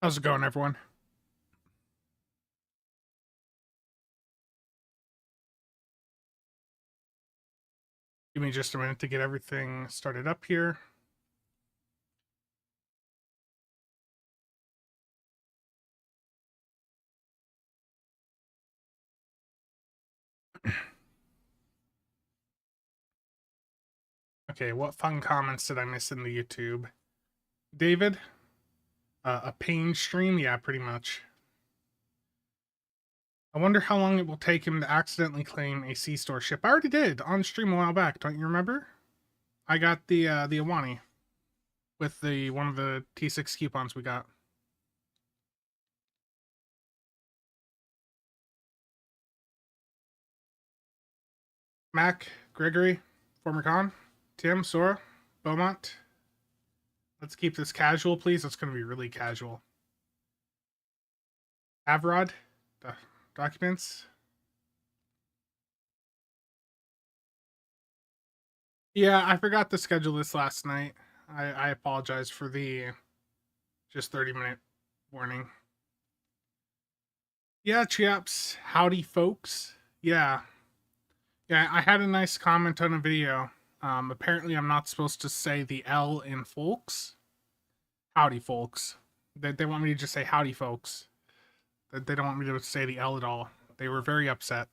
How's it going, everyone? Give me just a minute to get everything started up here. Okay, what fun comments did I miss in the YouTube? David? A pain stream? Yeah, pretty much. I wonder how long it will take him to accidentally claim a C-store ship. I already did on stream a while back, don't you remember? I got the Awani with the one of the T6 coupons we got. Mac, Gregory, former con, Tim, Sora, Beaumont. Let's keep this casual, please. It's going to be really casual. Avrod, documents. Yeah, I forgot to schedule this last night. I apologize for the just 30-minute warning. Yeah, chaps. Howdy, folks. Yeah. Yeah, I had a nice comment on a video. Apparently I'm not supposed to say the L in folks. Howdy, folks. They want me to just say howdy, folks. They don't want me to say the L at all. They were very upset.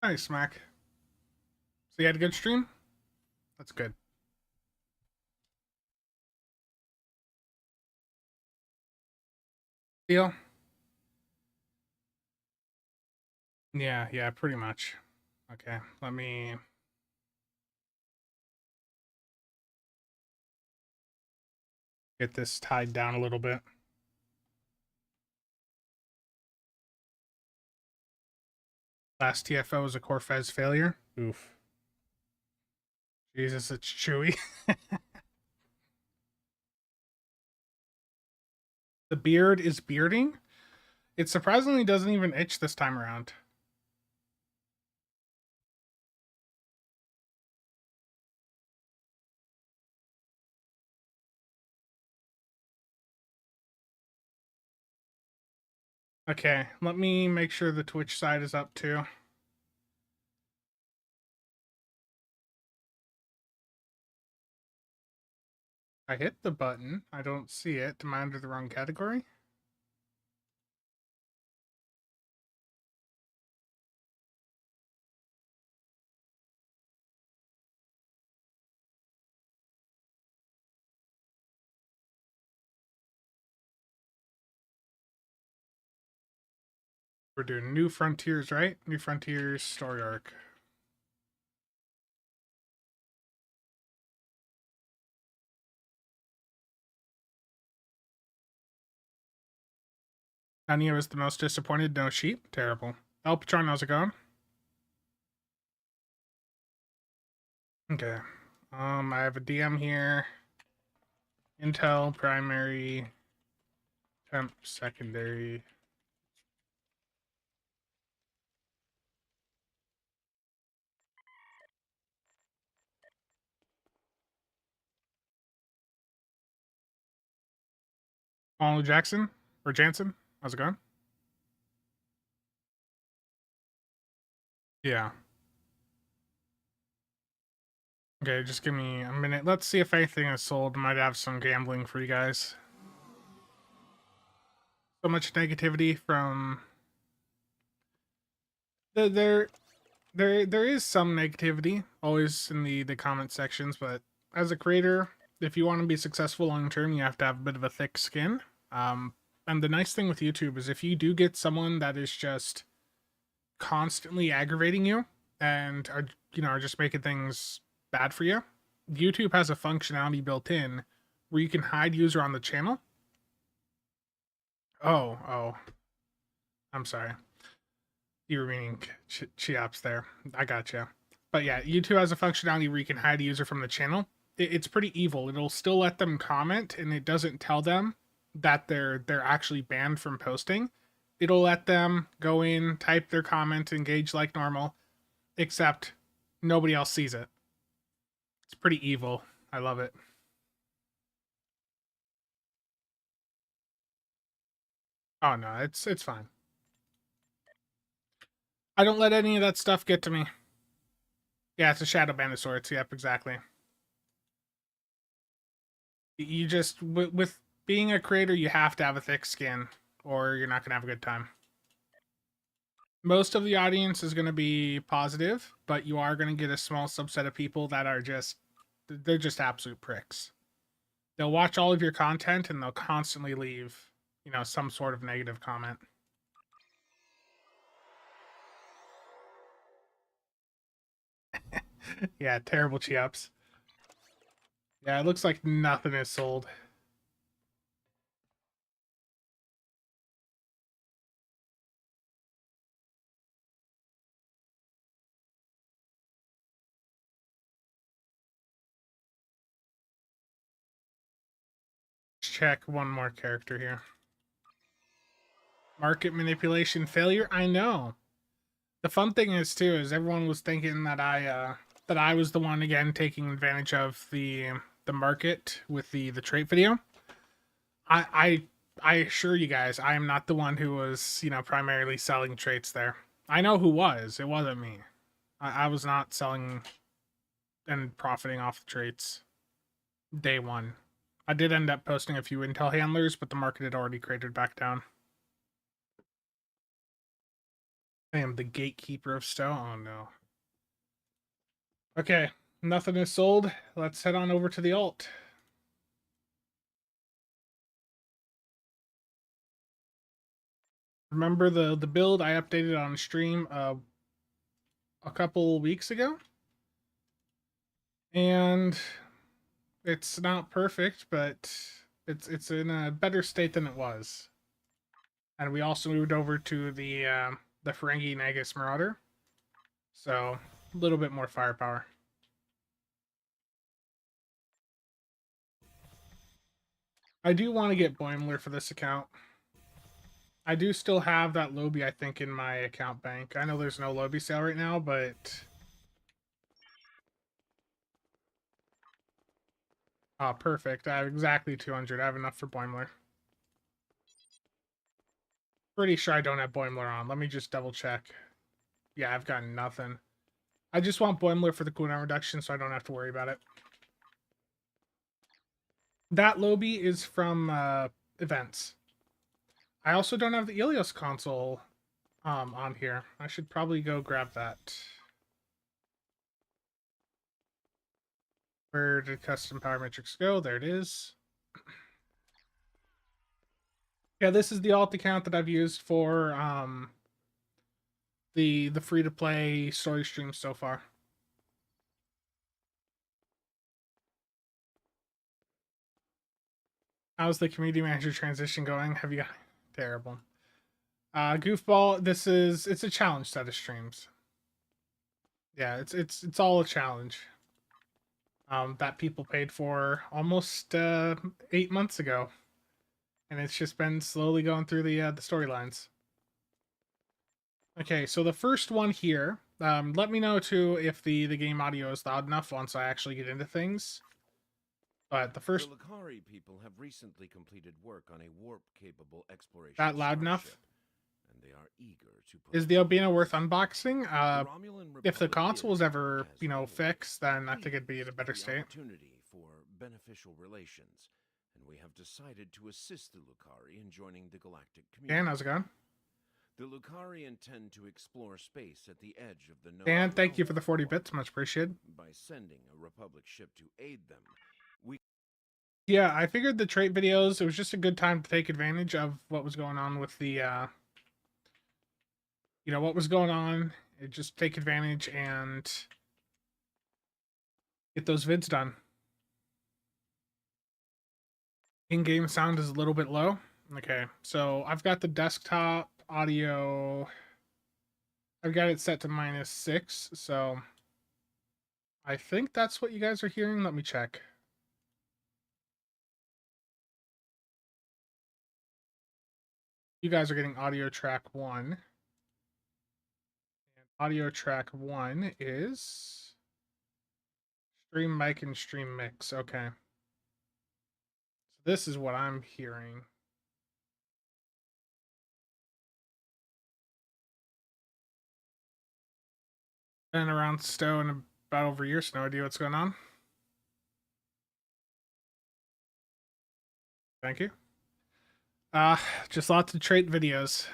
Nice, Mac. So you had a good stream? That's good. Deal? Yeah, pretty much. Okay, let me... get this tied down a little bit. Last TFO was a Corfez failure. Oof. Jesus, it's chewy. The beard is bearding. It surprisingly doesn't even itch this time around. Okay, let me make sure the Twitch side is up too. I hit the button. I don't see it. Am I under the wrong category? We're doing New Frontiers, right? New Frontiers story arc. Anya was the most disappointed. No sheep. Terrible. El Patron, how's it going? Okay. I have a DM here. Intel, primary, temp, secondary. Paul Jackson or Jansen, how's it going? Yeah. Okay, just give me a minute. Let's see if anything is sold. Might have some gambling for you guys. So much negativity from there is some negativity always in the comment sections, but as a creator, if you want to be successful long term, you have to have a bit of a thick skin. And the nice thing with YouTube is if you do get someone that is just constantly aggravating you and are just making things bad for you, YouTube has a functionality built in where you can hide user on the channel. Oh, I'm sorry. You were meaning Chiaps there. I gotcha. But yeah, YouTube has a functionality where you can hide a user from the channel. It's pretty evil. It'll still let them comment, and it doesn't tell them that they're actually banned from posting, it'll let them go in, type their comment, engage like normal, except nobody else sees it. It's pretty evil. I love it. Oh no, it's fine. I don't let any of that stuff get to me. Yeah, it's a shadow band of sorts. Yep, exactly. You just with being a creator, you have to have a thick skin, or you're not gonna have a good time. Most of the audience is gonna be positive, but you are gonna get a small subset of people that are they're just absolute pricks. They'll watch all of your content and they'll constantly leave, some sort of negative comment. Yeah, terrible chi-ups. Yeah, it looks like nothing is sold. Check one more character here. Market manipulation failure? I know. The fun thing is too is everyone was thinking that I was the one again taking advantage of the market with the trait video. I assure you guys, I am not the one who was, primarily selling traits there. I know who was. It wasn't me. I was not selling and profiting off the traits day one. I did end up posting a few intel handlers, but the market had already cratered back down. I am the gatekeeper of Stowe. Oh no. Okay, nothing is sold. Let's head on over to the alt. Remember the build I updated on stream a couple weeks ago? And it's not perfect, but it's in a better state than it was. And we also moved over to the Ferengi Nagus Marauder. So, a little bit more firepower. I do want to get Boimler for this account. I do still have that Lobby, I think, in my account bank. I know there's no Lobby sale right now, but... Oh, perfect. I have exactly 200. I have enough for Boimler. Pretty sure I don't have Boimler on. Let me just double check. Yeah, I've got nothing. I just want Boimler for the cooldown reduction so I don't have to worry about it. That Lobby is from events. I also don't have the Ilios console on here. I should probably go grab that. Where did custom power metrics go? There it is. Yeah, this is the alt account that I've used for the free-to-play story streams so far. How's the community manager transition going? Have you got terrible? Goofball, it's a challenge set of streams. Yeah, it's all a challenge. That people paid for almost 8 months ago, and it's just been slowly going through the storylines. Okay, so the first one here. Let me know too if the game audio is loud enough once I actually get into things. But the first. The Lucari people have recently completed work on a warp-capable exploration. That loud enough? And they are eager to put is the Albino worth unboxing? If the console is ever, fixed, then I think it'd be in a better state. Opportunity for beneficial relations, and we have decided to assist the Lucari in joining the galactic community. Dan, how's it going? The Lucari intend to explore space at the edge of the known. Dan, thank you for the 40 bits, much appreciated. By sending a Republic ship to aid them. Yeah, I figured the trait videos, it was just a good time to take advantage of what was going on with the, what was going on. Just take advantage and get those vids done. In-game sound is a little bit low. Okay, so I've got the desktop audio. I've got it set to -6, so I think that's what you guys are hearing. Let me check. You guys are getting audio track 1. And audio track 1 is stream mic and stream mix. Okay. So this is what I'm hearing. Been around Stowe in about over a year, so no idea what's going on. Thank you. Just lots of trait videos.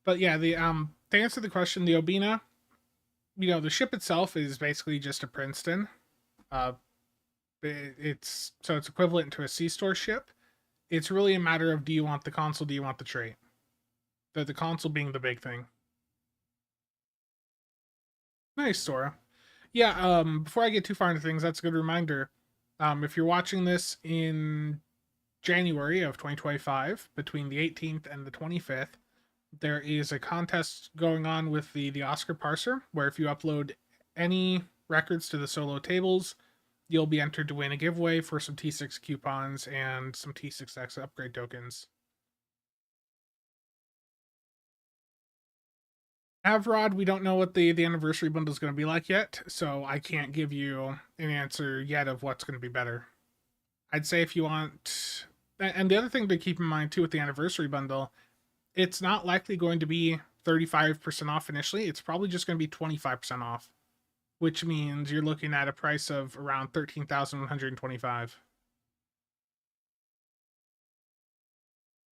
But yeah, the to answer the question, the Obina, the ship itself is basically just a Princeton. It's equivalent to a C-store ship. It's really a matter of, do you want the console, do you want the trait? The console being the big thing. Nice, Sora. Yeah, before I get too far into things, that's a good reminder. If you're watching this in January of 2025, between the 18th and the 25th, there is a contest going on with the Oscar Parser, where if you upload any records to the solo tables, you'll be entered to win a giveaway for some T6 coupons and some T6X upgrade tokens. Avrod, we don't know what the anniversary bundle is going to be like yet, so I can't give you an answer yet of what's going to be better. I'd say if you want... And the other thing to keep in mind, too, with the anniversary bundle, it's not likely going to be 35% off initially. It's probably just going to be 25% off, which means you're looking at a price of around $13,125.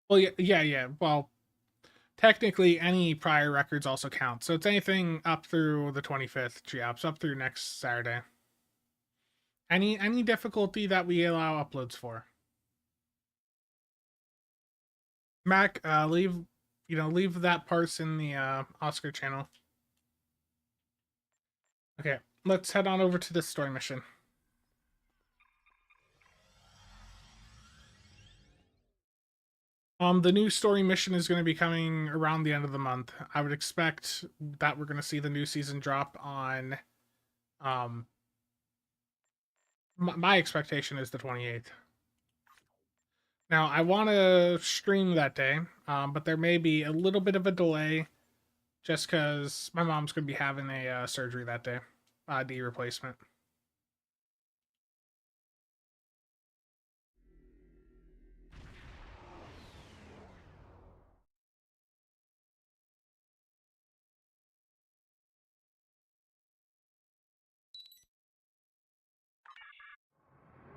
Well, yeah. Well, technically, any prior records also count. So it's anything up through the 25th, GApps, up through next Saturday. Any difficulty that we allow uploads for. Mac, leave that parse in the Oscar channel. Okay, let's head on over to this story mission. The new story mission is going to be coming around the end of the month. I would expect that we're going to see the new season drop on, my expectation is the 28th. Now, I want to stream that day, but there may be a little bit of a delay just because my mom's going to be having a surgery that day, knee replacement.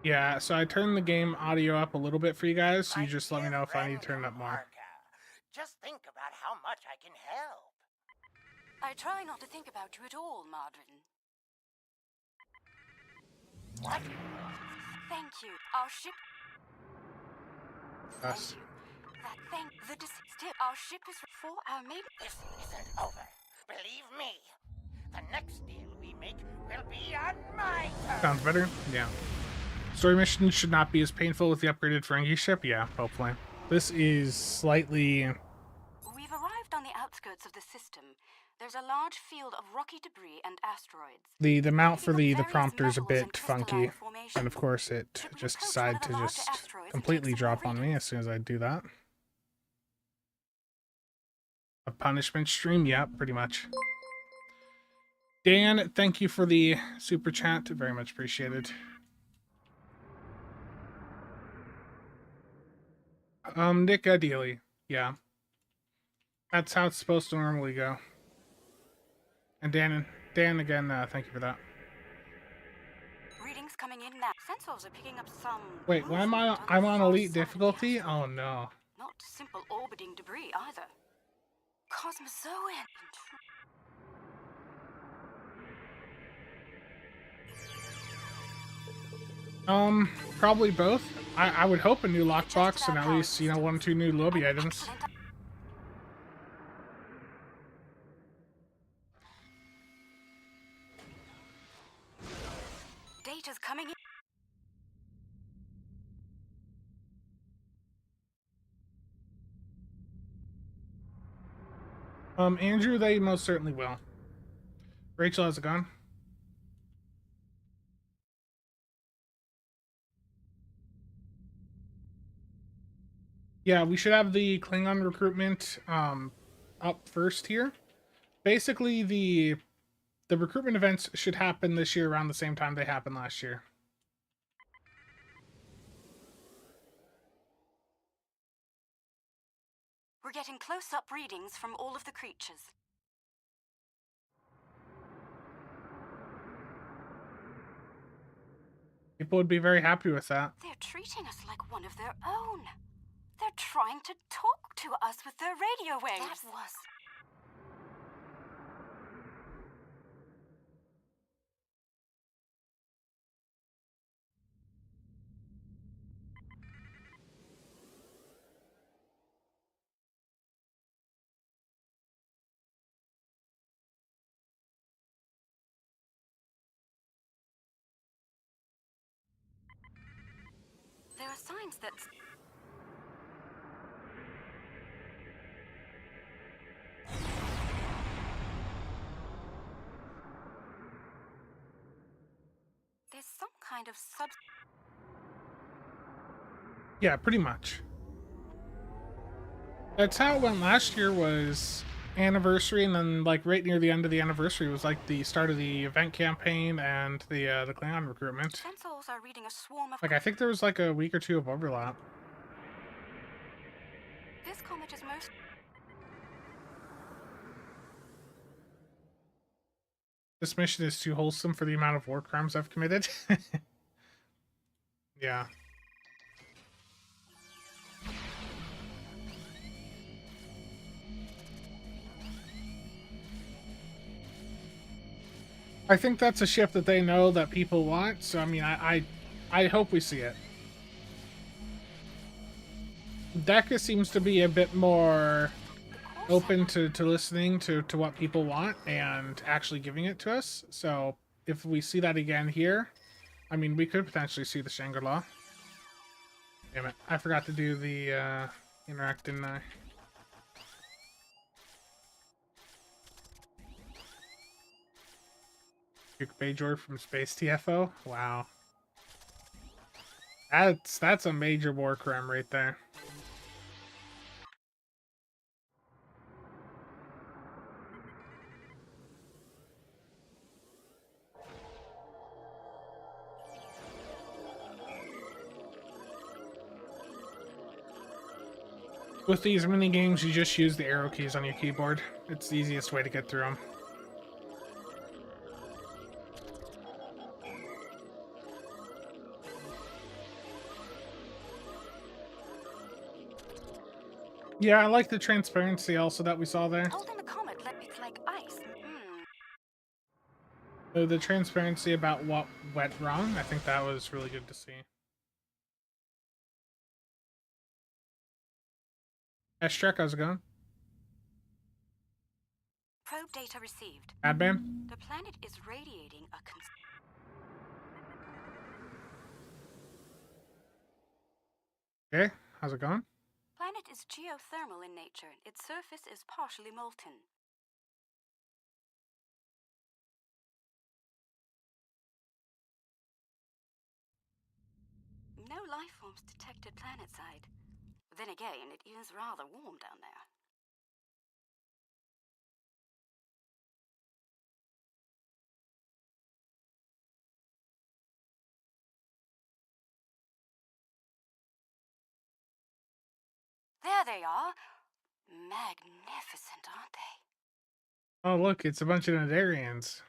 Yeah, so I turned the game audio up a little bit for you guys, so you just let me know if I need to turn it up more. Just think about how much I can help. I try not to think about you at all, Margarine. What? Thank you. Our ship... Us. Thank you. Our ship is for our main... This isn't over. Believe me. The next deal we make will be on my terms. Sounds better? Yeah. Story missions should not be as painful with the upgraded Ferengi ship? Yeah, hopefully. This is slightly... We've arrived on the outskirts of the system. There's a large field of rocky debris and asteroids. The mount for the prompter is a bit funky. And of course it just decided to just completely drop on me as soon as I do that. A punishment stream? Yeah, pretty much. Dan, thank you for the super chat. Very much appreciated. Nick, ideally. Yeah. That's how it's supposed to normally go. And Dan again, thank you for that. Readings coming in now. Sensors are picking up some... Wait, why am I'm on elite difficulty? Oh no. Not simple orbiting debris either. Cosmozoan. Probably both. I would hope a new lockbox and at least, 1 or 2 new lobby items. Data's coming in. Andrew, they most certainly will. Rachel, how's it going? Yeah, we should have the Klingon recruitment up first here. Basically, the recruitment events should happen this year around the same time they happened last year. We're getting close-up readings from all of the creatures. People would be very happy with that. They're treating us like one of their own. They're trying to talk to us with their radio waves. That was... There are signs that... There's some kind of Yeah, pretty much. That's how it went last year, was anniversary, and then like right near the end of the anniversary was like the start of the event campaign and the Klingon recruitment. Sensors are reading a swarm of... Like I think there was like a week or two of overlap. This comet is most... This mission is too wholesome for the amount of war crimes I've committed. Yeah. I think that's a ship that they know that people want, so I mean, I hope we see it. Deca seems to be a bit more open to listening to what people want and actually giving it to us. So if we see that again here, I mean, we could potentially see the Shangri-La. Damn it, I forgot to do the interact, didn't I? Duke Bajor from Space TFO? Wow. That's a major war crime right there. With these mini games, you just use the arrow keys on your keyboard. It's the easiest way to get through them. Yeah, I like the transparency also that we saw there. Holding the comet it's like ice. The transparency about what went wrong, I think that was really good to see. Estrek, how's it going? Probe data received. Adman? The planet is radiating a Okay, how's it going? Planet is geothermal in nature. Its surface is partially molten. No life forms detected planetside. Then again, it is rather warm down there. There they are. Magnificent, aren't they? Oh, look, it's a bunch of Nadarians.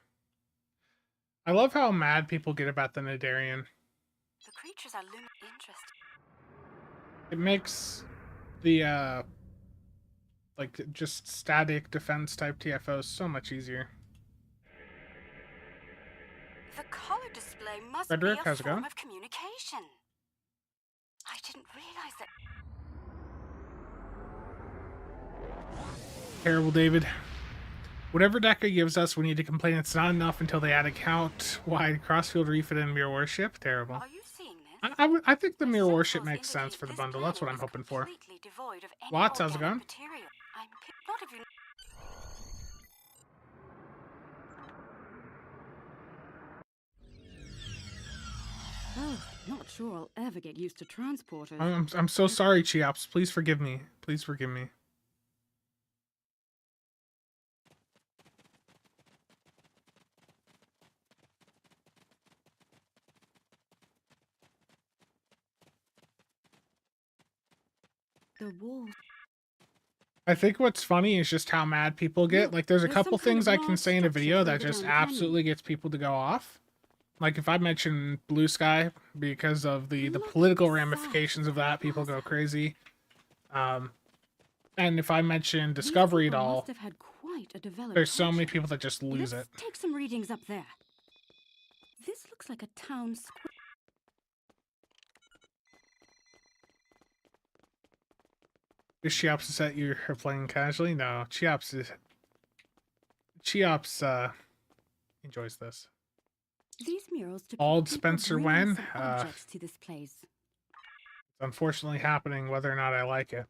I love how mad people get about the Nadarian. The creatures are interesting. It makes the, like, just static defense type TFOs so much easier. The color display must Frederick, be a how's it form going? of communication. I didn't realize that. Terrible, David. Whatever DECA gives us, we need to complain it's not enough until they add a count-wide crossfield refit and mirror warship. Terrible. Are you seeing this? I think the mirror Sensors warship makes sense indicate for the this bundle. That's what I'm planet is hoping for. completely devoid of any Watts, how's it organic going? material. Not if you... Oh, not sure I'll ever get used to transporters. I'm so sorry, Cheops. Please forgive me. Please forgive me. The walls. I think what's funny is just how mad people get. Look, Like, there's a there's couple some kind things of I can large say in a structure video that further just down the canyon. absolutely gets people to go off. Like, if I mention Blue Sky because of the Look political at the ramifications size of that, people go plaza. crazy. And if I mention These Discovery at people all, must have had quite a developed there's so many culture. people that just lose Let's it. take some readings up there. This looks like a town square. Is Cheops upset you're playing casually? No, Cheops enjoys this. These murals depict Ald people Spencer bringing Wen? some objects to this place. It's unfortunately happening whether or not I like it.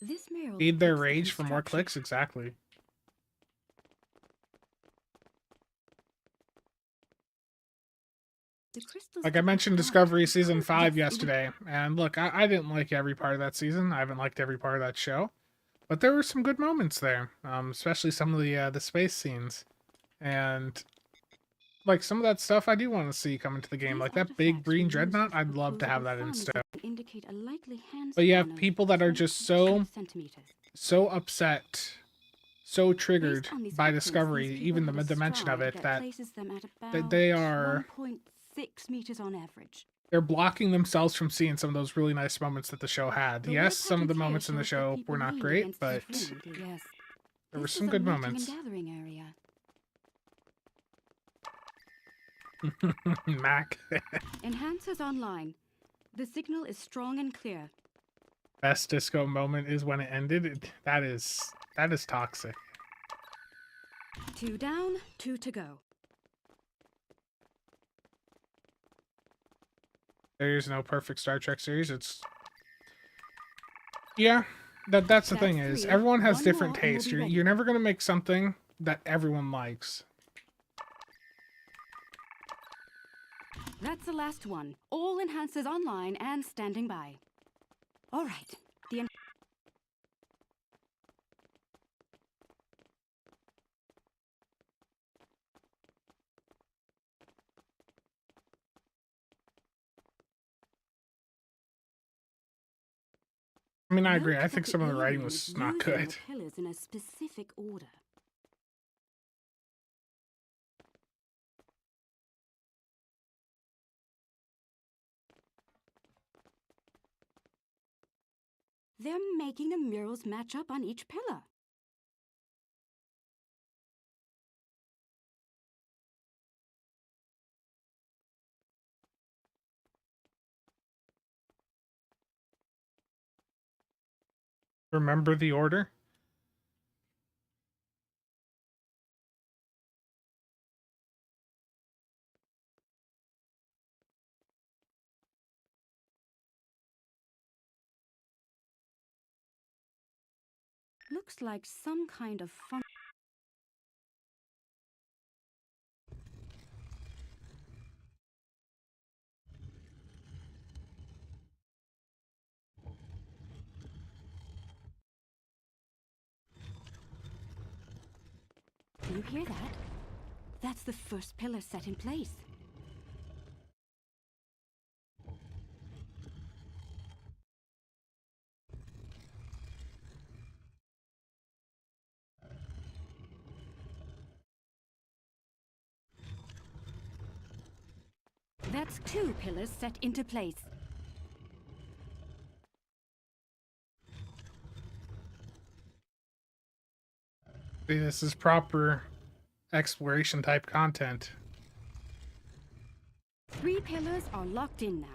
This mural Feed their depicts the rage for more construction- clicks? Exactly. The crystals Like I depict mentioned art Discovery and Season color 5 in yesterday, and look, I didn't like every part of that season. I haven't liked every part of that show. But there were some good moments there, especially some of the space scenes. And like some of that stuff I do want to see come into the game. These Like that big artifacts green were used dreadnought, with I'd love to have opposable that in thumbs instead. that indicate a likely hand But you have span of people that are just so 12 centimeters. upset, so triggered Based on these by footprints, Discovery, these people even the had a dimension of stride it, that places them at that they about are 1.6 meters on average. they're blocking themselves from seeing some of those really nice moments that the show had. The Yes, web some of the pattern moments in the shows that show people were not leaned great, against but each wind. Yes. there were This some is a good mating moments. and gathering area. Mac. Enhancers online. The signal is strong and clear. Best disco moment is when it ended. That is toxic. 2 down, 2 to go. There's no perfect Star Trek series. It's yeah. That's the thing is 3. everyone has 1 different more and we'll tastes. be ready. You're never gonna make something that everyone likes. That's the last one. All enhancers online and standing by. All right. I mean, I Look agree. I at think the some of the writing aliens was not using good. the pillars in a specific order. They're making the murals match up on each pillar. Remember the order? Looks like some kind of fun. Do you hear that? That's the first pillar set in place. That's 2 pillars set into place. See, this is proper exploration type content. 3 pillars are locked in now.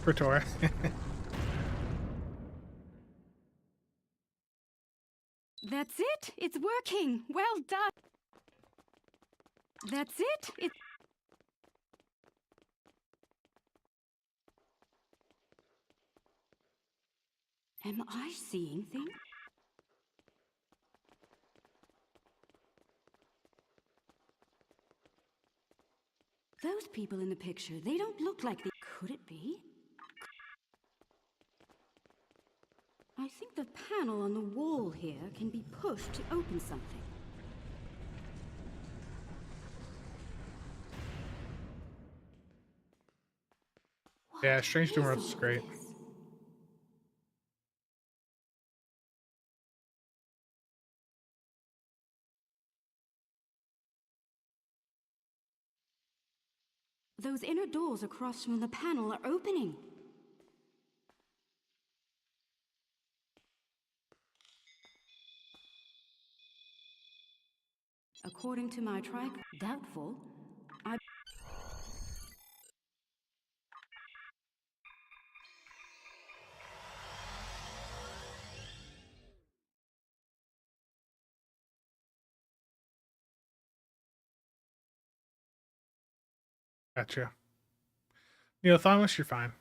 for Tora. That's it! It's working! Well done! That's it! Am I seeing things? Those people in the picture, they don't look like they... Could it be? I think the panel on the wall here can be pushed to open something. Yeah, Strange New Worlds is great. Those inner doors across from the panel are opening. According to my track, doubtful. Gotcha. Neophthalmus, you're fine.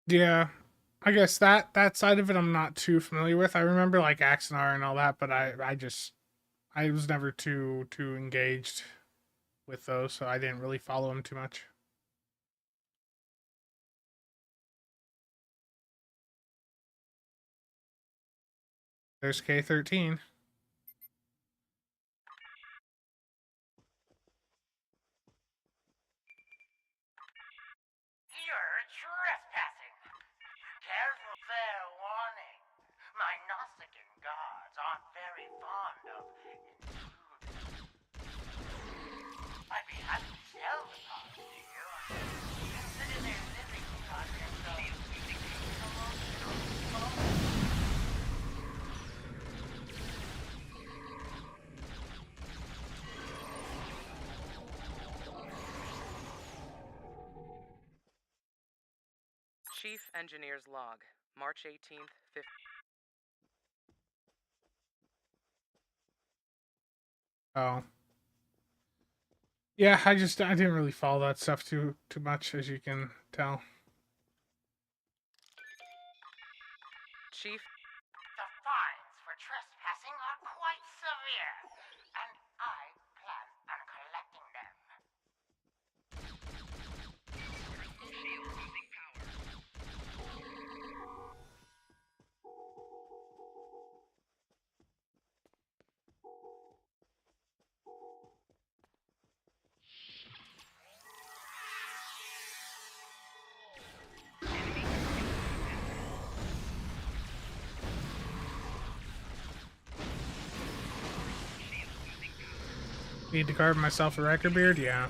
Yeah, I guess that side of it I'm not too familiar with. I remember like Axanar and all that, but I was never too engaged with those, so I didn't really follow them too much. There's K13. You're trespassing. Careful, fair warning. My Gnostican gods aren't very fond of intruders. I'd be happy to sell the cards to you. Consider their living content of Chief Engineer's Log, March 18th, 15th. Oh. Yeah, I didn't really follow that stuff too much, as you can tell. Chief, the fines for trespassing are quite severe, and I plan on collecting them. Need to carve myself a record beard? Yeah.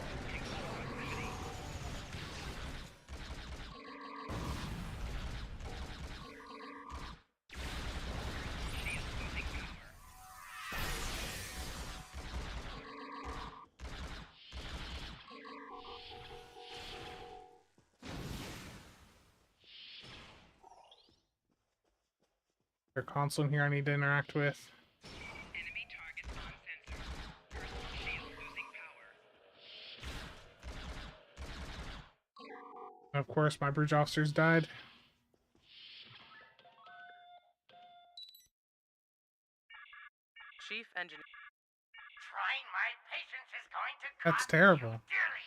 There's a console in here I need to interact with. enemy targets on sensor. Personal shield losing power. Of course, my bridge officers died. Chief Engineer. Trying my patience is going to That's cost terrible. you dearly.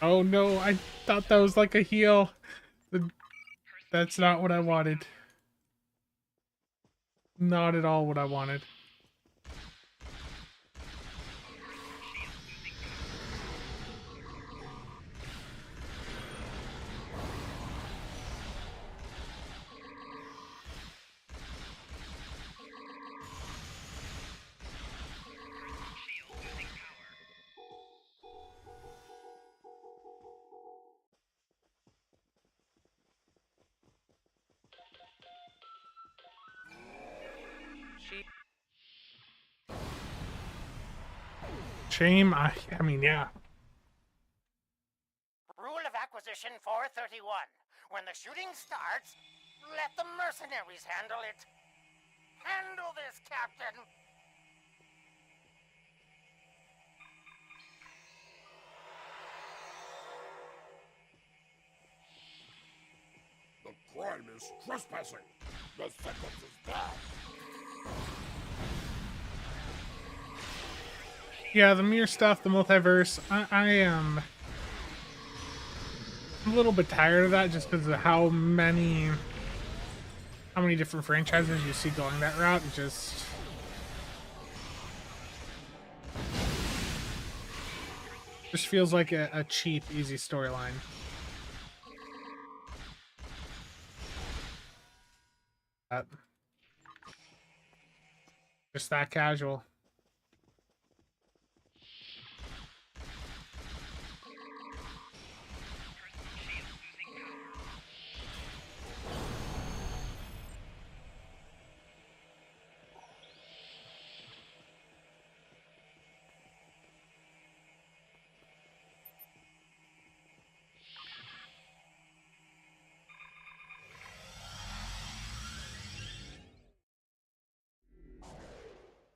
Oh no, I thought that was like a heal. That's not what I wanted. Not at all what I wanted. Shame. I mean, yeah. Rule of Acquisition 431. When the shooting starts, let the mercenaries handle it. Handle this, Captain. The crime is trespassing. The sentence is death. Yeah, the mirror stuff, the multiverse. I am a little bit tired of that just because of how many different franchises you see going that route. It just feels like a cheap, easy storyline. Just that casual.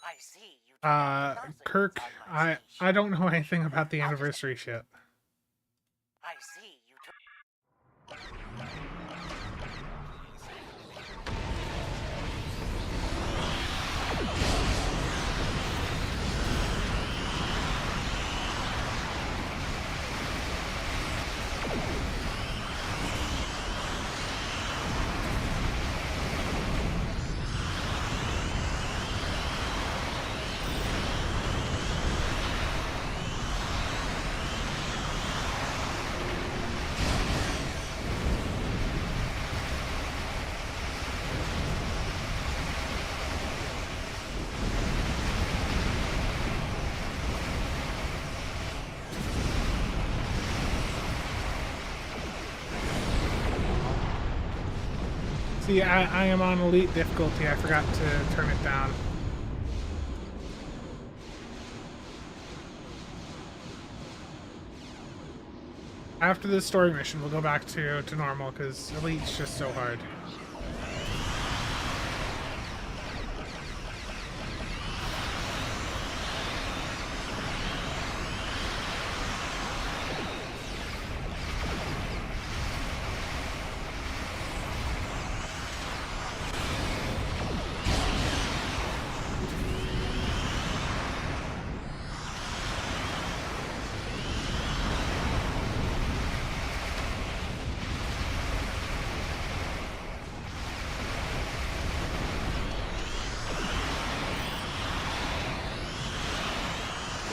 I see you do have nothing Kirk, on my I station. don't know anything about the anniversary shit. I see you took. See, I am on elite difficulty. I forgot to turn it down. After this story mission, we'll go back to normal because elite's just so hard.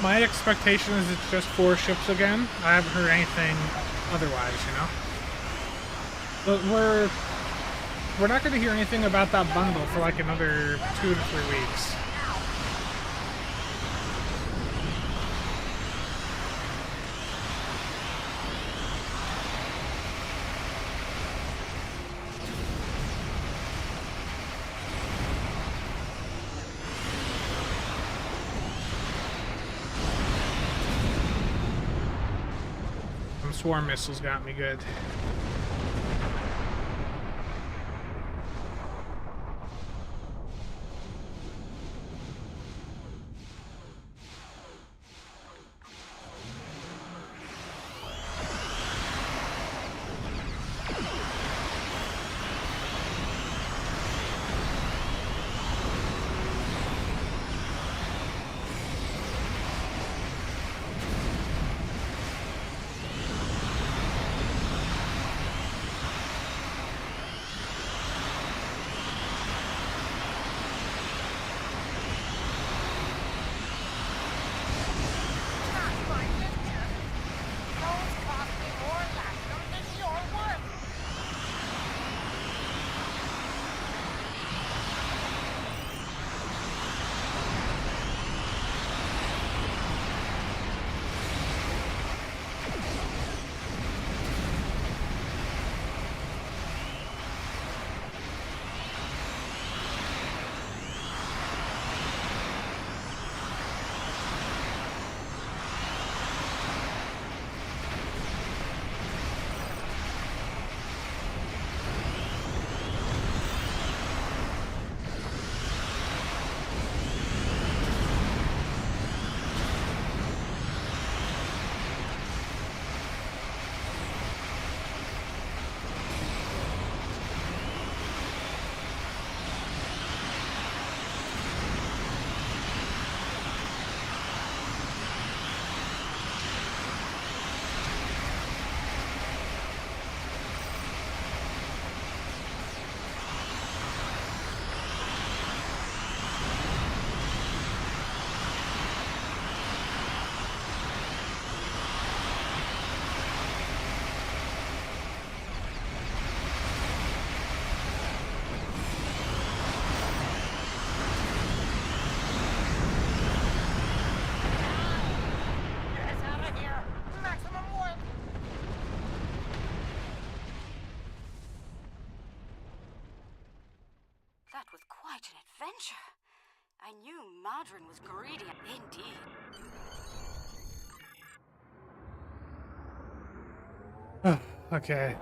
My expectation is it's just 4 ships again. I haven't heard anything otherwise, you know? But we're not going to hear anything about that bundle for like another 2 to 3 weeks. Swarm missiles got me good. adventure. I knew Madrin was greedy. Indeed. Okay.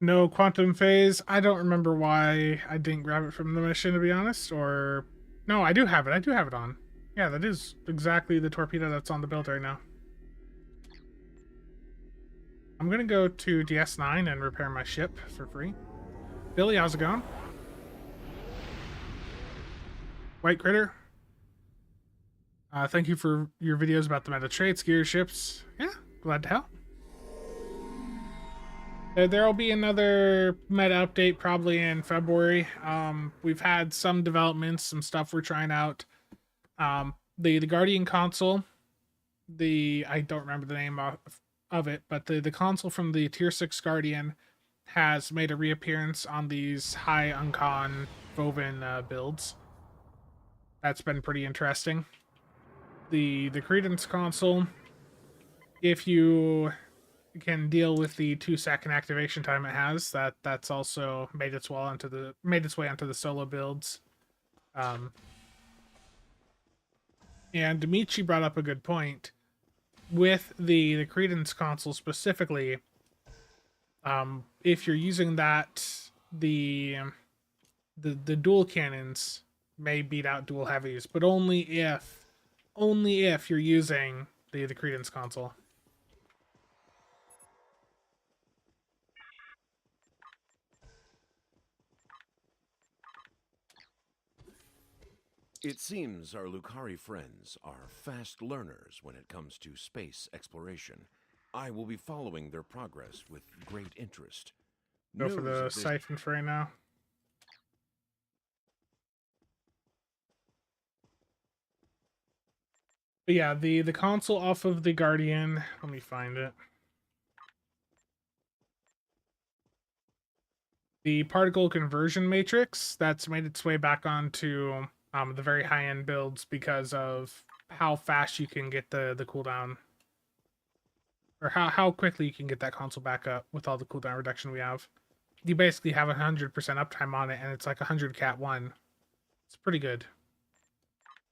No quantum phase. I don't remember why I didn't grab it from the mission, to be honest. Or no, I do have it. I do have it on. Yeah, that is exactly the torpedo that's on the build right now. I'm gonna go to DS9 and repair my ship for free. Billy, how's it going? White Critter. Thank you for your videos about the meta traits, gear ships. Yeah, glad to help. There'll be another meta update probably in February. We've had some developments, some stuff we're trying out. The Guardian console, I don't remember the name of it, but the console from the Tier 6 Guardian has made a reappearance on these high Uncon Woven builds. That's been pretty interesting. The Credence console, if you can deal with the 2-second activation time it has, that's also made its way onto the solo builds. And Dimitri brought up a good point with the Credence console specifically. If you're using that, the dual cannons may beat out dual heavies, but only if you're using the Credence console. It seems our Lucari friends are fast learners when it comes to space exploration. I will be following their progress with great interest. Go for News the of this- siphon for right now. But yeah, the console off of the Guardian. Let me find it. The particle conversion matrix that's made its way back onto the very high-end builds because of how fast you can get the cooldown, or how quickly you can get that console back up with all the cooldown reduction we have. You basically have 100% uptime on it, and it's like 100 Cat 1. It's pretty good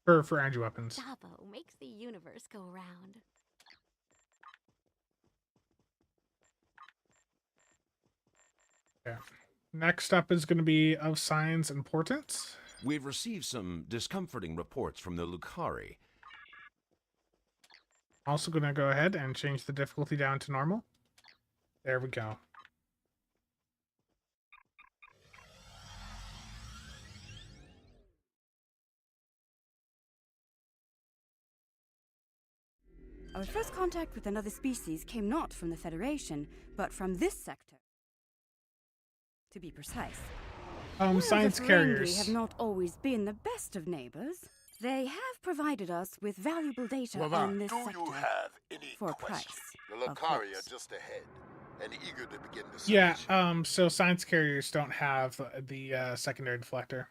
for energy weapons. Dabo makes the universe go round. Okay. Next up is going to be of Science Importance. We've received some discomforting reports from the Lucari. Also going to go ahead and change the difficulty down to normal. There we go. Our first contact with another species came not from the Federation, but from this sector. To be precise. While Science the Ferengi carriers. have not always been the best of neighbors, they have provided us with valuable data on this sector. Do you have any For a questions? price, The of Lucari course. are just ahead and eager to begin the search. Yeah, so science carriers don't have the secondary deflector.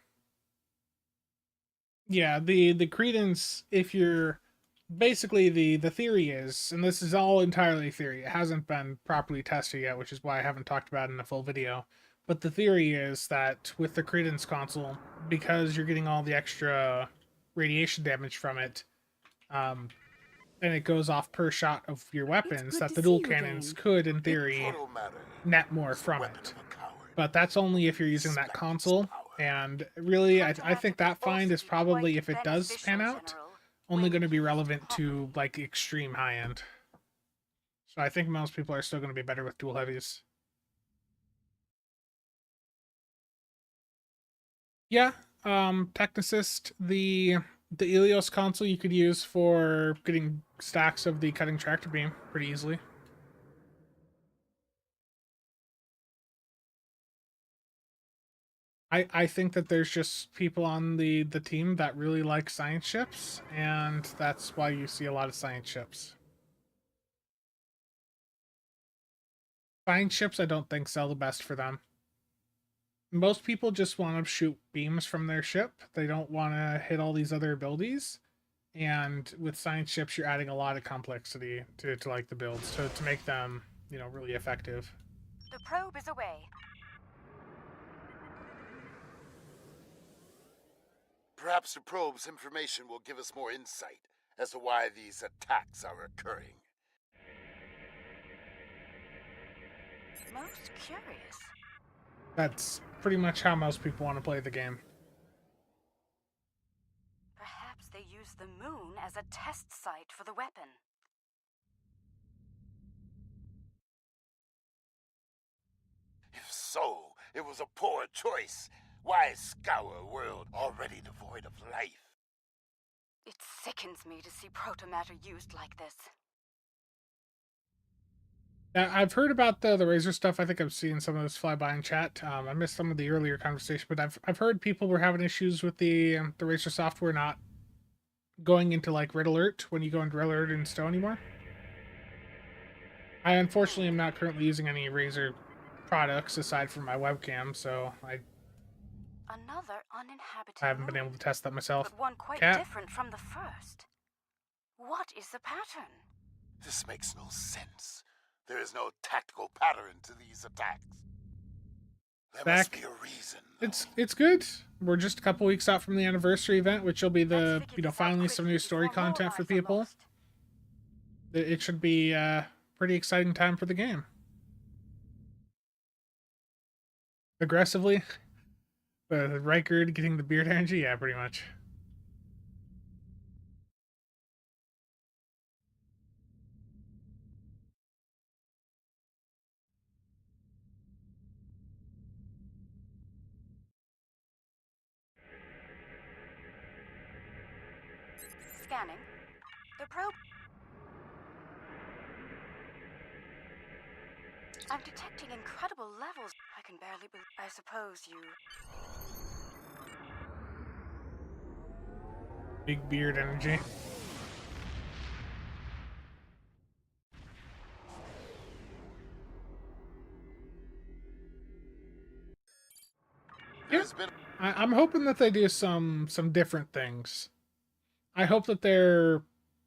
Yeah, the credence, if you're basically the theory is, and this is all entirely theory, it hasn't been properly tested yet, which is why I haven't talked about it in a full video. But the theory is that with the credence console, because you're getting all the extra radiation damage from it, and it goes off per shot of your weapons, good that to the see dual you cannons again. could, in theory, Total matter net more is the from weapon it. of a coward. But that's only if you're using that console, and really, I think that find is probably, if it does pan out, only going to be relevant to, like, extreme high-end. So I think most people are still going to be better with dual heavies. Yeah, Technicist, the Ilios console you could use for getting stacks of the cutting tractor beam pretty easily. I think that there's just people on the team that really like science ships, and that's why you see a lot of science ships. Science ships I don't think sell the best for them. Most people just want to shoot beams from their ship. They don't want to hit all these other abilities. And with science ships, you're adding a lot of complexity to like the builds to make them, you know, really effective. The probe is away. Perhaps the probe's information will give us more insight as to why these attacks are occurring. Most curious. That's pretty much how most people want to play the game. Perhaps they use the moon as a test site for the weapon. If so, it was a poor choice. Why scour a world already devoid of life? It sickens me to see protomatter used like this. Now, I've heard about the Razor stuff. I think I've seen some of this fly by in chat. I missed some of the earlier conversation, but I've heard people were having issues with the Razor software not going into like Red Alert when you go into Red Alert in Stowe anymore. I unfortunately am not currently using any Razor products aside from my webcam, so Another uninhabited I haven't been moon, able to test that myself. but one quite Cat? different from the first. What is the pattern? This makes no sense. There is no tactical pattern to these attacks. There must be a reason. It's good. We're just a couple weeks out from the anniversary event, which will be the finally some new story content for people. It should be a pretty exciting time for the game. Aggressively, the Riker getting the beard energy, yeah, pretty much. Scanning. The probe. I'm detecting incredible levels. I can barely believe. I suppose you. Big beard energy. There's been I'm hoping that they do some different things. I hope that they're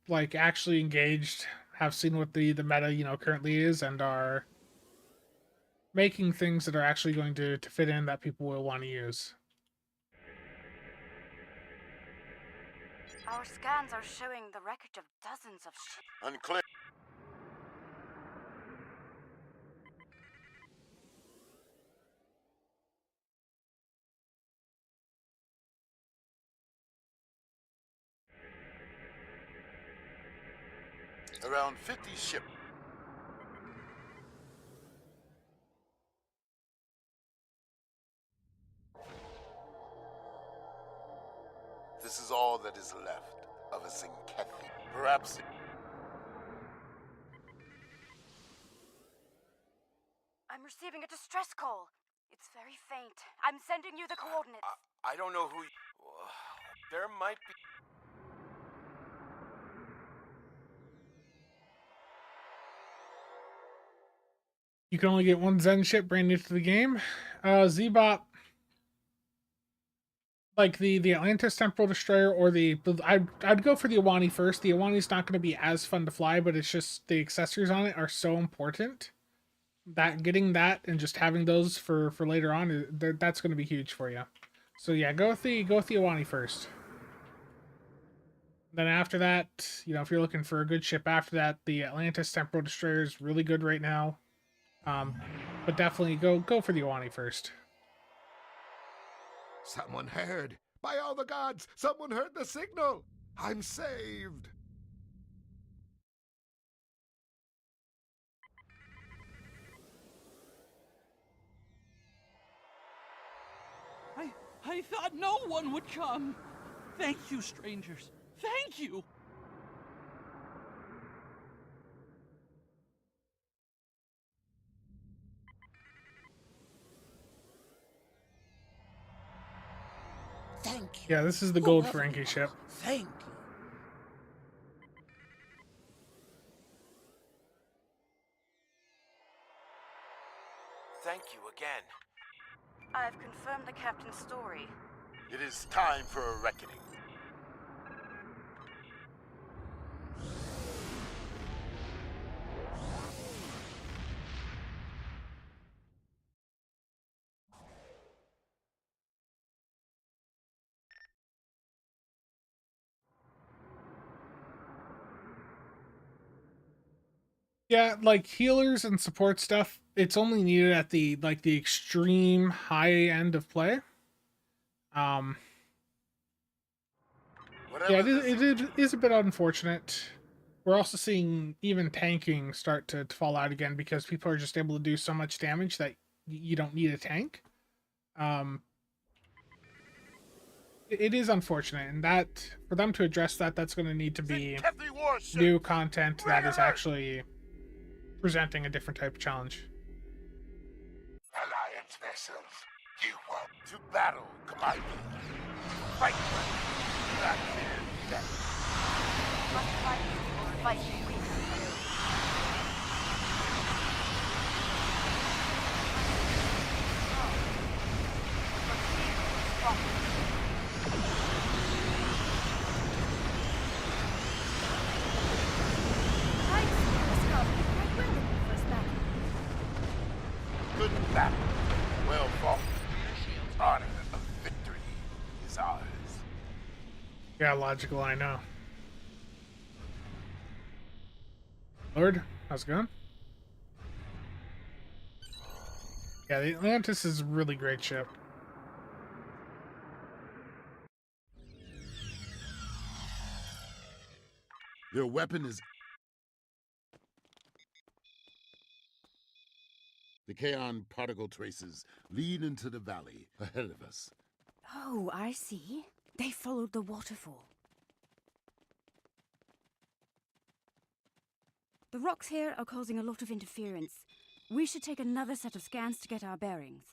like actually engaged, have seen what the meta currently is, and are making things that are actually going to fit in that people will want to use. Our scans are showing the wreckage of dozens of ships. unclear. Around 50 ships. This is all that is left of a Zinkethi. Perhaps I'm receiving a distress call. It's very faint. I'm sending you the coordinates. I don't know who. There might be. You can only get one Zen ship brand new to the game. Zbot, like the Atlantis Temporal Destroyer, or I'd go for the Iwani first. The Iwani's not going to be as fun to fly, but it's just the accessories on it are so important that getting that and just having those for later on, that's going to be huge for you. So yeah, go with the Iwani first. Then after that, if you're looking for a good ship after that, the Atlantis Temporal Destroyer is really good right now. But definitely go for the Iwani first. Someone heard. By all the gods, someone heard the signal. I'm saved. I thought no one would come. Thank you, strangers. Thank you. Thank you. Yeah, this is the gold Ferengi ship. Thank you. Thank you again. I've confirmed the captain's story. it is time for a reckoning. Yeah, like healers and support stuff, it's only needed at the extreme high end of play. Yeah, it is a bit unfortunate. We're also seeing even tanking start to fall out again because people are just able to do so much damage that you don't need a tank. It is unfortunate, and that for them to address that, that's going to need to be new content that is actually presenting a different type of challenge. Alliance vessels, you want to battle, Commander. Fight! Good battle. Well fought. Honor of victory is ours. Yeah, logical, I know. Lord, how's it going? Yeah, the Atlantis is a really great ship. Your weapon is... The Kaon particle traces lead into the valley ahead of us. Oh, I see. They followed the waterfall. The rocks here are causing a lot of interference. We should take another set of scans to get our bearings.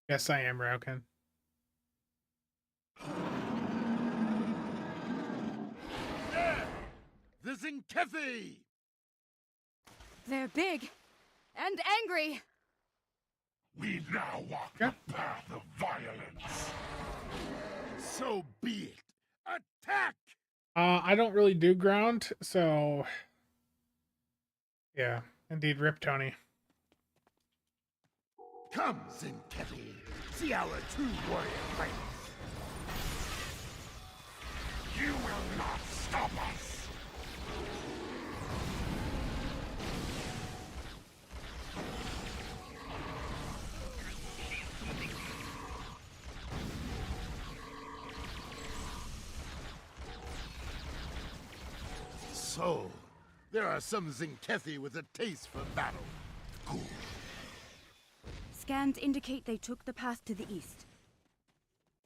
Yes, I am, Rauken. The Zinkethi! They're big and angry. We now walk the path of violence. So be it. Attack! I don't really do ground, so yeah, indeed, rip Tony. Come, Zinkethi. See our true warrior fight. You will not stop us. So, there are some Zinkethi with a taste for battle. Cool. Scans indicate they took the path to the east.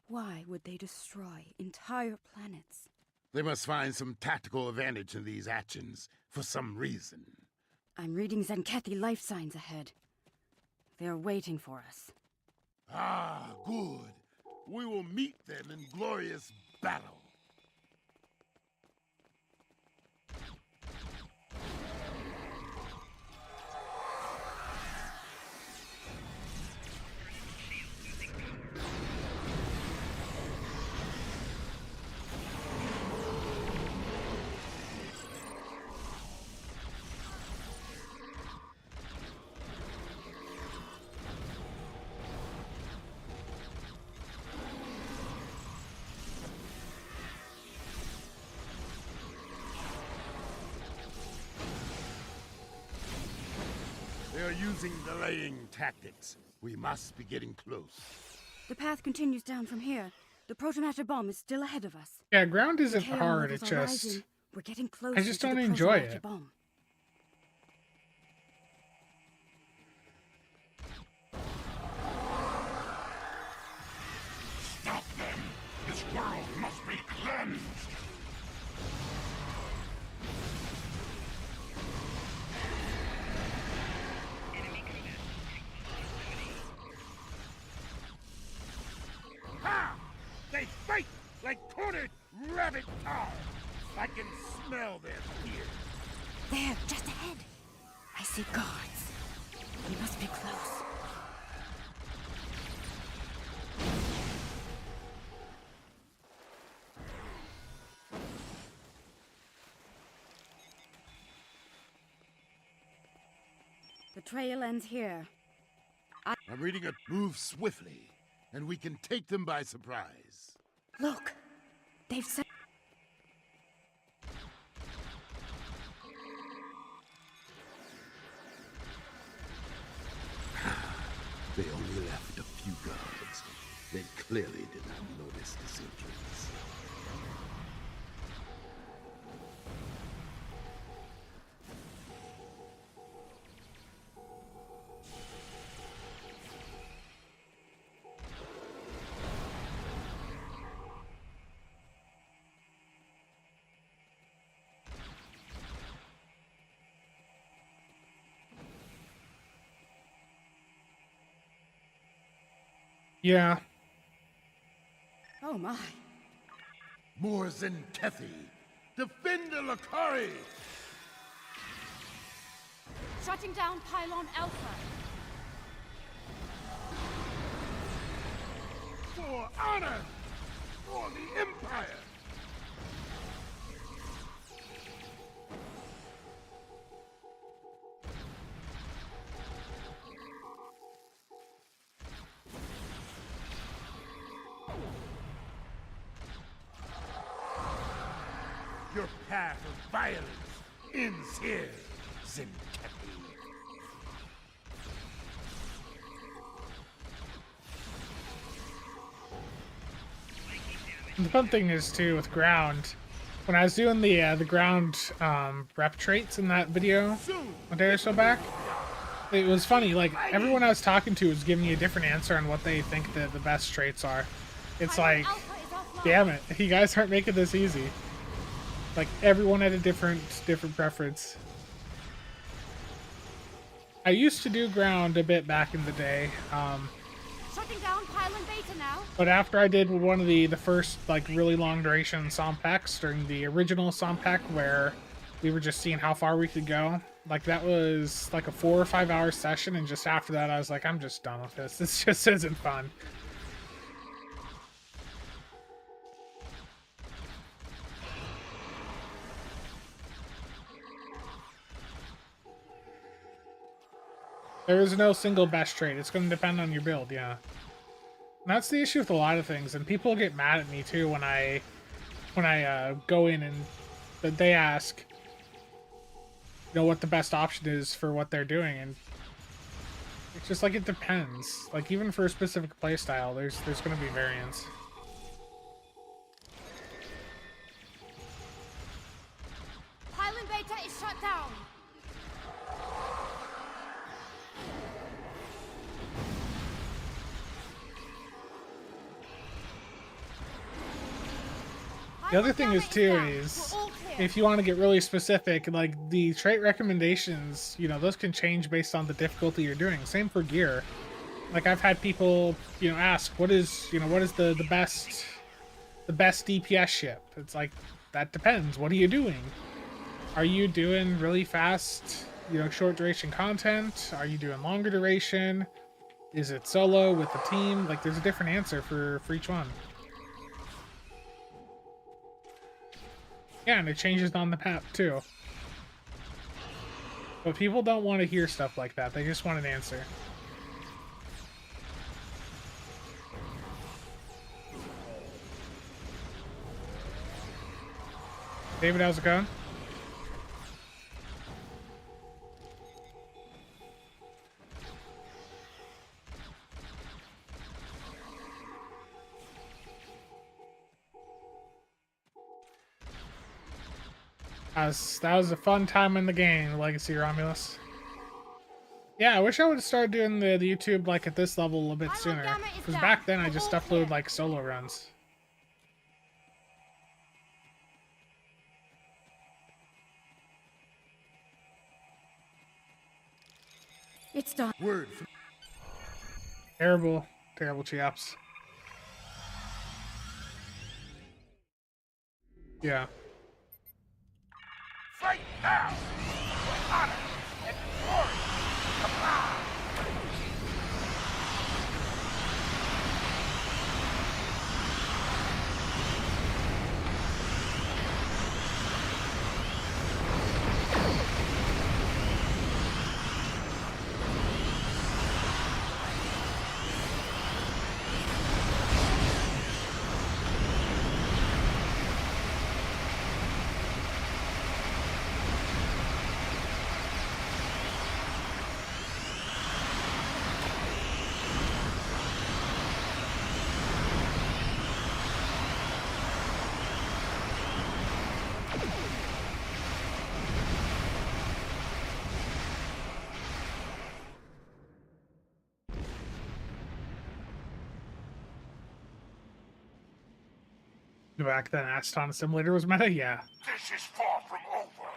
Why would they destroy entire planets? They must find some tactical advantage in these actions, for some reason. I'm reading Zenkethi life signs ahead. They're waiting for us. Ah, good. We will meet them in glorious battle. They are using delaying tactics. We must be getting close. The path continues down from here. The protomatter bomb is still ahead of us. Yeah, ground The isn't Kaon hard. levels It are just rising. We're getting closer I just to don't the enjoy protomatter it. bomb. Stop them. This world must be cleansed. Ha! They fight like cornered rabbit tar. I can smell their fear. There, just ahead. I I see guards. We must be close. The trail ends here. I'm reading it. Move swiftly, and we can take them by surprise. Look! They've set... They only left a few guards. They clearly did not notice this entrance. Yeah. Oh my. More Zentethi! Defend the Lakari! Shutting down Pylon Alpha. For honor! For the Empire! Your path of violence ends here, Zentethi. The fun thing is too with ground. When I was doing the ground rep traits in that video a day or so back, it was funny. Like everyone I was talking to was giving me a different answer on what they think the best traits are. It's like, damn it, you guys aren't making this easy. Like everyone had a different preference. I used to do ground a bit back in the day, Shutting down Pylon Beta now. but after I did one of the first like really long duration SOM packs during the original SOM pack where we were just seeing how far we could go, like that was like a 4 or 5 hour session, and just after that I was like, I'm just done with this. This just isn't fun. There is no single best trait. It's going to depend on your build, yeah. And that's the issue with a lot of things, and people get mad at me too when I go in and they ask, you know, what the best option is for what they're doing, and it's just like it depends. Like even for a specific playstyle, there's going to be variance. Pylon Beta is shut down. The other thing is too is if you want to get really specific, like the trait recommendations, you know, those can change based on the difficulty you're doing. Same for gear. Like I've had people, you know, ask what is the best DPS ship? It's like that depends. What are you doing? Are you doing really fast, you know, short duration content? Are you doing longer duration? Is it solo with the team? Like there's a different answer for each one. Yeah, and it changes on the map too. But people don't want to hear stuff like that. They just want an answer. David, how's it going? That was a fun time in the game, Legacy Romulus. Yeah, I wish I would have started doing the YouTube like at this level a little bit sooner. Because back then I just uploaded like solo runs. It's done. Word. Terrible chaps. Yeah. Fight now! For honor and glory! Back then, Aston Simulator was meta? Yeah. This is far from over.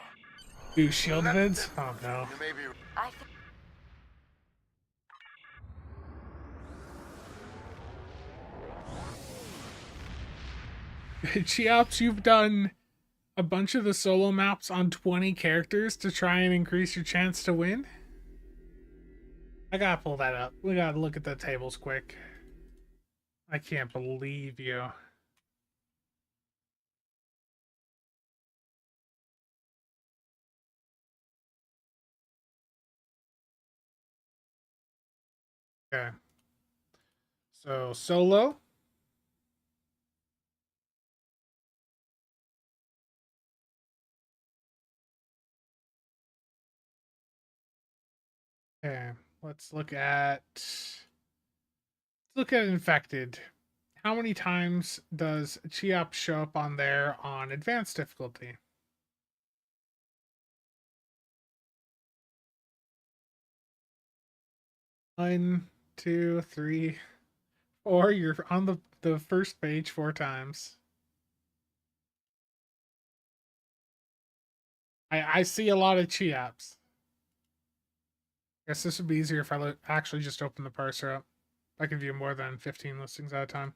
Do shield vids? Oh no. You may be... I think Cheops, you've done a bunch of the solo maps on 20 characters to try and increase your chance to win? I gotta pull that up. We gotta look at the tables quick. I can't believe you. Okay. So, solo. Okay, let's look at infected. How many times does Cheops show up on there on advanced difficulty? One, two, three, four. You're on the first page 4 times. I see a lot of Cheops. Guess this would be easier if I actually just open the parser up. I can view more than 15 listings at a time.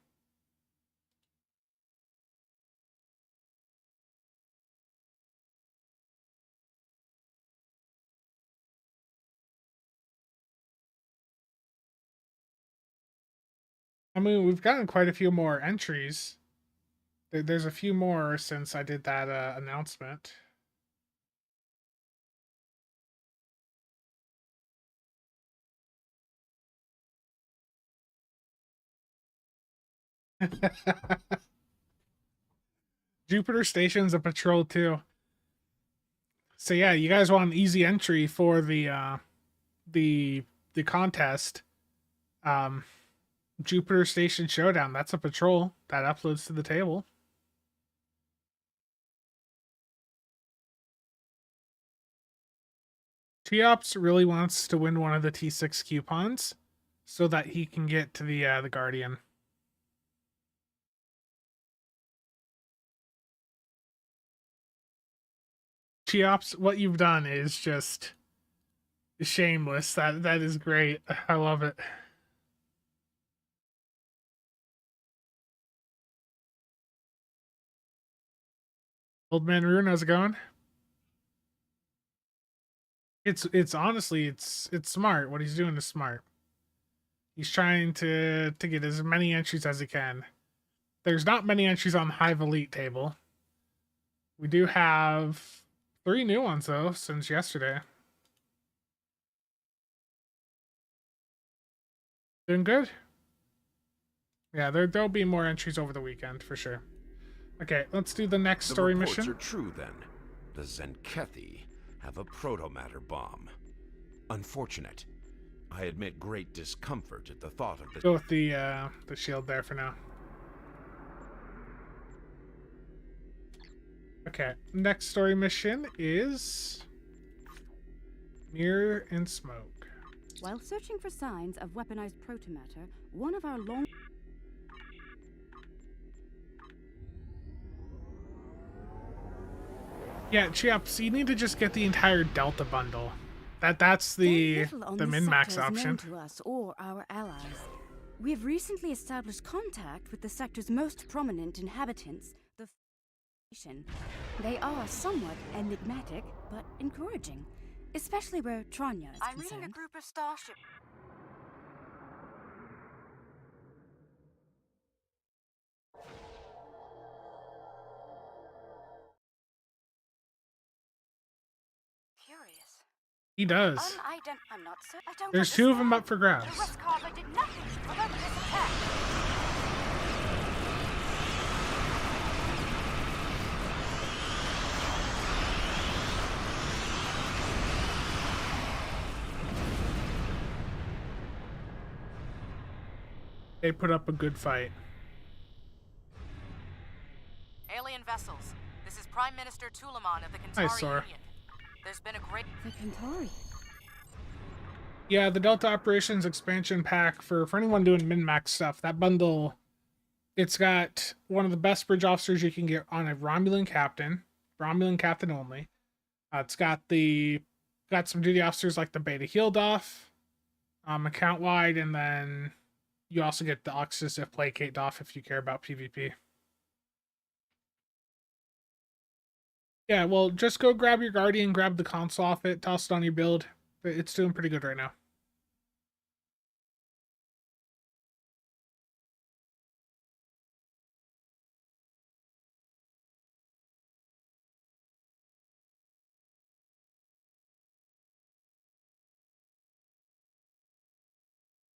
I mean, we've gotten quite a few more entries. There's a few more since I did that announcement. Jupiter Station's a patrol too. So yeah, you guys want an easy entry for the contest. Jupiter Station Showdown, that's a patrol that uploads to the table. Cheops really wants to win one of the T6 coupons so that he can get to the Guardian. Cheops, what you've done is just shameless. That is great. I love it. Old Man Rune, how's it going? It's honestly it's smart. What he's doing is smart. He's trying to get as many entries as he can. There's not many entries on the Hive Elite table. We do have 3 new ones though since yesterday. Doing good. Yeah, there'll be more entries over the weekend for sure. Okay, let's do the next story mission. The reports are true then. The Zenkethi have a protomatter bomb. Unfortunate. I admit great discomfort at the thought of this. Go with the shield there for now. Okay, next story mission is Mirror and Smoke. While searching for signs of weaponized protomatter, one of our long... Yeah, Cheops, you need to just get the entire Delta bundle. That's the min-max option. To us or our allies. We have recently established contact with the sector's most prominent inhabitants, the Federation. They are somewhat enigmatic, but encouraging, especially where Tranya is I'm concerned. reading a group of starship. Curious. He does. I'm not certain. I don't There's 2 of them up for grabs. The West Carver did nothing to provoke this attack. They put up a good fight. Alien vessels. This is Prime Minister Tulaman of the Hi, Kentari Sora. Union. There's been a great... The Kentari. Yeah, the Delta Operations expansion pack for anyone doing min-max stuff. That bundle, it's got one of the best bridge officers you can get on a Romulan captain only. It's got some duty officers like the Beta Healdoff, account wide, and then you also get the Oxus if Placate Doff if you care about PvP. Yeah, well, just go grab your Guardian, grab the console off it, toss it on your build. It's doing pretty good right now.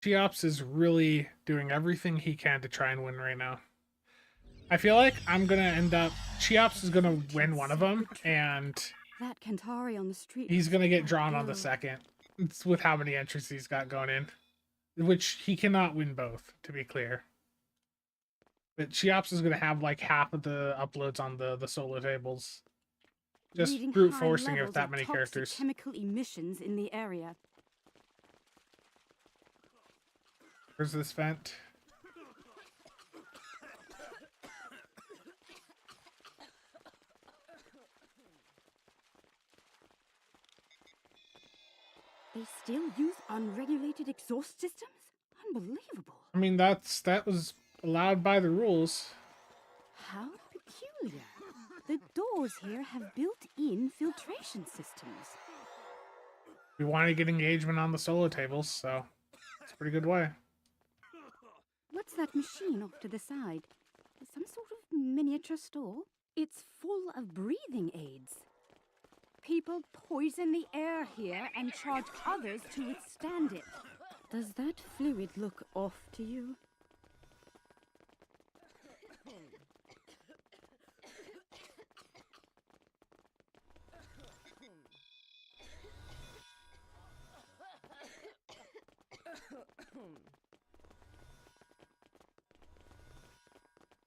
Cheops is really doing everything he can to try and win right now. I feel like I'm gonna end up... Cheops is gonna win one of them, and That Kentari on the street. he's gonna get drawn on the second. It's with how many entries he's got going in. Which he cannot win both, to be clear. But Cheops is gonna have like half of the uploads on the solo tables. Just Reading brute high forcing it levels with that of many toxic characters. chemical emissions in the area. Where's this vent? They still use unregulated exhaust systems? Unbelievable. I mean, that was allowed by the rules. How peculiar. The doors here have built-in filtration systems. We want to get engagement on the solo tables, so it's a pretty good way. What's that machine off to the side? Some sort of miniature store? It's full of breathing aids. People poison the air here and charge others to withstand it. Does that fluid look off to you?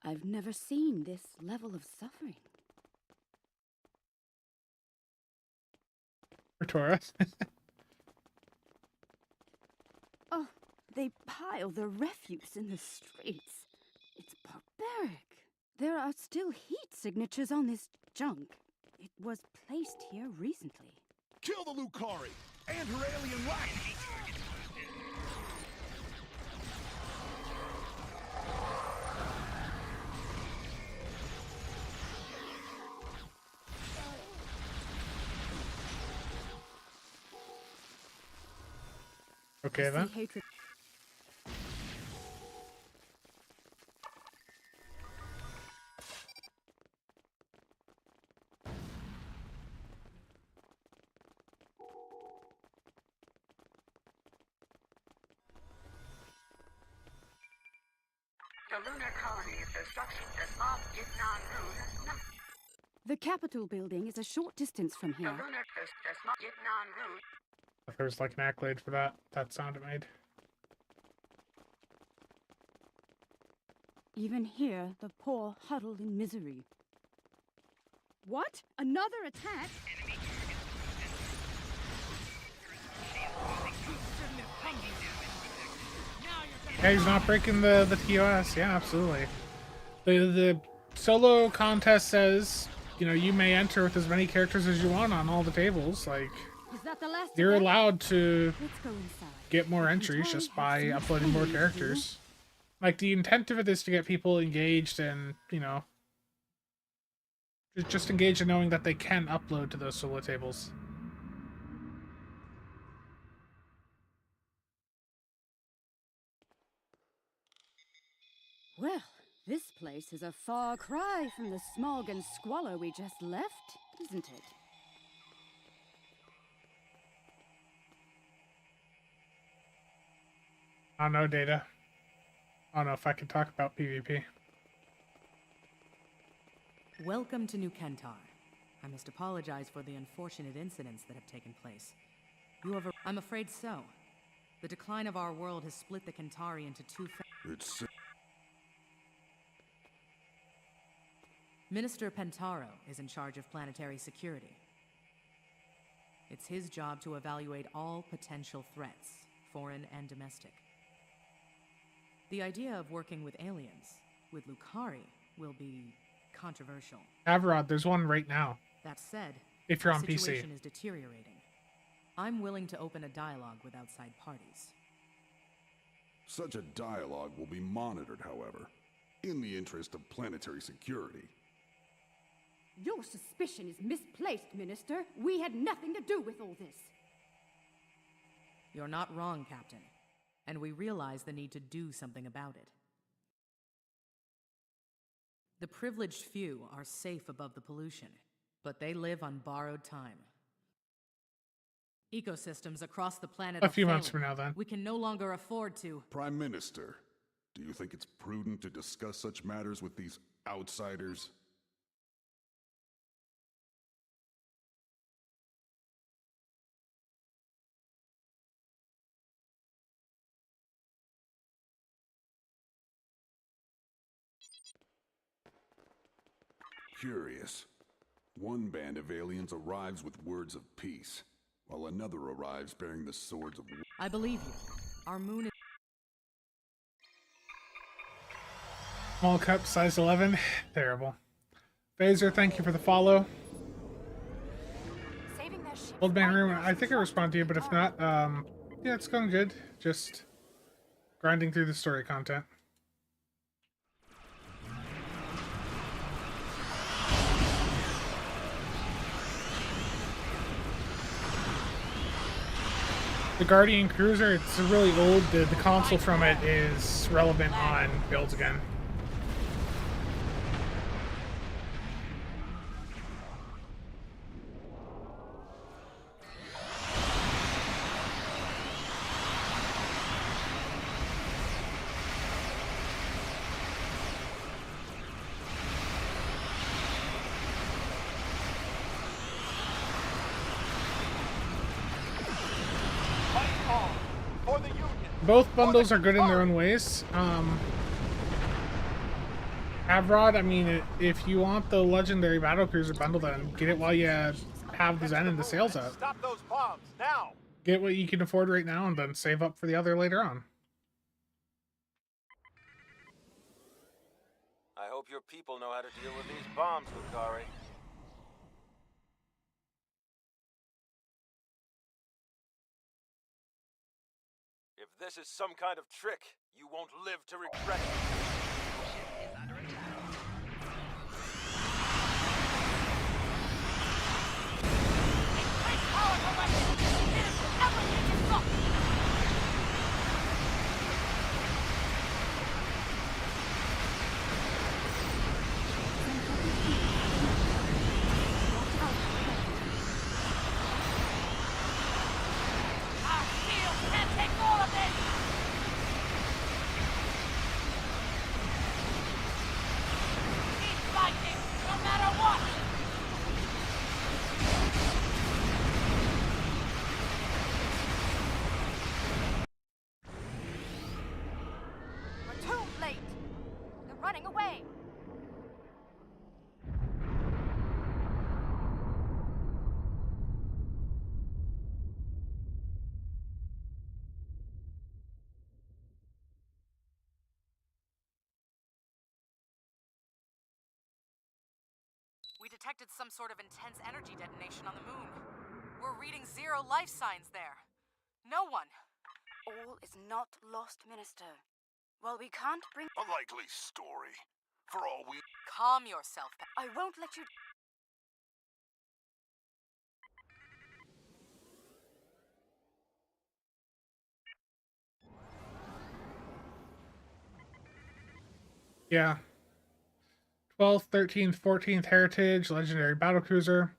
I've never seen this level of suffering. Torah. Oh, they pile the refuse in the streets. It's barbaric. There are still heat signatures on this junk. It was placed here recently. Kill the Lucari and her alien wife! Okay then. Hatred. The lunar colony's destruction does not get non-root. The Capitol building is a short distance from The here. lunar does not get non-root. If there's like an accolade for that sound it made. Even here, the poor huddle in misery. What? Another attack? Yeah, he's not breaking the TOS. Yeah, absolutely. The solo contest says, you know, you may enter with as many characters as you want on all the tables. Like, Is that the last you're event? allowed to Let's go inside. get more entries just by uploading more characters. Like, the intent of it is to get people engaged and, you know, just engaged in knowing that they can upload to those solo tables. Well, this place is a far cry from the smog and squalor we just left, isn't it? I don't know, Data. I don't know if I can talk about PvP. Welcome to New Kentar. I must apologize for the unfortunate incidents that have taken place. I'm afraid so. The decline of our world has split the Kentari into two It's Minister Pentaro is in charge of planetary security. It's his job to evaluate all potential threats, foreign and domestic. The idea of working with aliens, with Lucari, will be controversial. Averod, there's one right now. That said, if you're on the PC. situation is deteriorating. I'm willing to open a dialogue with outside parties. Such a dialogue will be monitored, however, in the interest of planetary security. Your suspicion is misplaced, Minister. We had nothing to do with all this. You're not wrong, Captain. And we realize the need to do something about it. The privileged few are safe above the pollution, but they live on borrowed time. Ecosystems across the planet a few months from now, then. We can no longer afford to... Prime Minister, do you think it's prudent to discuss such matters with these outsiders? Curious. One band of aliens arrives with words of peace, while another arrives bearing the swords of war. I believe you. Our moon is... Small cup, size 11. Terrible. Phaser, thank you for the follow. Old Man Room, I think I responded to you, but if not, yeah, it's going good. Just grinding through the story content. The Guardian Cruiser, it's really old. The console from it is relevant on builds again. Both bundles are good in their own ways. Avrod, I mean, if you want the Legendary Battlecruiser bundle, then get it while you have the Zen and the sales out. Stop those bombs, now! Get what you can afford right now and then save up for the other later on. I hope your people know how to deal with these bombs, Lucari. If this is some kind of trick, you won't live to regret it. Ship is under attack. Increase power for weapons! Everything is locked! We detected some sort of intense energy detonation on the moon. We're reading 0 life signs there. No one. All is not lost, Minister. Well, we can't bring... A likely story. For all we... Calm yourself. I won't let you... Yeah. 12th, 13th, 14th Heritage, Legendary Battlecruiser.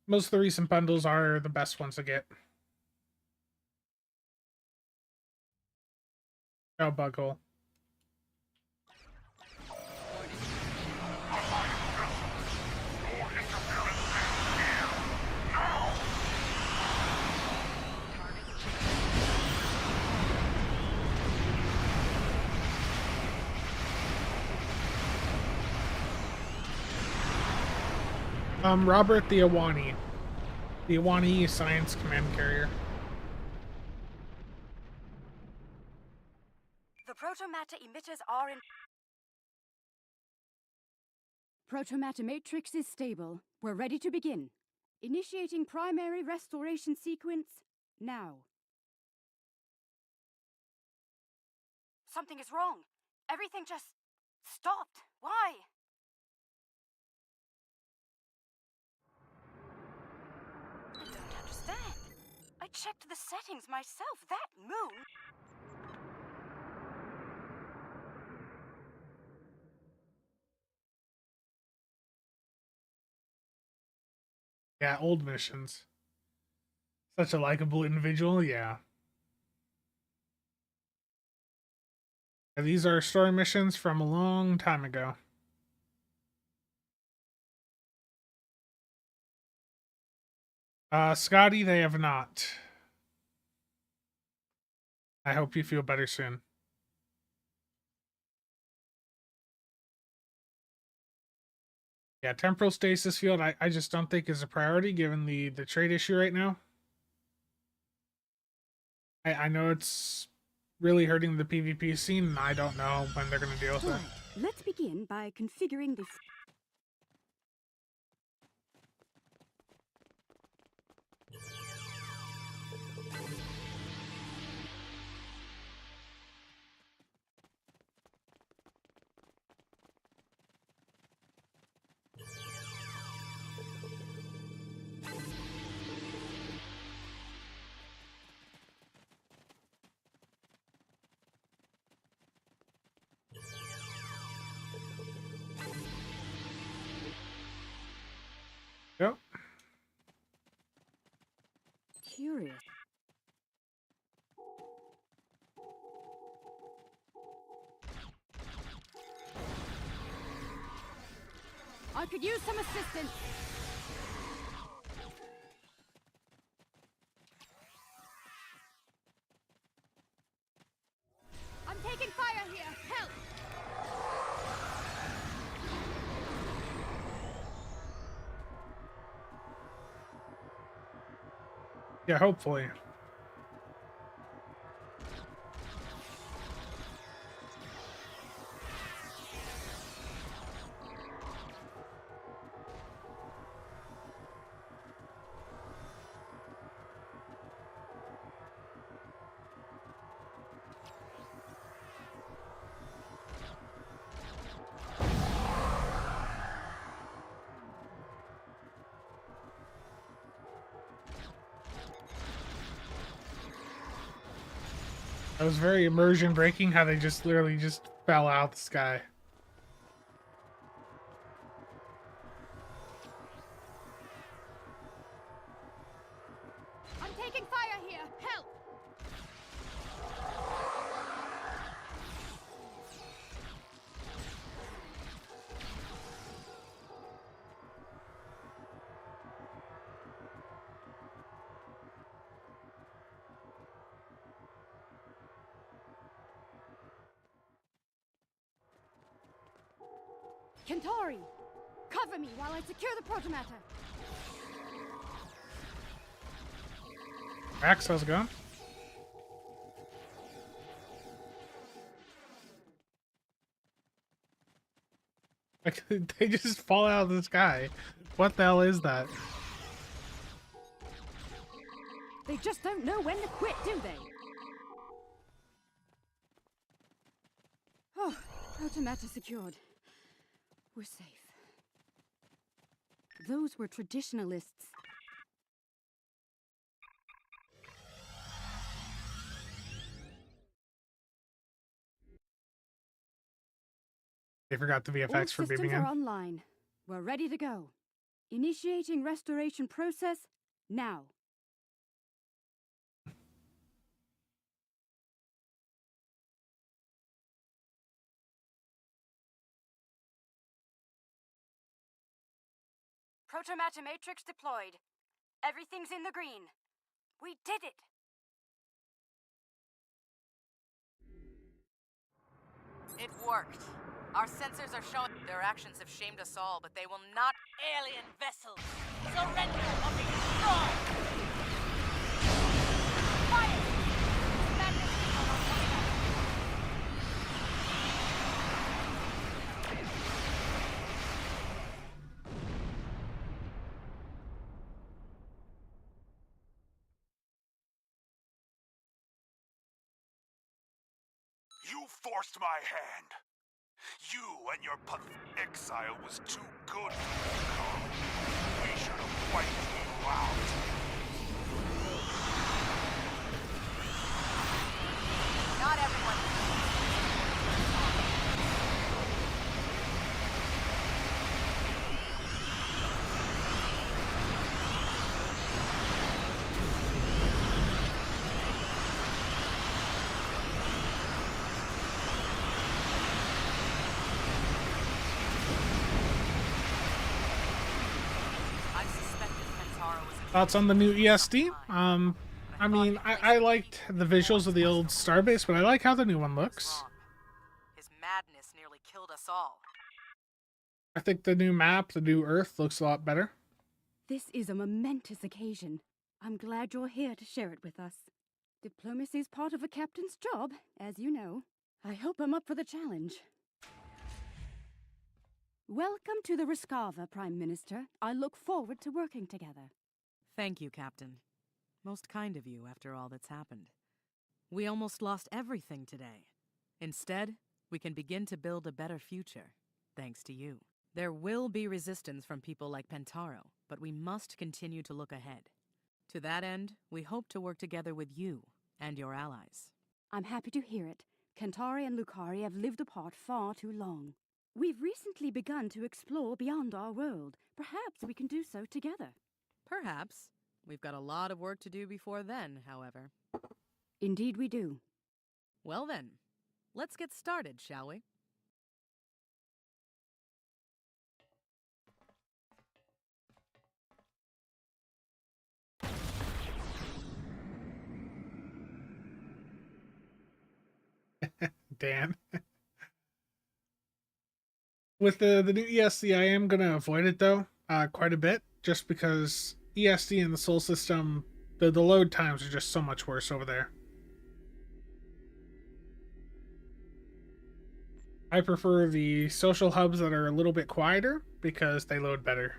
Most of the recent bundles are the best ones to get. Oh, Bughole. Robert the Awani. The Awani Science Command Carrier. The protomatter emitters are in... Protomatter matrix is stable. We're ready to begin. Initiating primary restoration sequence now. Something is wrong. Everything just stopped. Why? I don't understand. I checked the settings myself. That moon... Yeah, old missions. Such a likable individual, yeah. These are story missions from a long time ago. Scotty, they have not. I hope you feel better soon. Yeah, temporal stasis field, I just don't think is a priority given the trade issue right now. I know it's really hurting the PvP scene, and I don't know when they're going to deal with it. Let's begin by configuring the... Yep. Curious. I could use some assistance. I'm taking fire here. Help! Yeah, hopefully. That was very immersion breaking how they just literally just fell out the sky. I'm taking fire here. Help! Kentari, cover me while I secure the protomatter. Max, how's it going? Like, they just fall out of the sky. What the hell is that? They just don't know when to quit, do they? Oh, protomatter secured. We're safe. Those were traditionalists. They forgot the VFX All for beeping systems in. are online. We're ready to go. Initiating restoration process now. Protomatter matrix deployed. Everything's in the green. We did it! It worked. Our sensors are showing their actions have shamed us all, but they will not. Alien vessels, surrender or be destroyed! Fire! Madness people are coming up! You forced my hand. You and your exile was too good for you. We should have wiped you out. Not everyone. Thoughts on the new ESD? I mean, I liked the visuals of the old Starbase, but I like how the new one looks. His madness nearly killed us all. I think the new map, the new Earth, looks a lot better. This is a momentous occasion. I'm glad you're here to share it with us. Diplomacy is part of a captain's job, as you know. I hope I'm up for the challenge. Welcome to the Riskava, Prime Minister. I look forward to working together. Thank you, Captain. Most kind of you after all that's happened. We almost lost everything today. Instead, we can begin to build a better future, thanks to you. There will be resistance from people like Pentaro, but we must continue to look ahead. To that end, we hope to work together with you and your allies. I'm happy to hear it. Kentari and Lucari have lived apart far too long. We've recently begun to explore beyond our world. Perhaps we can do so together. Perhaps. We've got a lot of work to do before then, however. Indeed we do. Well then, let's get started, shall we? Dan. With the new ESC, I am going to avoid it, though, quite a bit, just because ESC and the Sol system, the load times are just so much worse over there. I prefer the social hubs that are a little bit quieter, because they load better.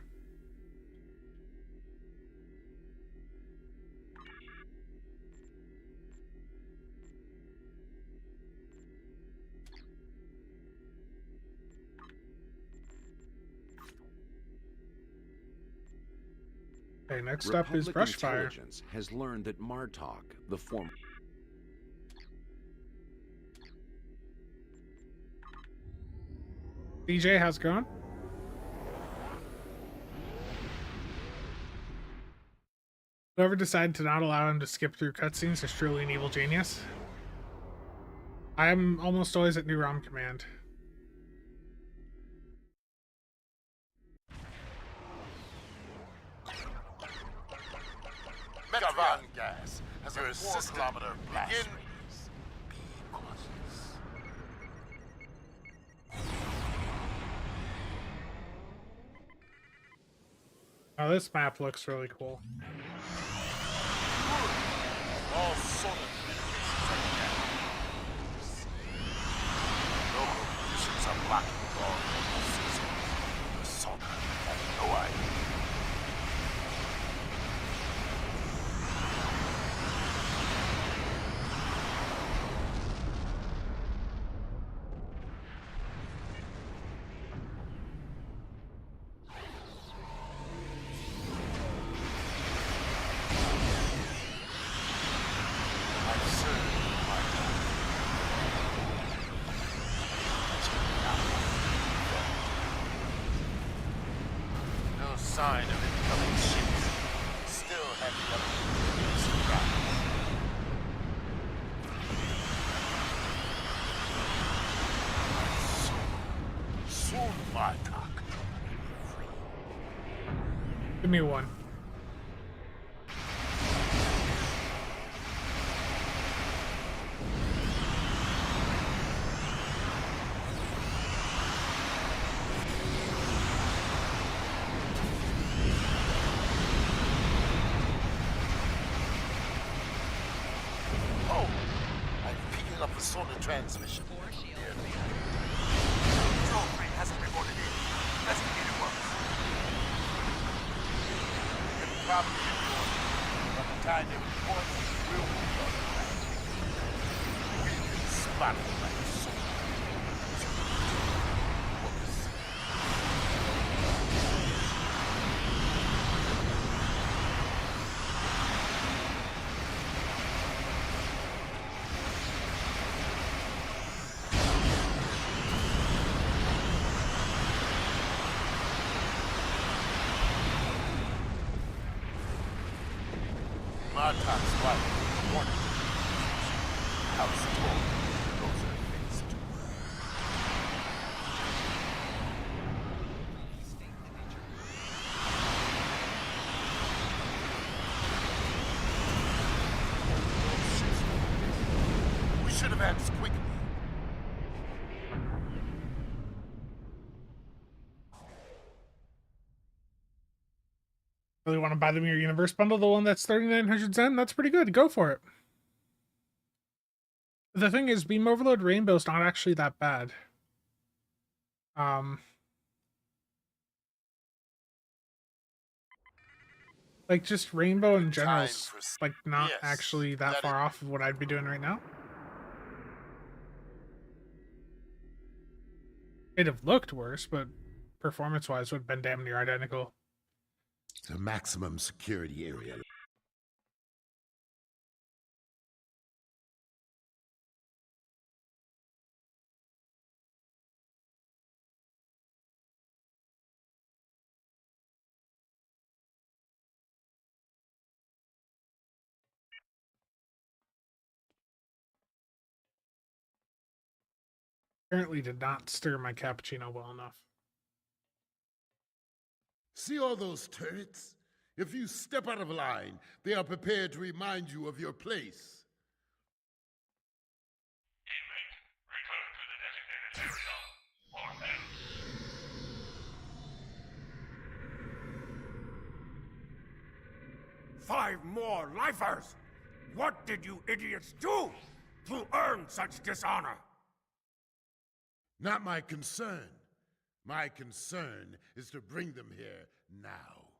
Okay, next up is Brushfire. Intelligence has learned that Martok, the former... DJ, how's it going? Whoever decided to not allow him to skip through cutscenes is truly an evil genius. I am almost always at New ROM command. Metavan gas has a 4-kilometer blast radius. Be cautious. Oh, this map looks really cool. All solar communications are down. Local conditions are blocking all season. The sonar have no idea. Sign of incoming ships. Still heavy up to surprise. Soon, Martok. Give me one. on the transmission. Control crane hasn't reported in. Investigate it once. You can probably ignore it. By the time they report, we'll be on the ground. We can spot them like so. Montauk's wife, warning. House told those are things to we should have acted quickly. Really want to buy the Mirror Universe bundle, the one that's 3,900 Zen? That's pretty good. Go for it. The thing is, Beam Overload Rainbow's not actually that bad. Like, just Rainbow in general's, like, not actually that far off of what I'd be doing right now. It'd have looked worse, but performance-wise would have been damn near identical. The maximum security area. Apparently did not stir my cappuccino well enough. See all those turrets? If you step out of line, they are prepared to remind you of your place. Five more lifers! What did you idiots do to earn such dishonor? Not my concern. My concern is to bring them here now.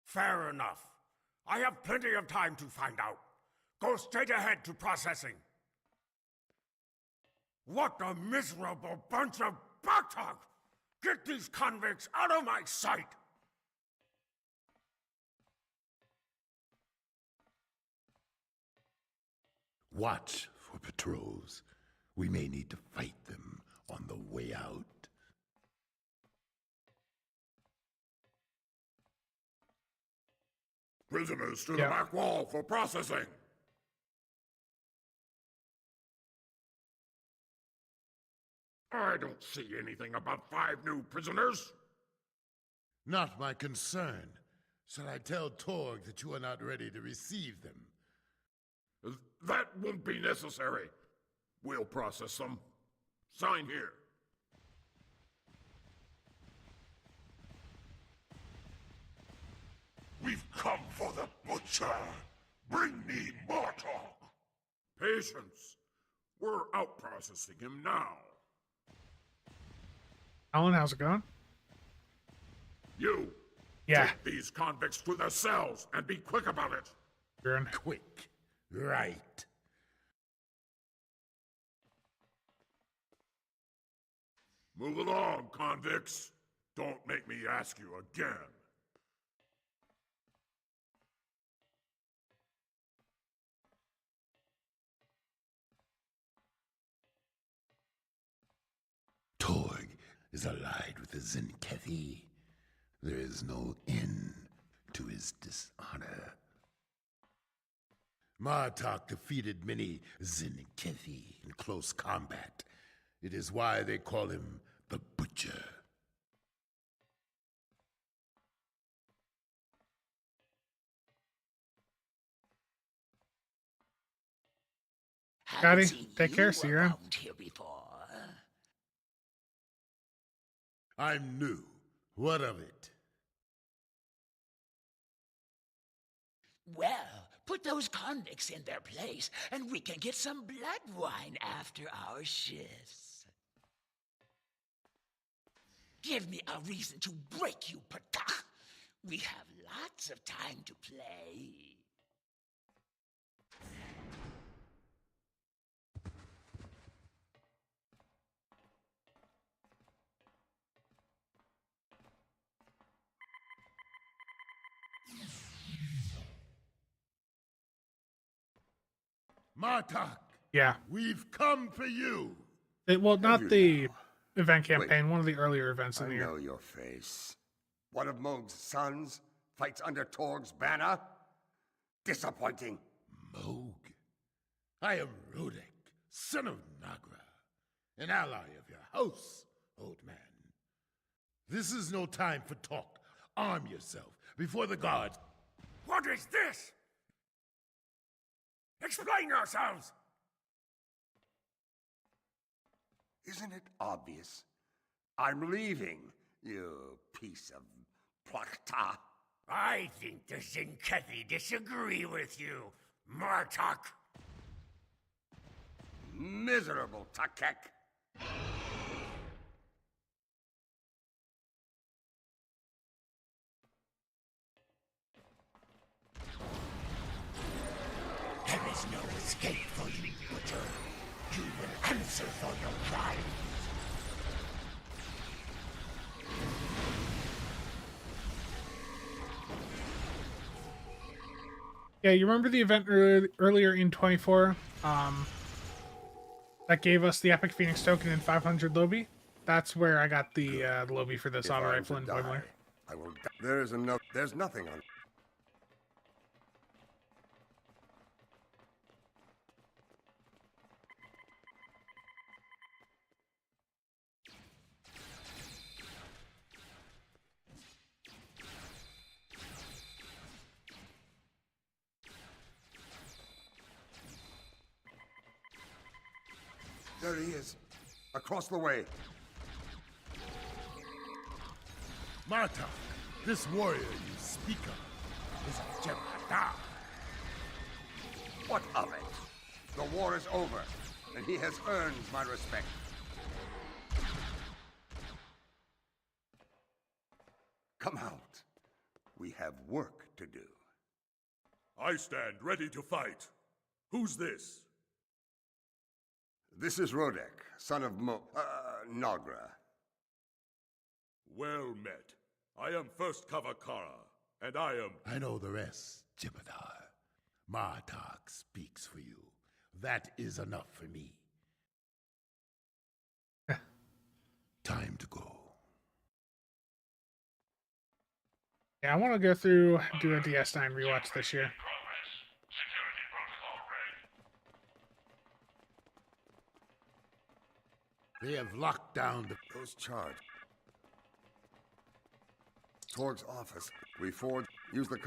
Fair enough. I have plenty of time to find out. Go straight ahead to processing. What a miserable bunch of backtalk! Get these convicts out of my sight! Watch for patrols. We may need to fight them on the way out. Prisoners to the back wall for processing. I don't see anything about 5 new prisoners. Not my concern. Shall I tell Torg that you are not ready to receive them? That won't be necessary. We'll process them. Sign here. We've come for the butcher. Bring me more talk. Patience. We're out processing him now. Alan, how's it going? You. Yeah. Take these convicts to their cells and be quick about it. Quick. Right. Move along, convicts. Don't make me ask you again. Torg is allied with the Zenkethi. There is no end to his dishonor. Martok defeated many Zenkethi in close combat. It is why they call him the Butcher. Scotty, take care, see you around. Here before. I'm new. What of it? Well, Put those convicts in their place, and we can get some blood wine after our shifts. Give me a reason to break you, Patah. We have lots of time to play. Martok, Yeah. we've come for you. Well, not you the event campaign, one of the earlier events in I the year. know your face. One of Moog's sons fights under Torg's banner? Disappointing. Moog? I am Rudek, son of Nagra, an ally of your house, old man. This is no time for talk. Arm yourself before the guards. What is this? Explain yourselves! Isn't it obvious? I'm leaving, you piece of plakta. I think the Zinkethi disagree with you, Martok. Miserable Takek. There is no escape for you, Butcher. You will answer for your crimes. Yeah, you remember the event earlier in 24? That gave us the Epic Phoenix token in 500 Lobby? That's where I got the Lobby for this If auto I'm rifle to in die, Boimler. I will die. There's nothing on. There he is, across the way. Martok, this warrior you speak of is a Jem'Hadar. What of it? The war is over, and he has earned my respect. Come out. We have work to do. I stand ready to fight. Who's this? This is Rodek, son of Nagra. Well met. I am First Cover Kara, and I am... I know the rest, Jem'Hadar. Martok speaks for you. That is enough for me. Time to go. Yeah, I want to go through, do a DS9 rewatch this year. They have locked down those charged. Torg's office. We forge. Use the.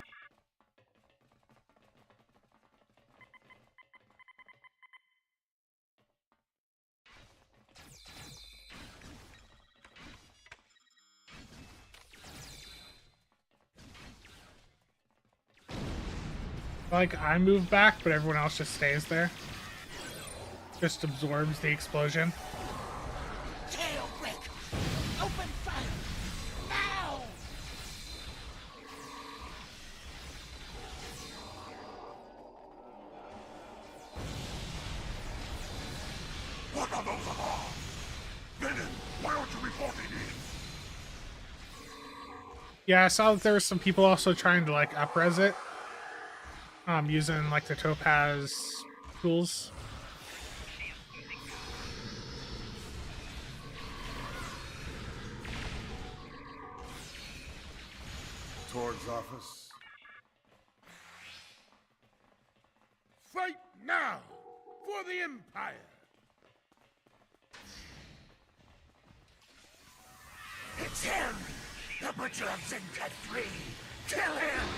Like, I move back, but everyone else just stays there. Just absorbs the explosion. Tailbreak! Open fire! Now! What are those alarms? Venom, why aren't you reporting in? Yeah, I saw that there were some people also trying to, like, up-res it. Using, like, the Topaz tools. Torg's office. Fight now for the Empire. It's him! The Butcher of Zinket 3! Kill him!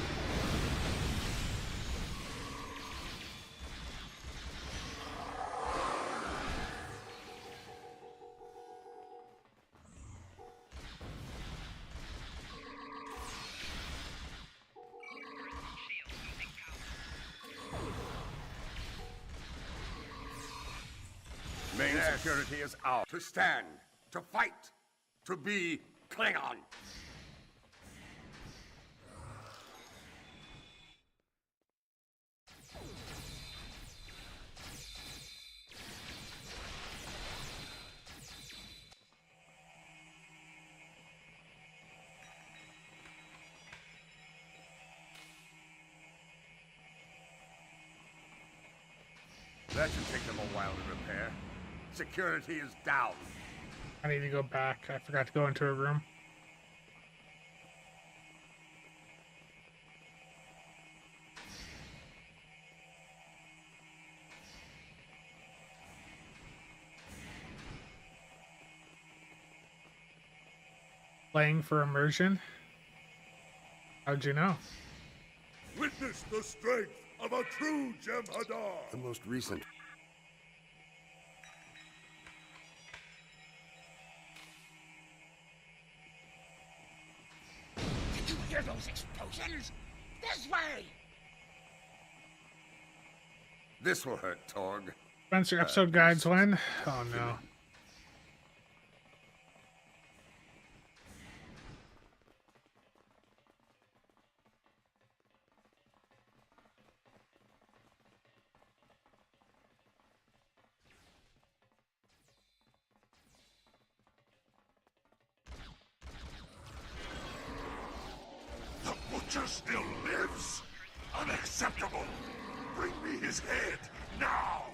Security is out. To stand, to fight, to be Klingon. That should take them a while to repair. Security is down. I need to go back. I forgot to go into a room. Playing for immersion? How'd you know? Witness the strength of a true Jem'Hadar. The most recent. Did you hear those explosions? This way! This will hurt, Torg. Spencer, episode guides when? Oh no. The Butcher still lives? Unacceptable! Bring me his head, now!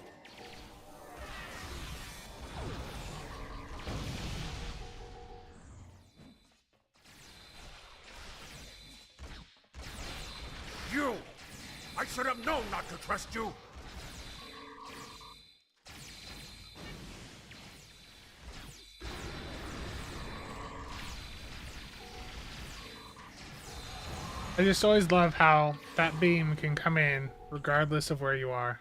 You! I should have known not to trust you! I just always love how that beam can come in regardless of where you are.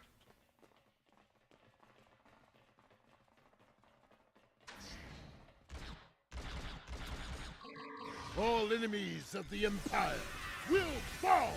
All enemies of the Empire will fall!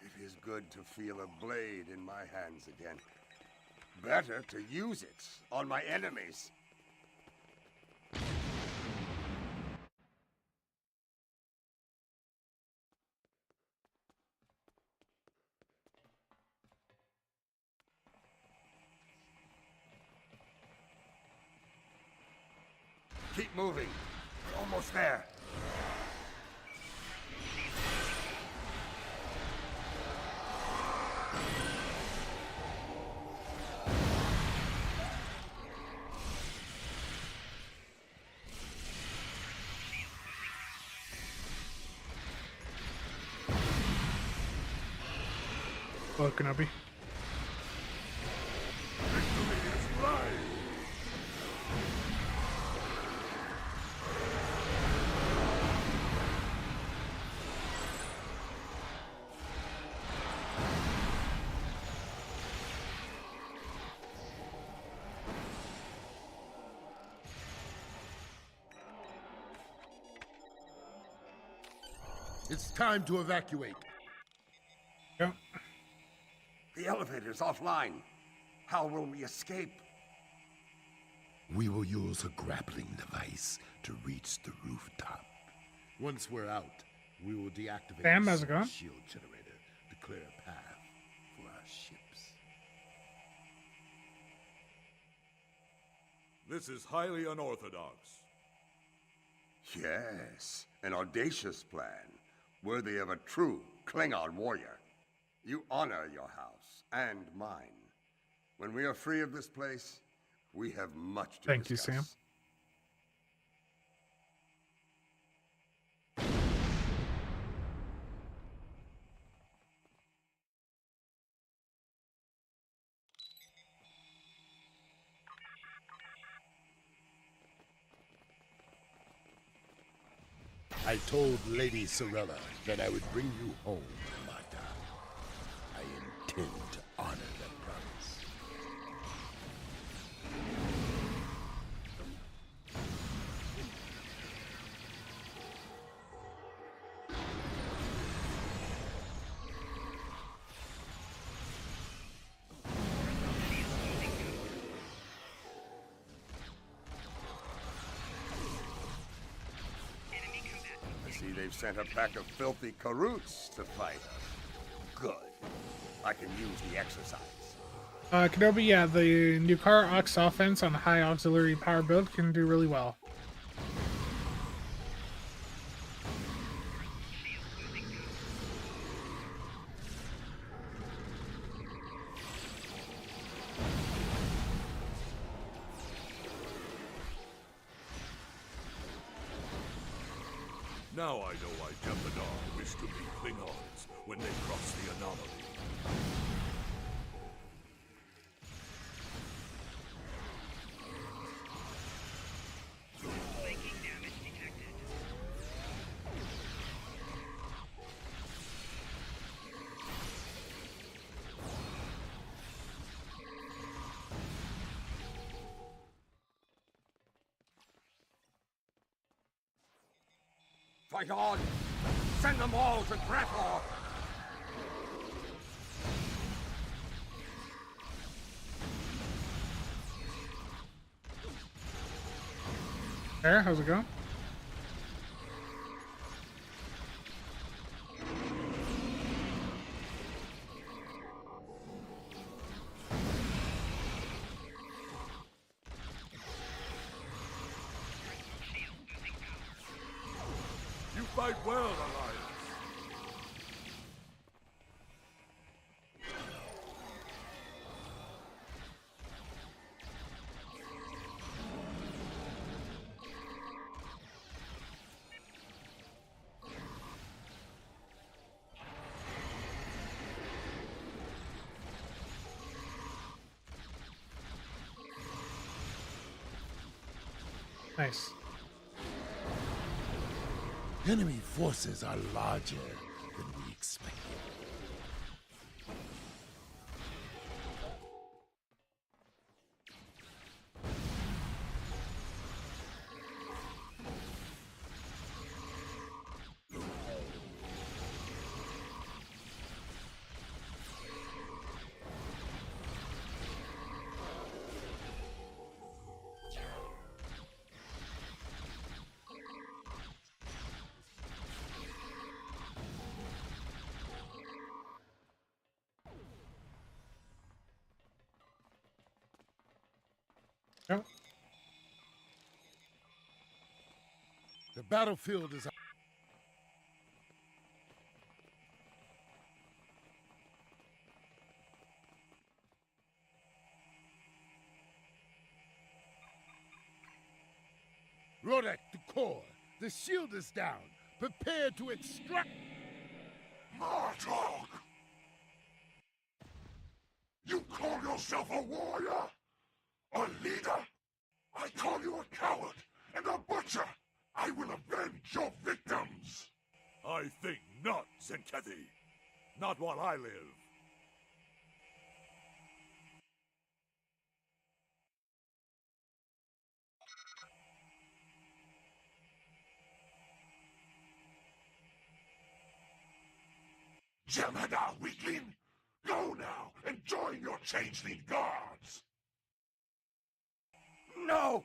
It is good to feel a blade in my hands again. Better to use it on my enemies. Keep moving. We're almost there. Hello, Kenobi. It's time to evacuate. Yep. The elevator's offline. How will we escape? We will use a grappling device to reach the rooftop. Once we're out, we will deactivate Sam, the how's it going? shield generator to clear a path for our ships. This is highly unorthodox. Yes, an audacious plan, worthy of a true Klingon warrior. You honor your house and mine. When we are free of this place, we have much to Thank you, discuss. Sam. I told Lady Sorella that I would bring you home, Marta. I intend to honor that promise. I see they've sent a pack of filthy Karoots to fight us. Good. I can use the exercise. Kenobi, yeah, the Nukar Ox offense on high auxiliary power build can do really well. Now I know why Jem'Hadar wished to be Klingons when they crossed the anomaly. Fight on! Send them all to Grathor! There, how's it going? You fight well, Alliance. Nice. Enemy forces are larger than we expected. Yep. The battlefield is... Rodek, the core. The shield is down. Prepare to extract... Martok! You call yourself a warrior? A leader? I call you a coward and a butcher! I will avenge your victims! I think not, Zenkethi. Not while I live. Jem'Hadar, weakling! Go now and join your changeling guards! No!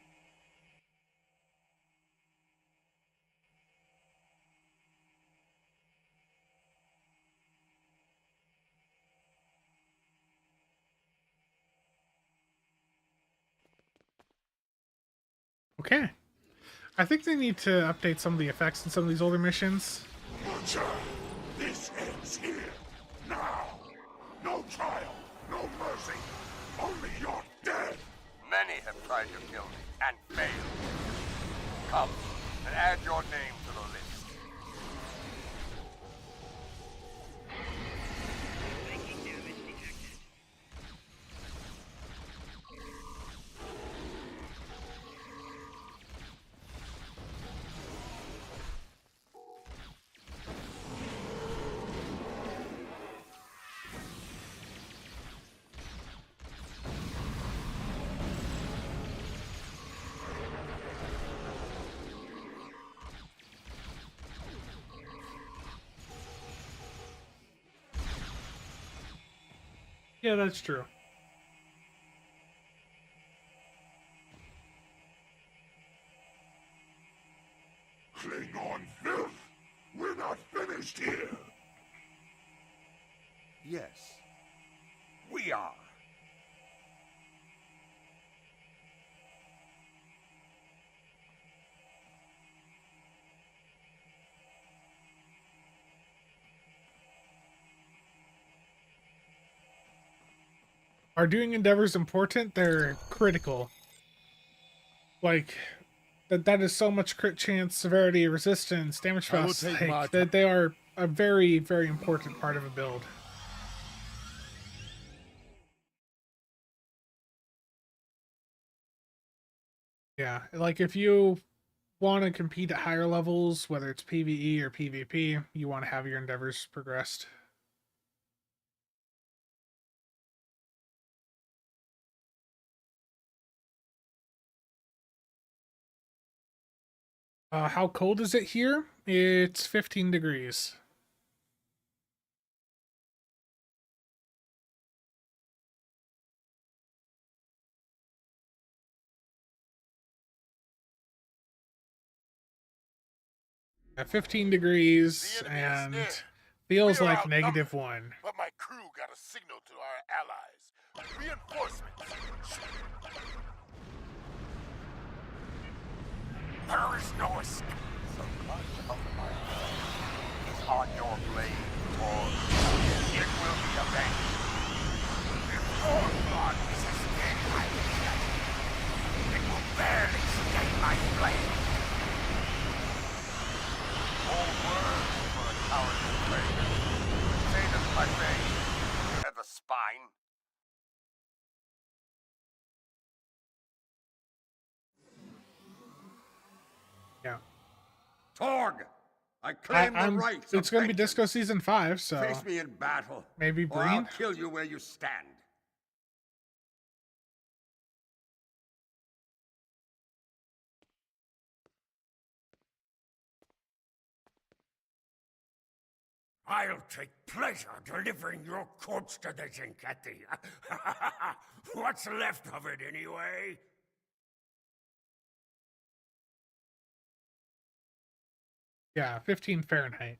Okay. I think they need to update some of the effects in some of these older missions. Butcher! This ends here! Now! No trial! No mercy! Only you're dead! Many have tried to kill me and failed. Come and add your name to the list. Yeah, that's true. Klingon filth! We're not finished here! Yes, we are. Are doing endeavors important? They're critical. Like, that is so much crit chance, severity, resistance, damage I will fast. take my Like, that they are a very, very important part of a build. Yeah, like if you want to compete at higher levels, whether it's PvE or PvP, you want to have your endeavors progressed. How cold is it here? It's 15 degrees. At 15 degrees and feels We are like outnumbered, -1. But my crew got a signal to our allies. Reinforcements! There is no escape. So much of my blood is on your blade, or it will be avenged. If your blood is as dead as mine, it will barely stain my blade. Old words for a cowardly traitor. Say that my vein and the spine. Yeah. Torg! I claim the rights It's of going to be vengeance. Disco Season 5, so... Face me in battle. Maybe Or I'll Breen? kill you where you stand. I'll take pleasure delivering your corpse to the Zinkethi. What's left of it, anyway? Yeah, 15 Fahrenheit.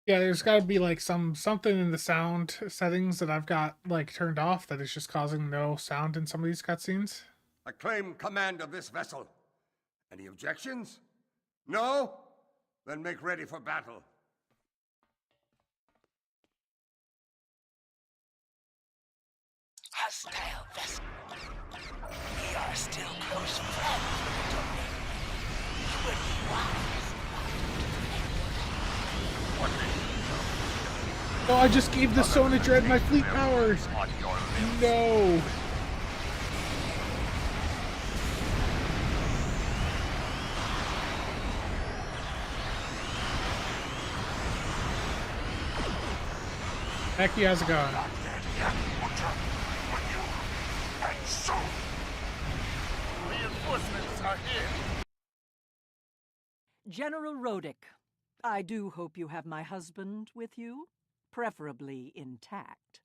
Yeah, there's got to be like something in the sound settings that I've got like turned off that is just causing no sound in some of these cutscenes. I claim command of this vessel. Any objections? No? Then make ready for battle. Hostile vessel. We are still close friends with the domain. You would be wise. Oh, I just gave the Sona Dread my fleet powers! No! Becky, how's it going? Reinforcements are here. General Rodick, I do hope you have my husband with you, preferably intact.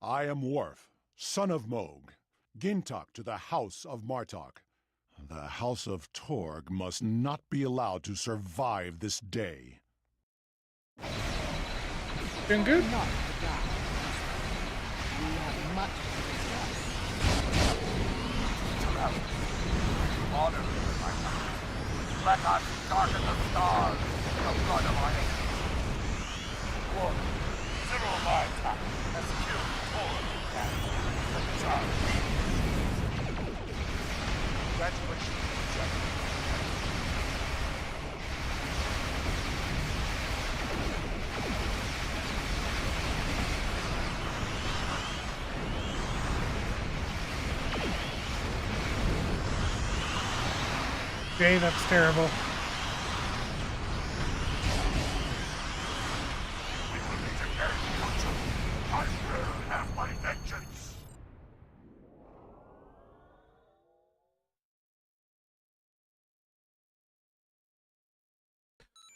I am Worf, son of Moog, Gintok to the House of Martok. The House of Torg must not be allowed to survive this day. Doing good? Not the guy. much. Honor my God. Let us darken the stars in the blood of our nation. War, zero my attack has killed Torg and the child. Congratulations, General. Okay, that's terrible. I will have my vengeance!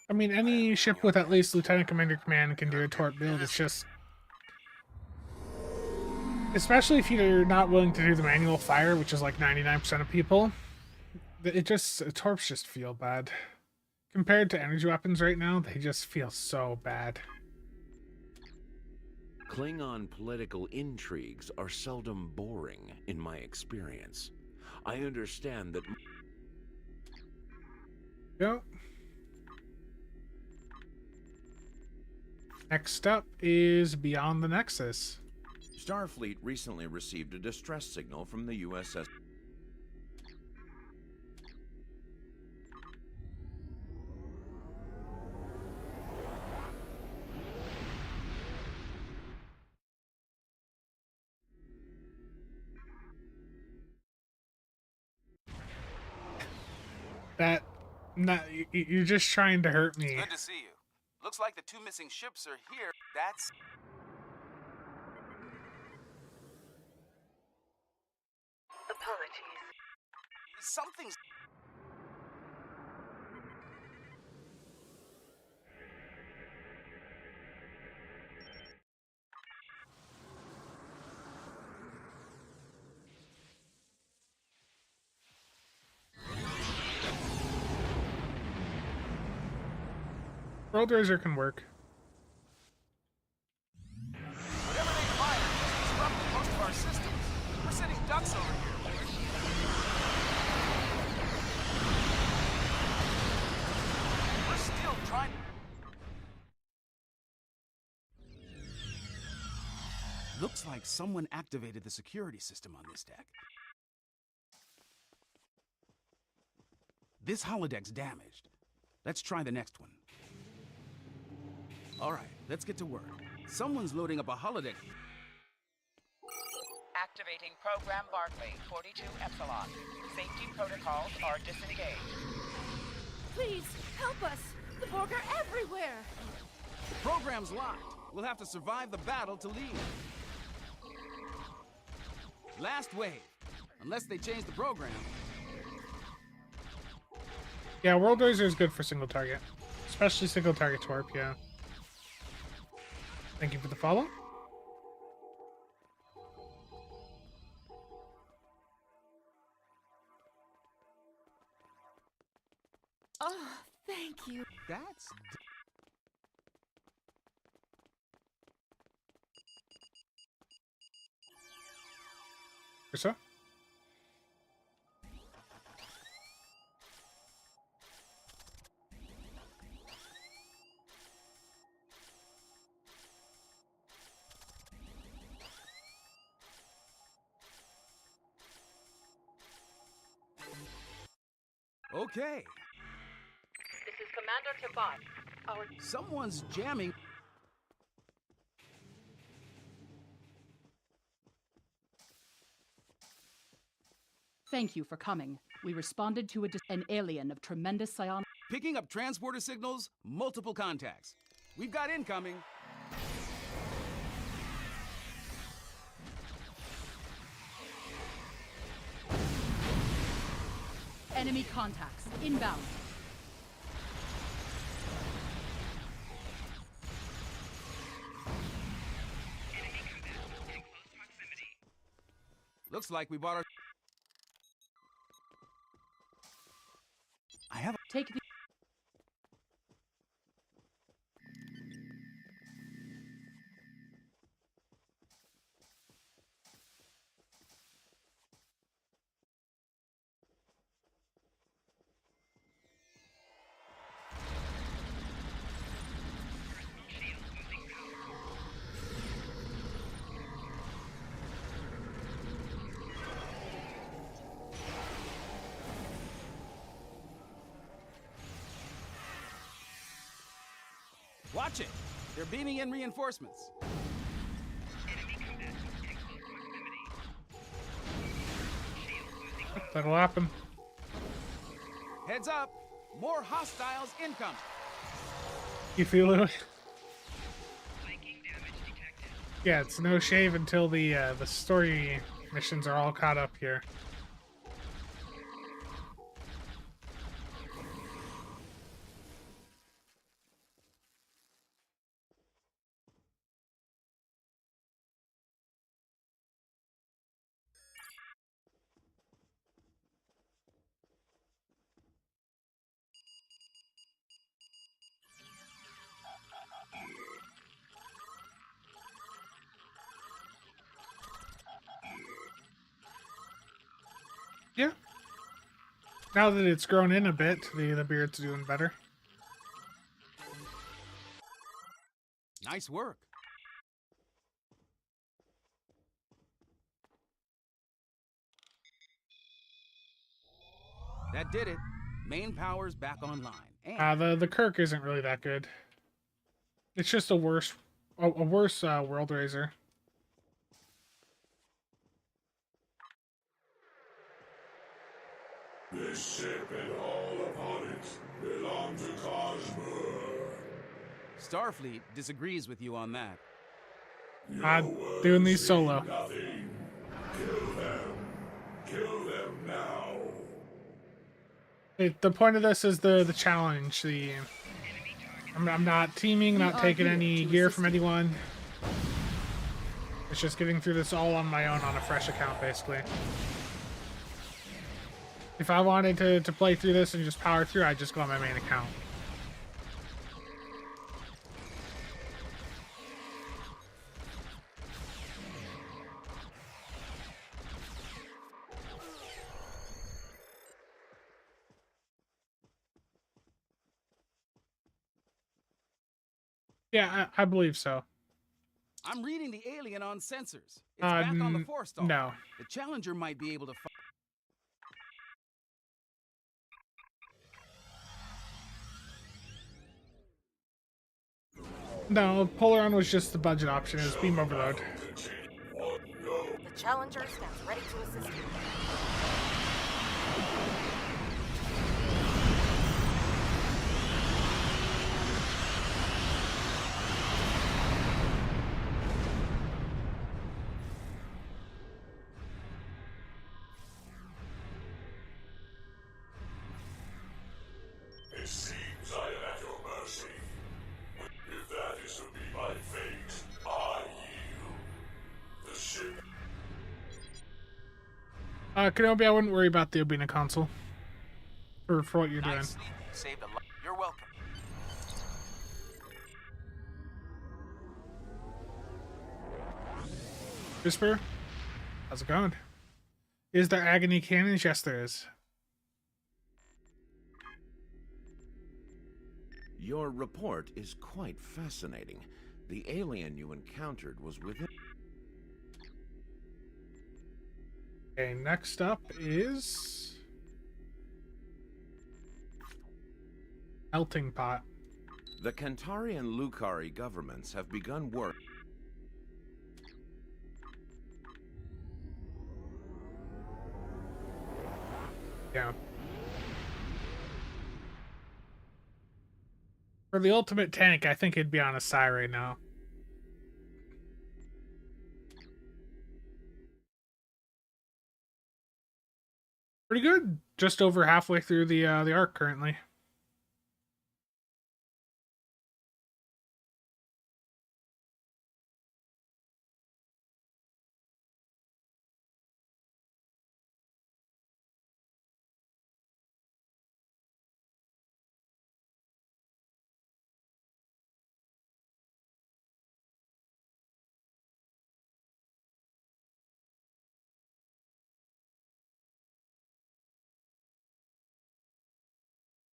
I mean, any ship with at least Lieutenant Commander command can do a torp build. It's just... Especially if you're not willing to do the manual fire, which is like 99% of people. Torps just feel bad. Compared to energy weapons right now, they just feel so bad. Klingon political intrigues are seldom boring, in my experience. I understand that... Go. Next up is Beyond the Nexus. Starfleet recently received a distress signal from the USS... You're just trying to hurt me. Good to see you. Looks like the two missing ships are here. That's... Apologies. Something's... World Razor can work. Whatever they find is disrupting most of our systems. We're sending ducks over here. We're still trying... Looks like someone activated the security system on this deck. This holodeck's damaged. Let's try the next one. All right, let's get to work. Someone's loading up a holodeck. Activating Program Barclay, 42 Epsilon. Safety protocols are disengaged. Please, help us! The Borg are everywhere! The program's locked. We'll have to survive the battle to leave. Last wave. Unless they change the program. Yeah, World Razor is good for single target. Especially single target torp, yeah. Thank you for the follow. Oh, thank you. That's... Ursa? Okay. This is Commander Tabat. Our... Someone's jamming... Thank you for coming. We responded to an alien of tremendous psionic... Picking up transporter signals, multiple contacts. We've got incoming. Enemy contacts. Inbound. Looks like we bought our... I have... Take the... Watch it! They're beaming in reinforcements. That'll happen. Heads up! More hostiles incoming! You feel it? Yeah, it's no shave until the story missions are all caught up here. Yeah. Now that it's grown in a bit, the beard's doing better. Nice work. That did it. Main power's back online. And The Kirk isn't really that good. It's just a worse World Raiser. This ship and all upon it belong to Cosmo. Starfleet disagrees with you on that. I'm doing these solo. Nothing. Kill them. Kill them now. The point of this is the challenge. I'm not teaming, not taking any gear from anyone. It's just getting through this all on my own on a fresh account, basically. If I wanted to play through this and just power through, I'd just go on my main account. Yeah, I believe so. I'm reading the alien on sensors. It's back on the forestall. No. The Challenger might be able to No, Polaron was just the budget option. It was beam overload. The Challenger stands ready to assist you. It seems I am at your mercy. If that is to be my fate, I yield. The ship. Kenobi, I wouldn't worry about the Obina console. For what you're doing. Saved a lot. You're welcome. Whisper, how's it going? Is there agony cannons? Yes, there is. Your report is quite fascinating. The alien you encountered was within... Okay, next up is... Melting Pot. The Kentari and Lukari governments have begun work... Yeah. For the ultimate tank, I think it'd be on a Psy right now. Pretty good. Just over halfway through the arc currently.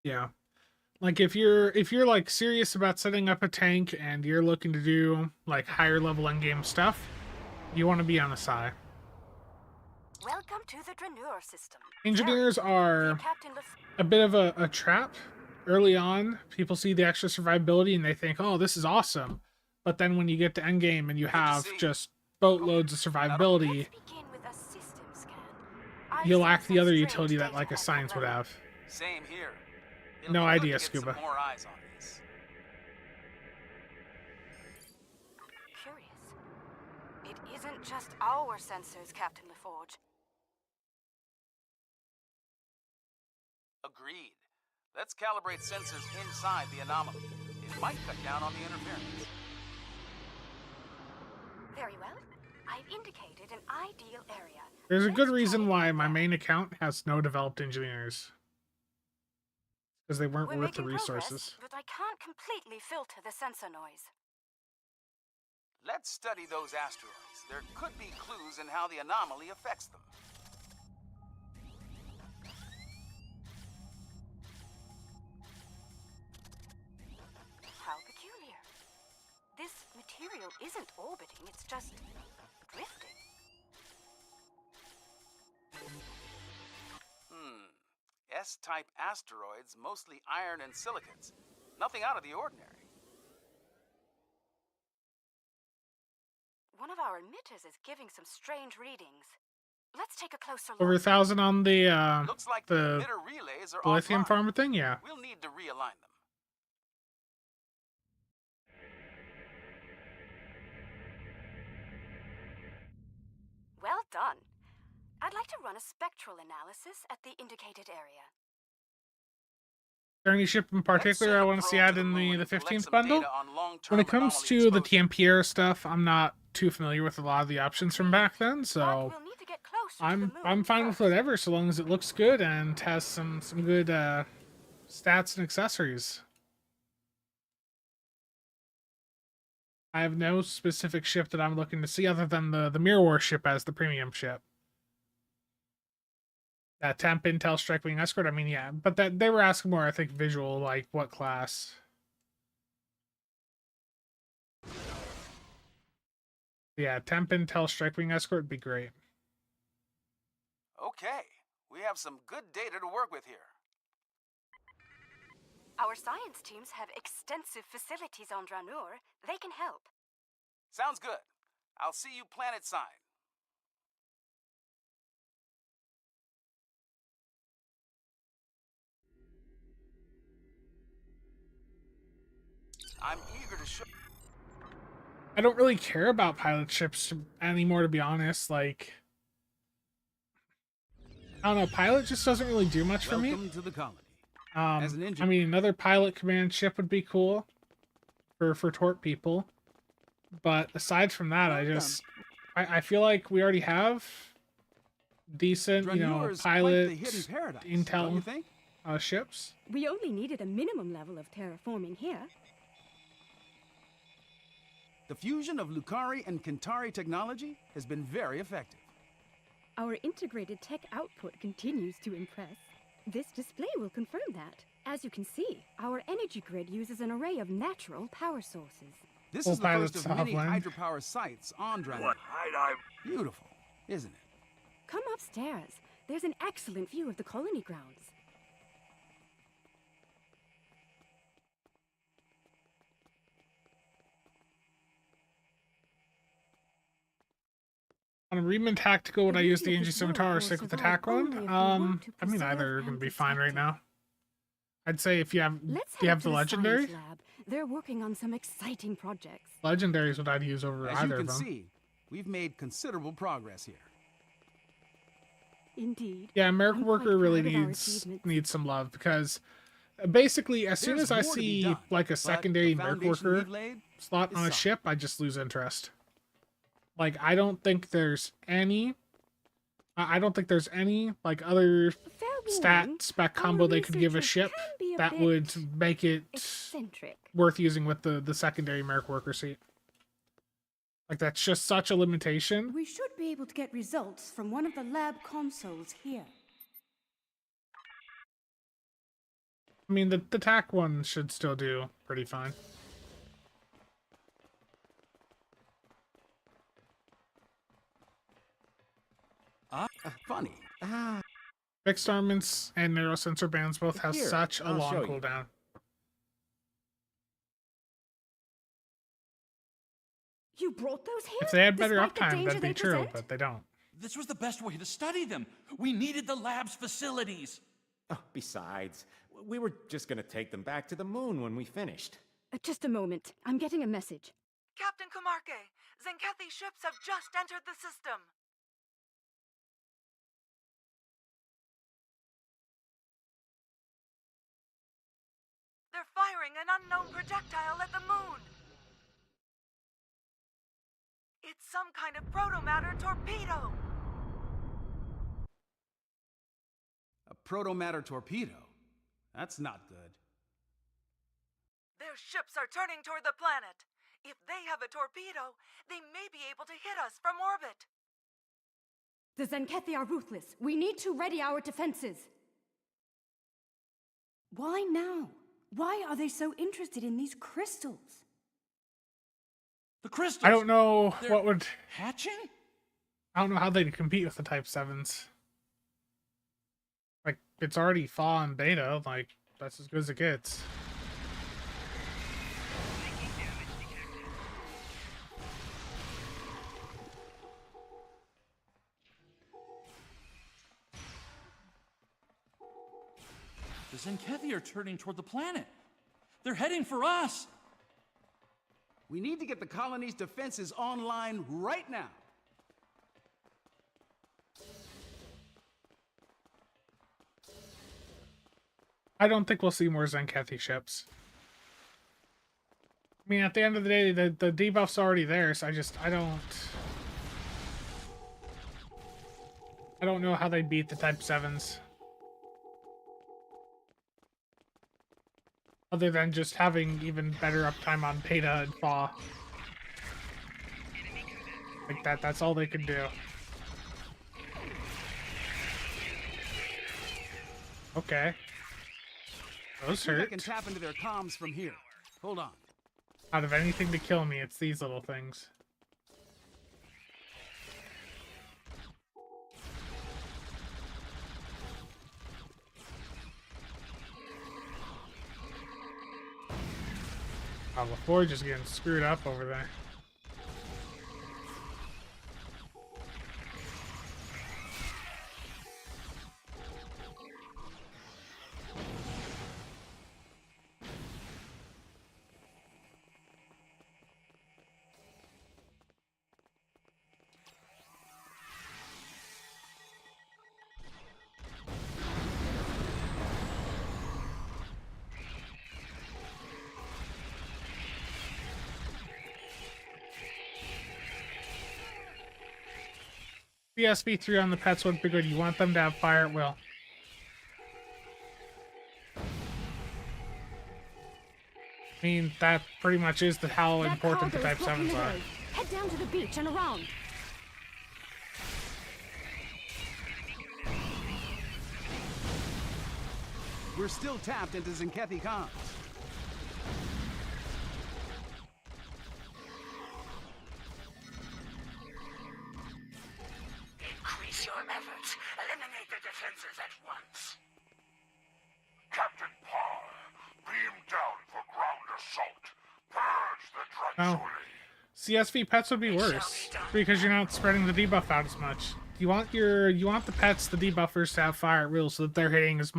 Yeah. Like if you're like serious about setting up a tank and you're looking to do like higher level endgame stuff, you want to be on a Psy. Welcome to the Dreneur system. Engineers are a bit of a trap early on, people see the extra survivability and they think, "Oh, this is awesome." But then when you get to endgame and you have just boatloads of survivability, you lack the other utility that like a science would have. Same here. It'll No be good idea, to get Scuba. some more eyes on this. Curious. It isn't just our sensors, Captain LaForge. Agreed. Let's calibrate sensors inside the anomaly. It might cut down on the interference. Very well. I've indicated an ideal area. There's a good reason why my main account has no developed engineers. Because they weren't worth the resources. But I can't completely filter the sensor noise. Let's study those asteroids. There could be clues in how the anomaly affects them. How peculiar. This material isn't orbiting, it's just drifting. S-type asteroids, mostly iron and silicates. Nothing out of the ordinary. One of our emitters is giving some strange readings. Let's take a closer look. Over 1,000 on the Looks like the emitter relays are lithium offline. farmer thing, yeah. We'll need to realign them. Well done. I'd like to run a spectral analysis at the indicated area. Is there any ship in particular I want to see added in the 15th bundle? When it comes to the Tampier stuff, I'm not too familiar with a lot of the options from back then, so I'm fine with whatever, so long as it looks good and has some good stats and accessories. I have no specific ship that I'm looking to see other than the Mirror War ship as the premium ship. That Temp Intel Strike Wing Escort, I mean, yeah, but that they were asking more, I think, visual, like what class. Yeah, Temp Intel Strike Wing Escort would be great. Okay, we have some good data to work with here. Our science teams have extensive facilities on Dranur. They can help. Sounds good. I'll see you planet side. I'm eager to show. I don't really care about pilot ships anymore, to be honest. Like, I don't know, pilot just doesn't really do much for me. Welcome to the colony. I mean, another pilot command ship would be cool for torp people, but aside from that, I feel like we already have decent, pilot intel ships. We only needed a minimum level of terraforming here. The fusion of Lucari and Kentari technology has been very effective. Our integrated tech output continues to impress. This display will confirm that. As you can see, our energy grid uses an array of natural power sources. This is the first of many hydropower sites on Draenor. Beautiful, isn't it? Come upstairs. There's an excellent view of the colony grounds. On Reman Tactical, would I use the NG Scimitar or stick with the TAC one? I mean, either are going to be fine right now. I'd say if you have, do you have the legendary? They're working on some exciting projects. Legendary is what I'd use over either of them. As you can see, we've made considerable progress here. Indeed. Yeah, American Worker really needs some love, because basically as soon as I see like a secondary Merc Worker slot on a ship, I just lose interest. Like, I don't think there's any like other stat spec combo they could give a ship that would make it worth using with the secondary Merc Worker seat. Like, that's just such a limitation. We should be able to get results from one of the lab consoles here. I mean, the TAC one should still do pretty fine. Funny. Fixed armaments and narrow sensor bands both have Here, such a I'll long show you. cooldown. You brought those here? If they had better despite the uptime, danger that'd be they true, present? but they don't. This was the best way to study them. We needed the lab's facilities. Oh, besides, we were just gonna take them back to the moon when we finished. Just a moment. I'm getting a message. Captain Kumarke, Zenkethi ships have just entered the system. They're firing an unknown projectile at the moon. It's some kind of protomatter torpedo. A protomatter torpedo? That's not good. Their ships are turning toward the planet. If they have a torpedo, they may be able to hit us from orbit. The Zenkethi are ruthless. We need to ready our defenses. Why now? Why are they so interested in these crystals? The crystals! I don't know They're what would... hatching? I don't know how they'd compete with the Type 7s. Like, it's already thaw and beta. Like, that's as good as it gets. The Zenkethi are turning toward the planet. They're heading for us. We need to get the colony's defenses online right now. I don't think we'll see more Zenkethi ships. I mean, at the end of the day, the debuff's already there, so I don't know how they beat the Type 7s. Other than just having even better uptime on beta and thaw. Like that's all they could do. Okay. Those I hurt. can tap into their comms from here. Hold on. Out of anything to kill me, it's these little things. Oh, the forge is getting screwed up over there. CSV3 on the pets would be good. You want them to have fire at will. I mean, that pretty much is how important the Type 7s are. Head down to the beach and around. We're still tapped into Zenkethi comms. Increase your efforts. Eliminate the defenses at once. Captain Parr, beam down for ground assault. Purge the Oh. treachery. CSV pets would be worse because you're not spreading the debuff out as much. You want the pets, the debuffers, to have fire at will so that they're hitting as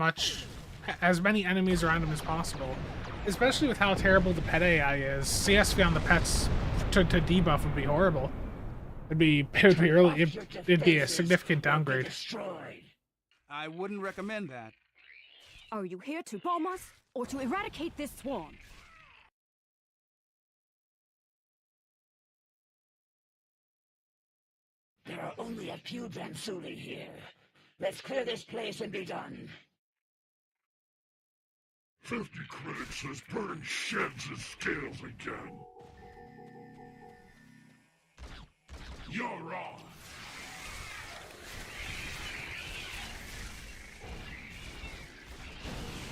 many enemies around them as possible. Especially with how terrible the pet AI is, CSV on the pets to debuff would be horrible. It'd be a significant downgrade. I wouldn't recommend that. Are you here to bomb us or to eradicate this swarm? There are only a few Dransuli here. Let's clear this place and be done. 50 critics has burned sheds and scales again. You're on.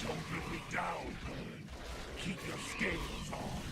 Don't let me down, Burn. Keep your scales on.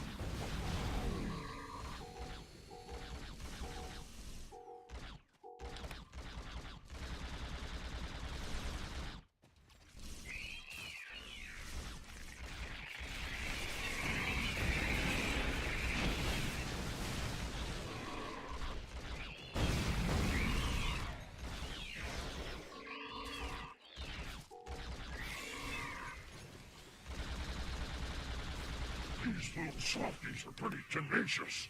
These little softies are pretty tenacious.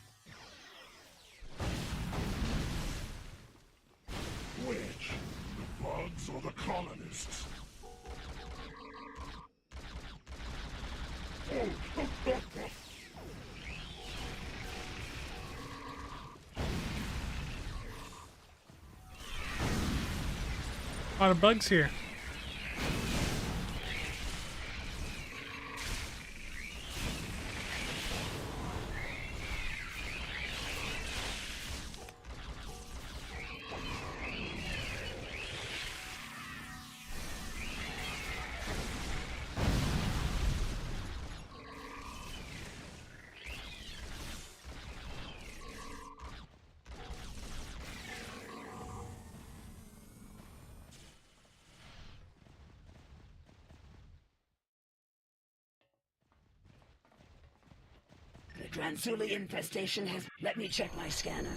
Which? The bugs or the colonists? A lot of bugs here. The Dransuli infestation has... Let me check my scanner.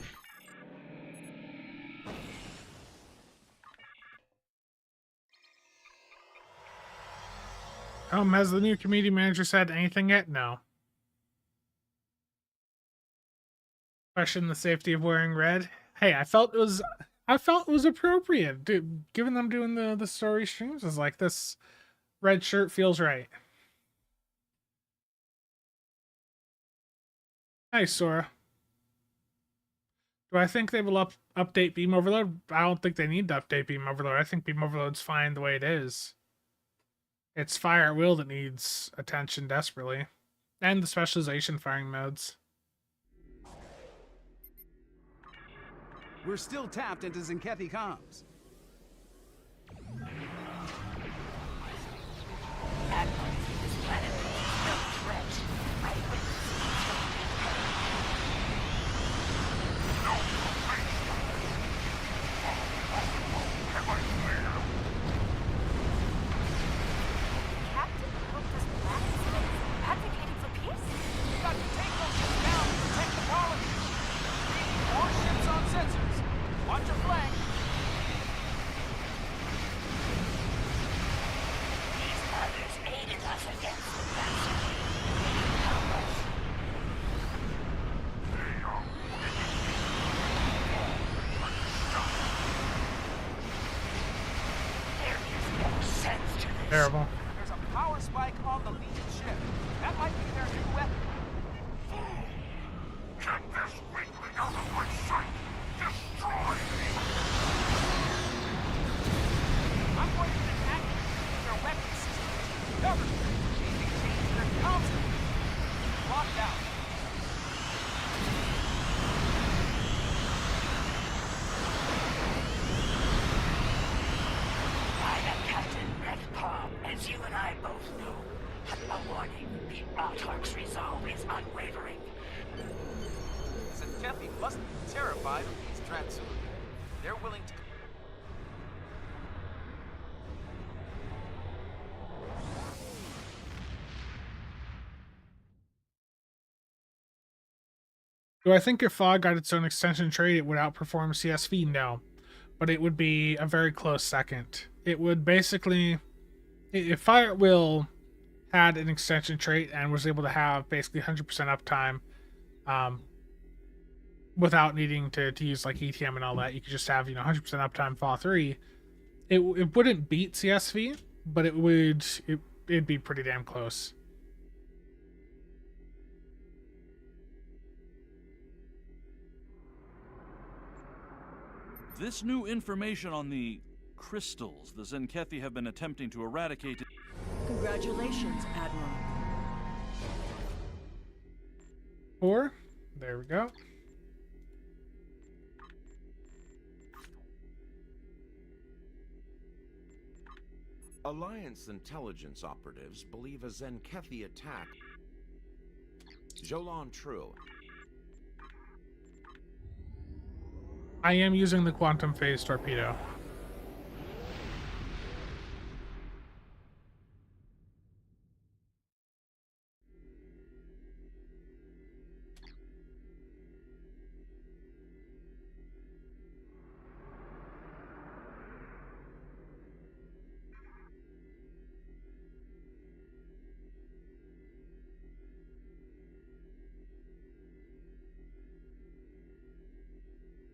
Has the new community manager said anything yet? No. Question the safety of wearing red. Hey, I felt it was appropriate. Dude, given them doing the story streams, is like, this red shirt feels right. Hi, Sora. Do I think they will update Beam Overload? I don't think they need to update Beam Overload. I think Beam Overload's fine the way it is. It's Fire at Will that needs attention desperately. And the specialization firing modes. We're still tapped into Zenkethi comms. Advocating for peace? We got to take those ships down to protect the colony. We need more ships on sensors. Watch your flank. These others aided us against the Parser. There is no sense to this. Terrible. There's a power spike on the Legion ship. That might be their new weapon. Get this weakling out of my sight! Destroy me! I'm going to activate their weapon system. Cover me. They're constantly locked out. I am Captain Red Palm, as you and I both know. A warning, the Autarch's resolve is unwavering. Zenkethi must be terrified of these Dransuli. They're willing to... Do I think if Fog got its own extension trait, it would outperform CSV? No. But it would be a very close second. It would basically... If Fire at Will had an extension trait and was able to have basically 100% uptime without needing to use like ETM and all that, you could just have, 100% uptime Fall 3. It wouldn't beat CSV, but it'd be pretty damn close. This new information on the crystals the Zenkethi have been attempting to eradicate... Congratulations, Admiral. 4. There we go. Alliance intelligence operatives believe a Zenkethi attack. Jolan True. I am using the quantum phase torpedo.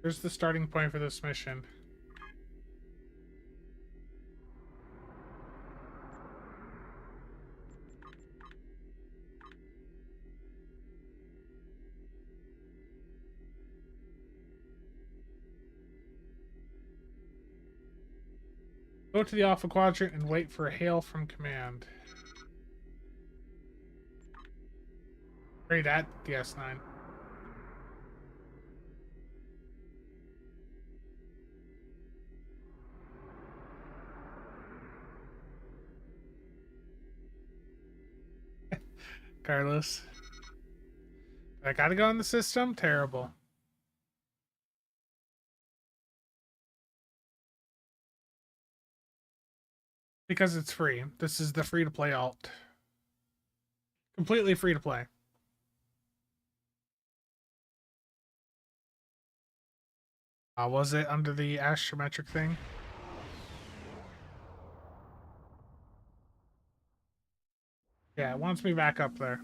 Here's the starting point for this mission. Go to the Alpha Quadrant and wait for a hail from command. Right at the S9. Carlos. I gotta go in the system? Terrible. Because it's free. This is the free-to-play alt. Completely free to play. Was it under the astrometric thing? Yeah, it wants me back up there.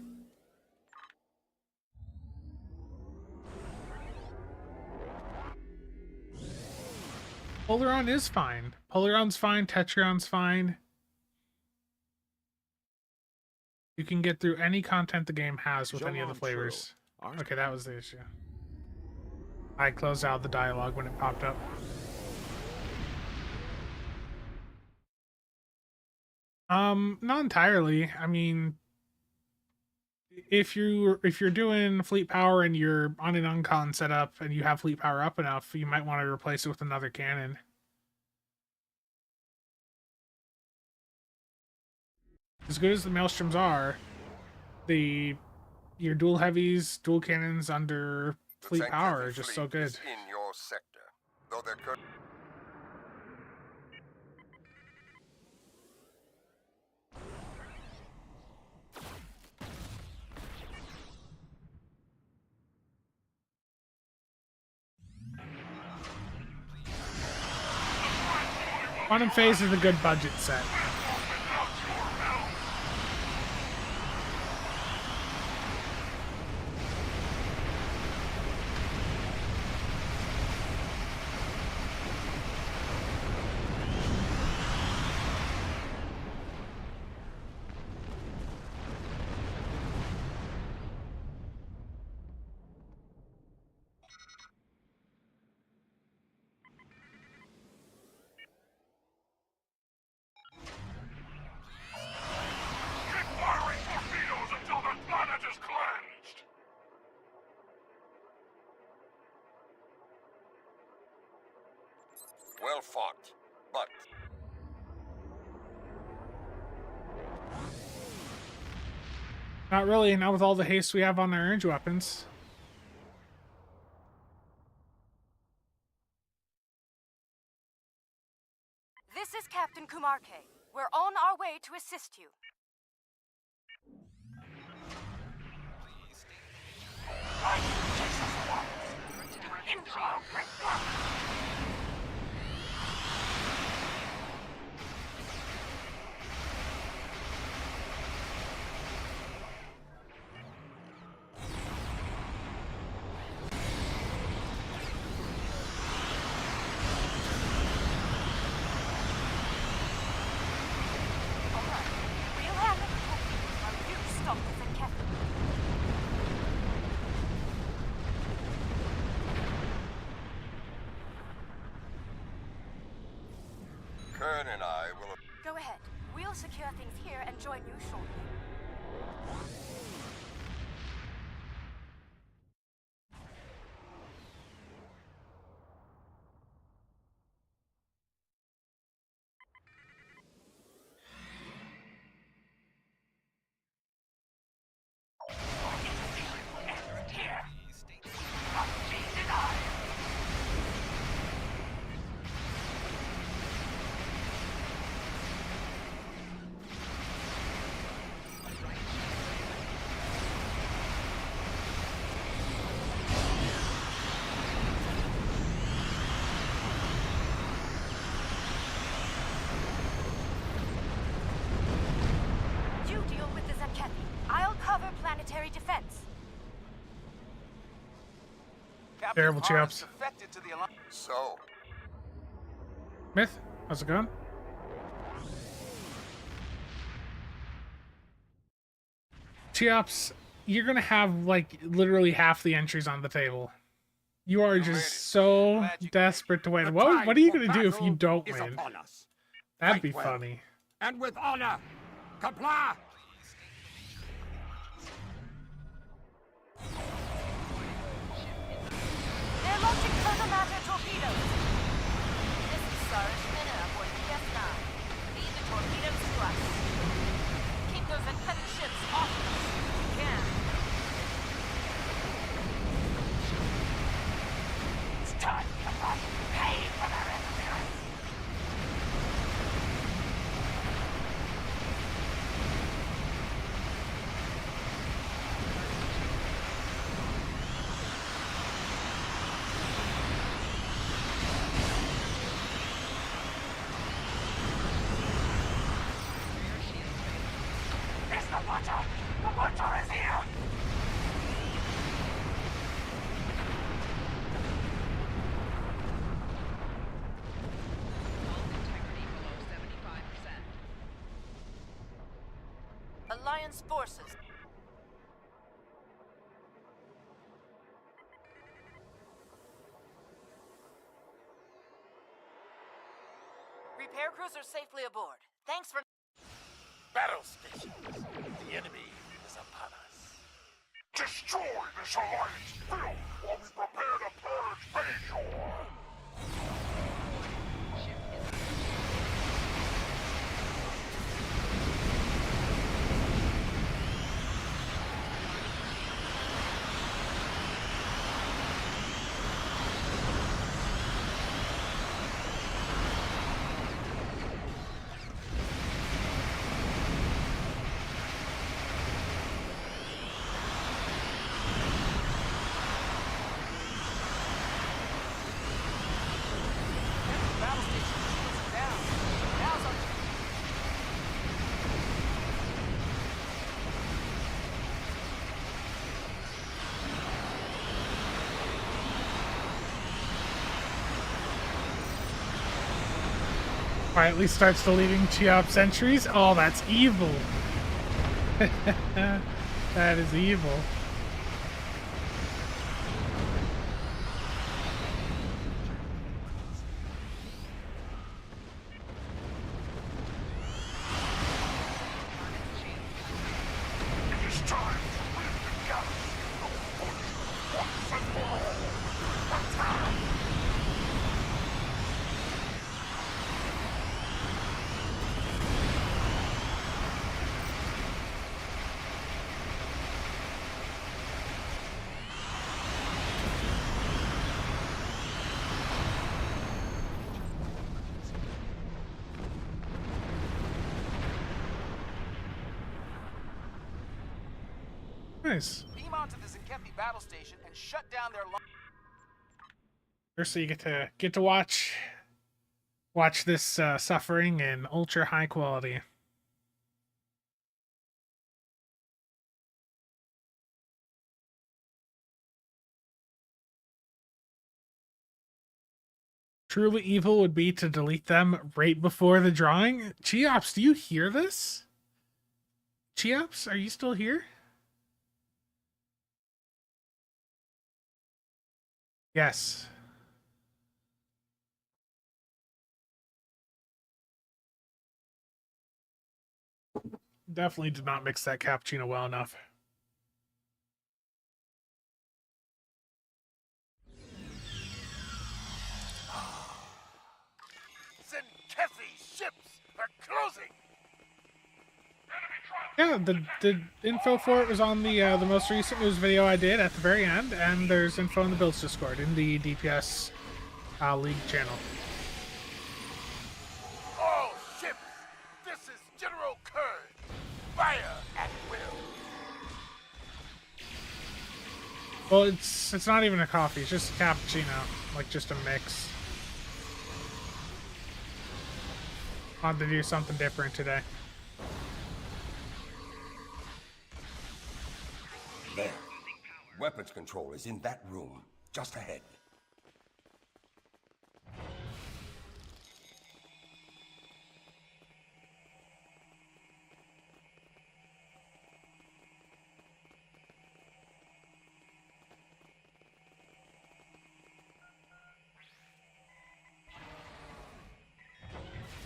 Polaron is fine. Polaron's fine. Tetrion's fine. You can get through any content the game has with any of the flavors. Okay, that was the issue. I closed out the dialogue when it popped up. Not entirely. I mean, if you're doing fleet power and you're on an uncon setup and you have fleet power up enough, you might want to replace it with another cannon. As good as the maelstroms are, your dual heavies, dual cannons under fleet power are just so good. In your sector, though there could. Quantum Phase is a good budget set. Well fought, but... Not really, not with all the haste we have on our range weapons. This is Captain Kumarke. We're on our way to assist you. Kern and I will... Go ahead. We'll secure things here and join you shortly. Captain Terrible Parser chaps. defected to the Alliance. So, Myth, how's it going? Cheops, you're gonna have like literally half the entries on the table. You are just so desperate to win. What are you gonna do if you don't win? That'd be funny. And with honor, comply. They're launching photomatter torpedoes. This is Sarge Minna aboard DS9. Lead the torpedoes to us. Keep those independent ships off of us if you can. It's time to pay for their interference. It's the Butcher! The Butcher is here! Alliance forces. Repair crews are safely aboard. Thanks for... Battle stations. The enemy is upon us. Destroy this Alliance filth while we prepare to purge Bajor! Battle station shields are down. Now's our... Quietly starts deleting Cheops entries. Oh, that's evil. That is evil. It is time to rid the galaxy of the Butcher once and for all! Attack! Nice. Beam onto the Zinkepi battle station and shut down their line. First, so you get to watch this suffering in ultra high quality. Truly evil would be to delete them right before the drawing. Cheops, do you hear this? Cheops, are you still here? Yes. Definitely did not mix that cappuccino well enough. Zinkefi ships are closing! Yeah, the info for it was on the most recent news video I did at the very end, and there's info in the builds Discord in the DPS League channel. All ships! This is General Kurd! Fire at will! Well, it's not even a coffee, it's just a cappuccino, like just a mix. Wanted to do something different today. there. Weapons control is in that room. just ahead.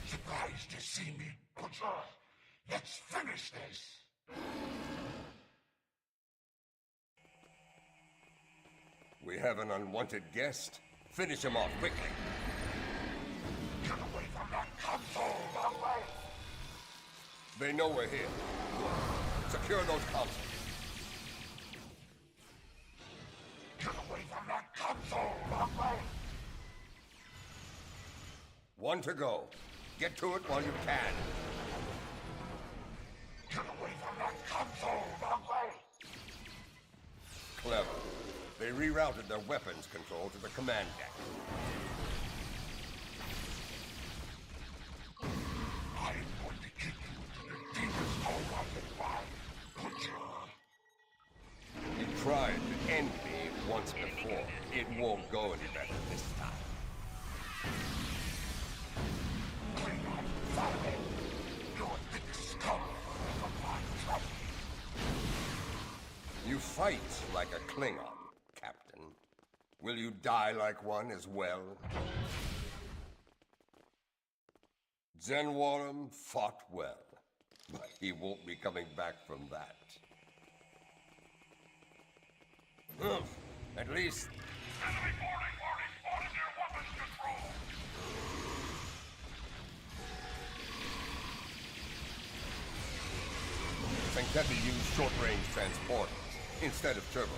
Surprised to see me, Butcher? Let's finish this! We have an unwanted guest. Finish him off quickly. Get away from that console, away! They know we're here. Secure those consoles. Get away from that console, away! One to go. Get to it while you can. Get away from that console, away! Clever. They rerouted their weapons control to the command deck. I'm going to get you into the deepest hole I can find, Butcher. You tried to end me once before. It won't go any better this time. You fight like a Klingon, Captain. Will you die like one as well? Zenwarum fought well, but he won't be coming back from that. At least... Enemy boarding party spotted near weapons control! Kentar used short-range transporters instead of turbos.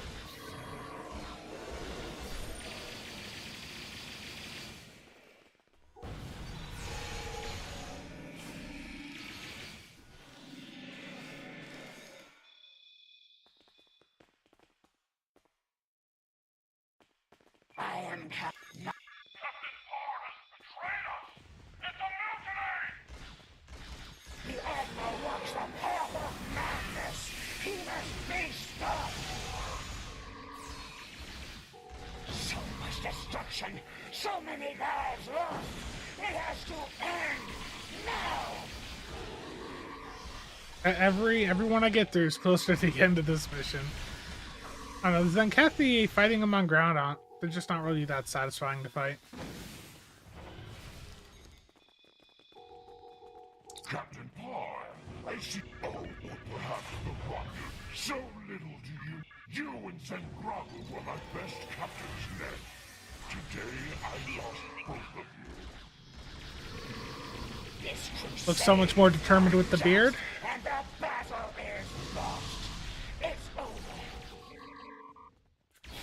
I am Captain. Captain Parser betrayed us! It's a mutiny! The Admiral walks the path of madness. He must be stopped. So much destruction, so many lives lost. It has to end now. Everyone I get through is closer to the end of this mission. I don't know, Zenkethi fighting them on ground, they're just not really that satisfying to fight. Captain Parr, I see. Oh, or perhaps the rocket. So little do you. You and Zengragu were my best captains then. Today I lost both of you. This crusade Looks so much more determined with the beard. and the battle is lost. It's over.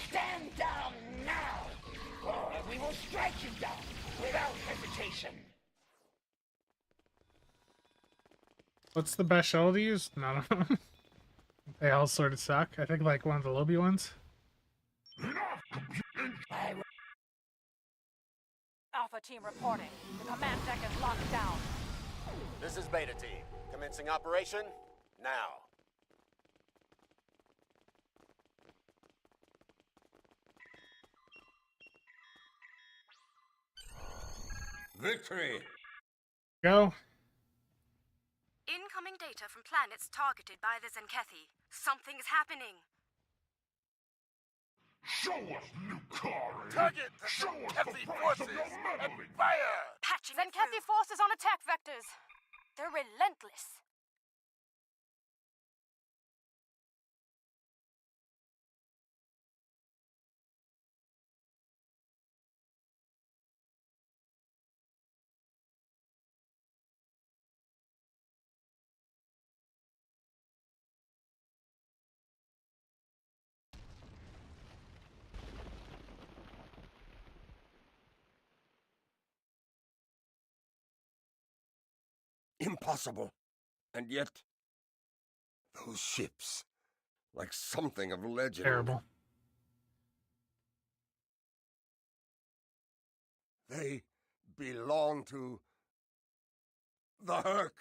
Stand down now, or we will strike you down without hesitation. What's the best shuttle to use? None of them. They all sort of suck. I think like one of the Lobby ones. Alpha team reporting. The command deck is locked down. This is Beta Team. Commencing operation now. Victory! Go. Incoming data from planets targeted by the Zenkethi. Something's happening. Show us, Lucari! Target the Show us Zenkethi the price forces of your and meddling! fire! Patching Zenkethi forces on attack vectors. They're relentless. Impossible. And yet, those ships, like something of legend. Terrible. They belong to the Herc.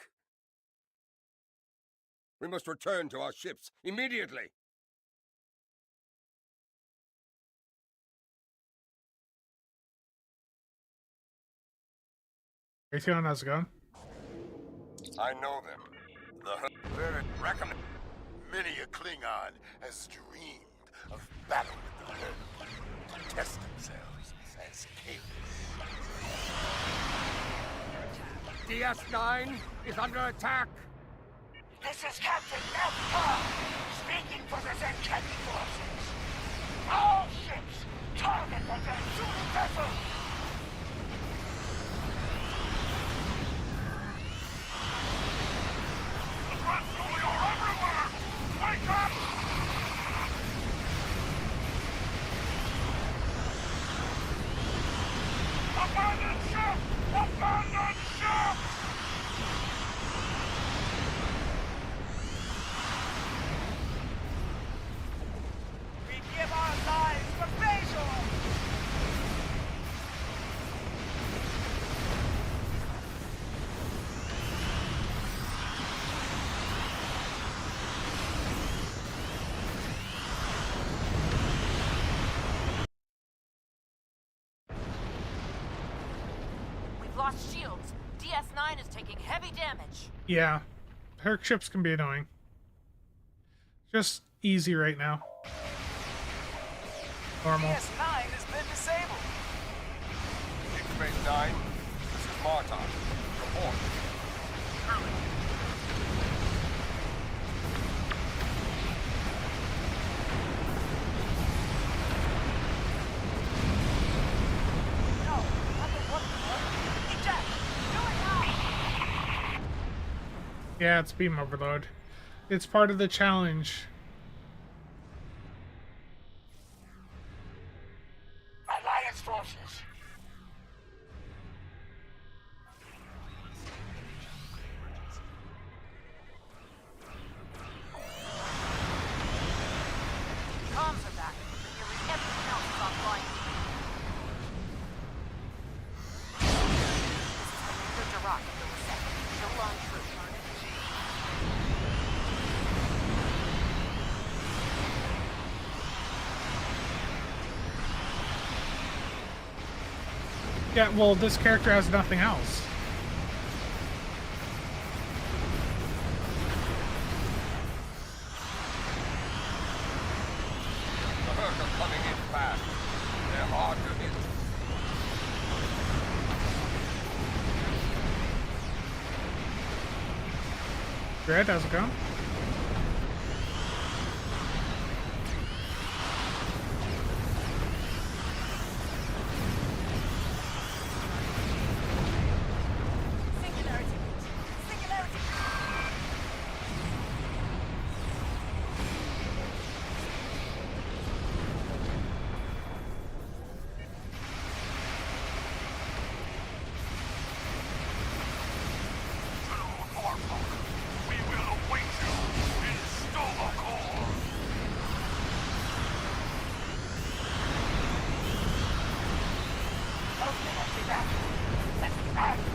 We must return to our ships immediately. Raytheon, how's it going? I know them. The very recommend. Many a Klingon has dreamed of battle with the herd to test themselves as kings. DS9 is under attack. This is Captain Kentar, speaking for the Zenketi forces. All ships, target the shooting vessels! Wake up! Abandon ship! Abandon ship! We give our lives for Bajor! We've lost shields. DS9 is taking heavy damage. Yeah, Herc ships can be annoying. Just easy right now. Normal. DS9 has been disabled. Deep Space Nine, this is Martok. Report. Yeah, it's beam overload. It's part of the challenge. Alliance forces. Comms are back, but nearly everything else is offline. This is Commander Duroc of the Reset. Still on true. Yeah, well, this character has nothing else. The Hurk are coming in fast. They're hard to hit. Red, how's it going?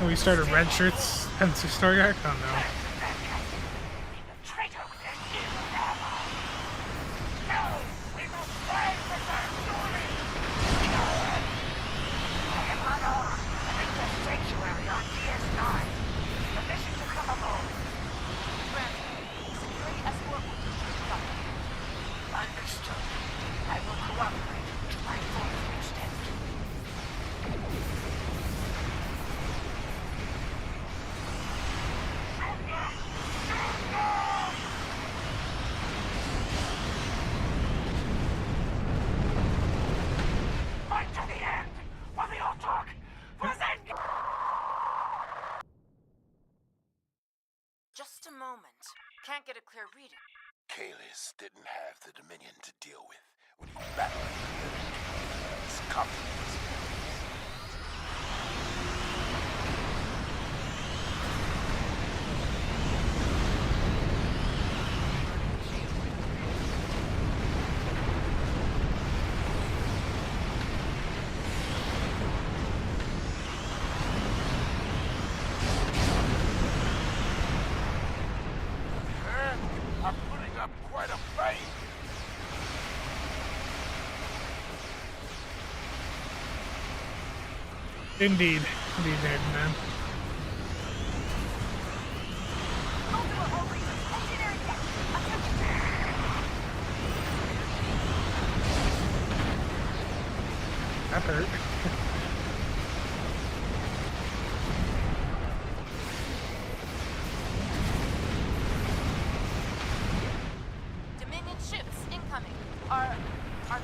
Oh, we started red shirts and story arc? Oh no. Just a moment. Can't get a clear reading. Kalis didn't have the Dominion to deal with when he battled his confidence. I'm putting up quite a fight. Indeed, man. That hurt. Dominion ships incoming. Are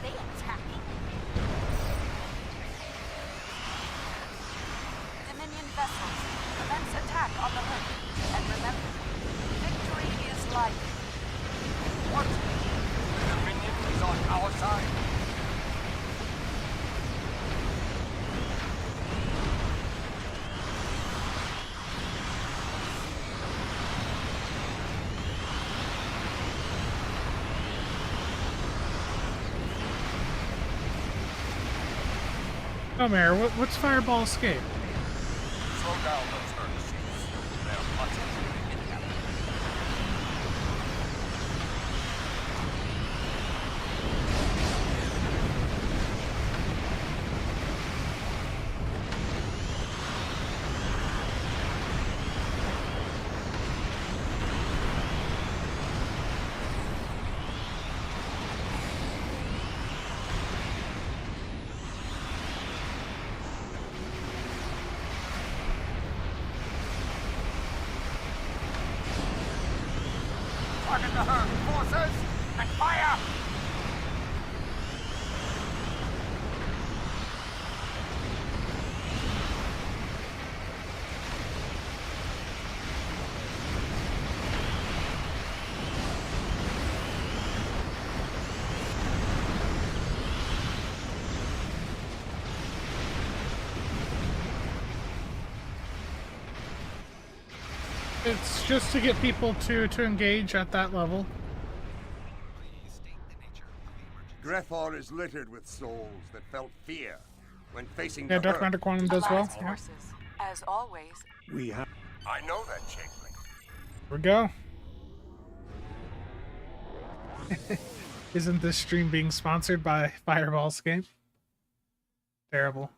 they attacking? Dominion vessels, commence attack on the hook. And remember, victory is life. What? The Dominion is on our side? Oh, Mayor, what's Fireball Escape? Slow down those herd ships. They're much easier to hit. Target the herd, forces, and fire! It's just to get people to engage at that level. Grethor is littered with souls that felt fear when facing Yeah, the Dark herd. Matter Quantum does well. Alliance forces, as always. We have. I know that, Changeling. Here we go. Isn't this stream being sponsored by Fireball Escape? Terrible.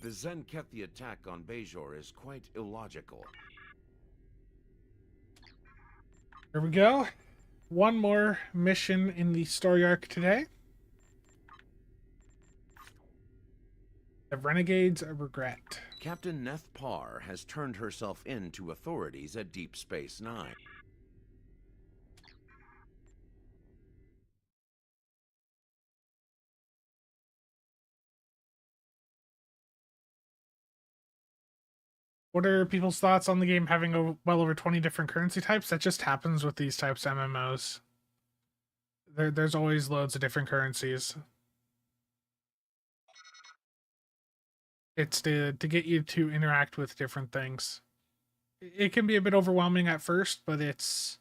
The Zenkethi attack on Bajor is quite illogical. Here we go. One more mission in the story arc today. The Renegades Regret. Captain Neth Parr has turned herself in to authorities at Deep Space Nine. What are people's thoughts on the game having well over 20 different currency types? That just happens with these types of MMOs. There's always loads of different currencies. It's to get you to interact with different things. It can be a bit overwhelming at first, but it's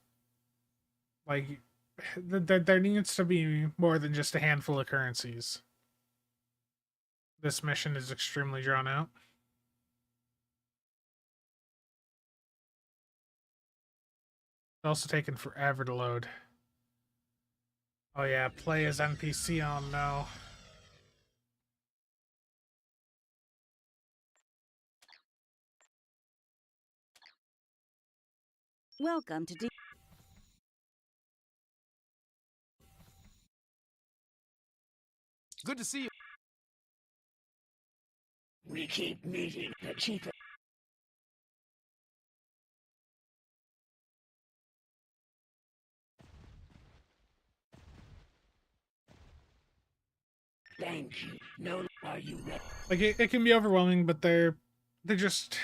like there needs to be more than just a handful of currencies. This mission is extremely drawn out. It's also taken forever to load. Oh yeah, play as NPC. Oh no. Welcome to Good to see you. We keep meeting the cheaper. Thank you. No, are you ready? Like it can be overwhelming, but they're just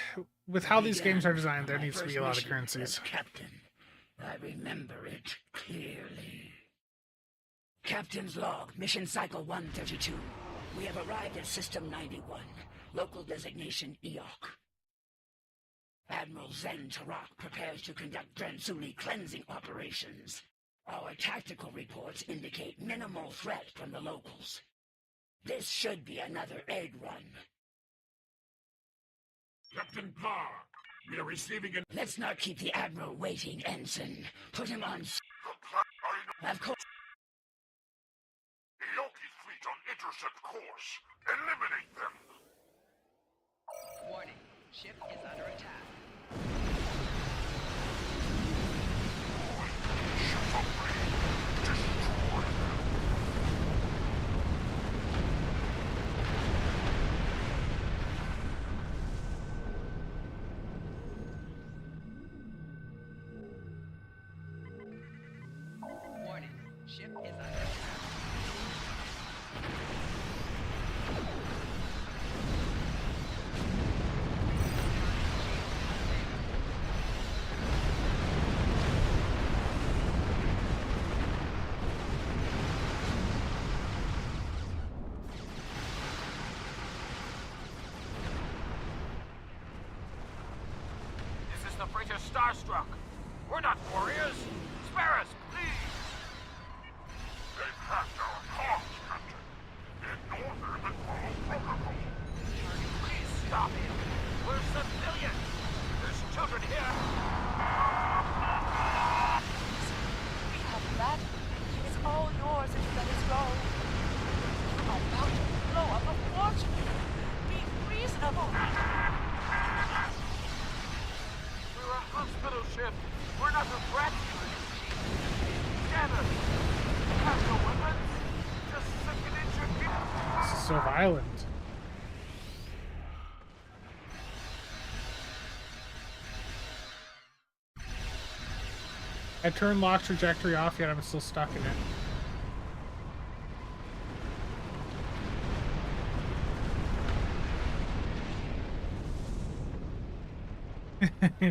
with how these games are designed, there needs to be a lot of currencies. Captain, I remember it clearly. Captain's log, mission cycle 132. We have arrived at System 91, local designation Eok. Admiral Zen Tarak prepares to conduct Dransuli cleansing operations. Our tactical reports indicate minimal threat from the locals. This should be another egg run. Captain Parr, we are receiving an... Let's not keep the Admiral waiting, Ensign. Put him on... Of course. Eoki fleet on intercept course. Eliminate them. Warning. Ship is under attack. Ships are ready. Destroy them. the freighter Starstruck. We're not warriors. Spare us, please. They've hacked our comms, Captain. Ignore them and follow protocol. Please stop him. We're civilians. There's children here. We have that. It's all yours if you let us go. You're about to blow up a fortune. Be reasonable. We're a hospital ship. We're not a rescue agency. Gather. Have no weapons. Just suck it into your gear. This is so violent. I turned lock trajectory off, yet I'm still stuck in it.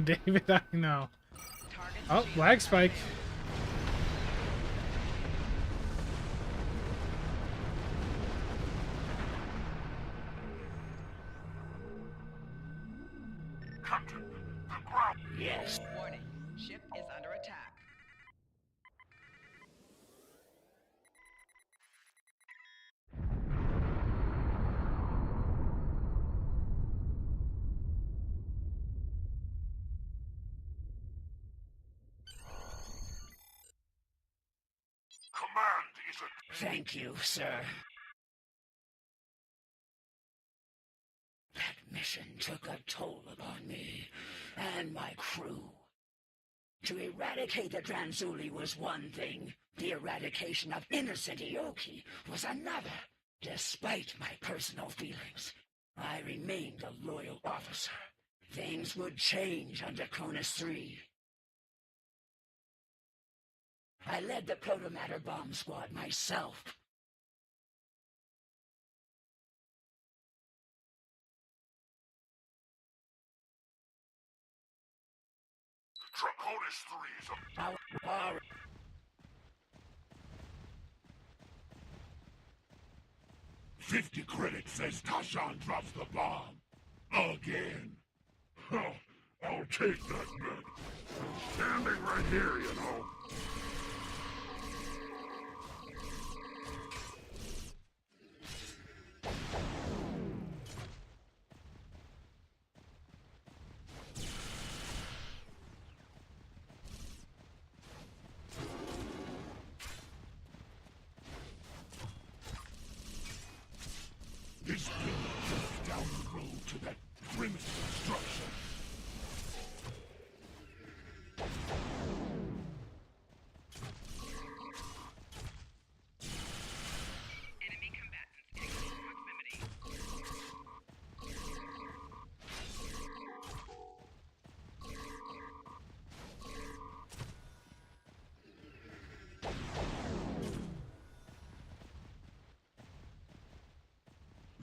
David, I know. Oh, lag spike. Captain, the ground. Yes. Warning. Ship is under attack. Command is a... Thank you, sir. That mission took a toll upon me and my crew. To eradicate the Tranzuli was one thing. The eradication of innocent Ioki was another. Despite my personal feelings, I remained a loyal officer. Things would change under Cronus 3. I led the Protomatter bomb squad myself. Draconis 3 is a... Our 50 credits says Tashan drops the bomb. Again. Huh, I'll take that bet. Standing right here, you know. This building goes down the road to that primitive structure. Enemy combatants in close proximity.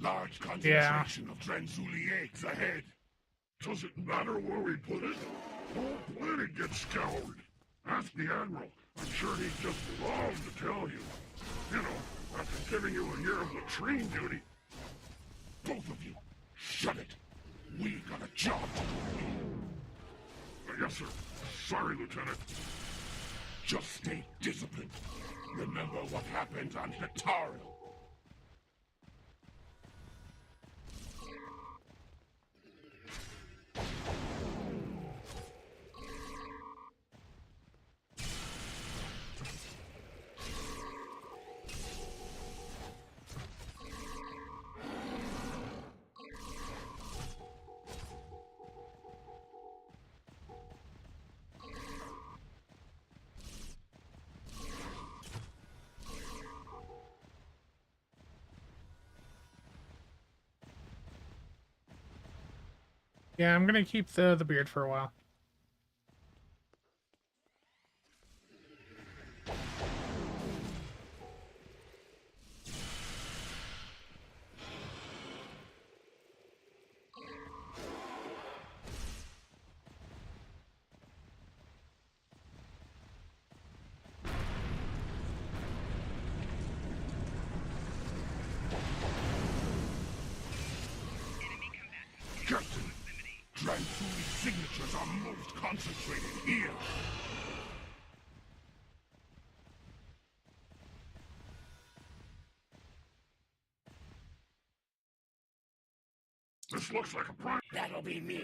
Large concentration of Tranzuli eggs ahead. Does it matter where we put it? Whole planet gets scoured. Ask the Admiral. I'm sure he'd just love to tell you. You know, after giving you a year of latrine duty. Both of you, shut it. We got a job to do. Yes, sir. Sorry, Lieutenant. Just stay disciplined. Remember what happened on Hitario. Yeah, I'm gonna keep the beard for a while. Captain, Transuli signatures are most concentrated here. This looks like a prime. That'll be me.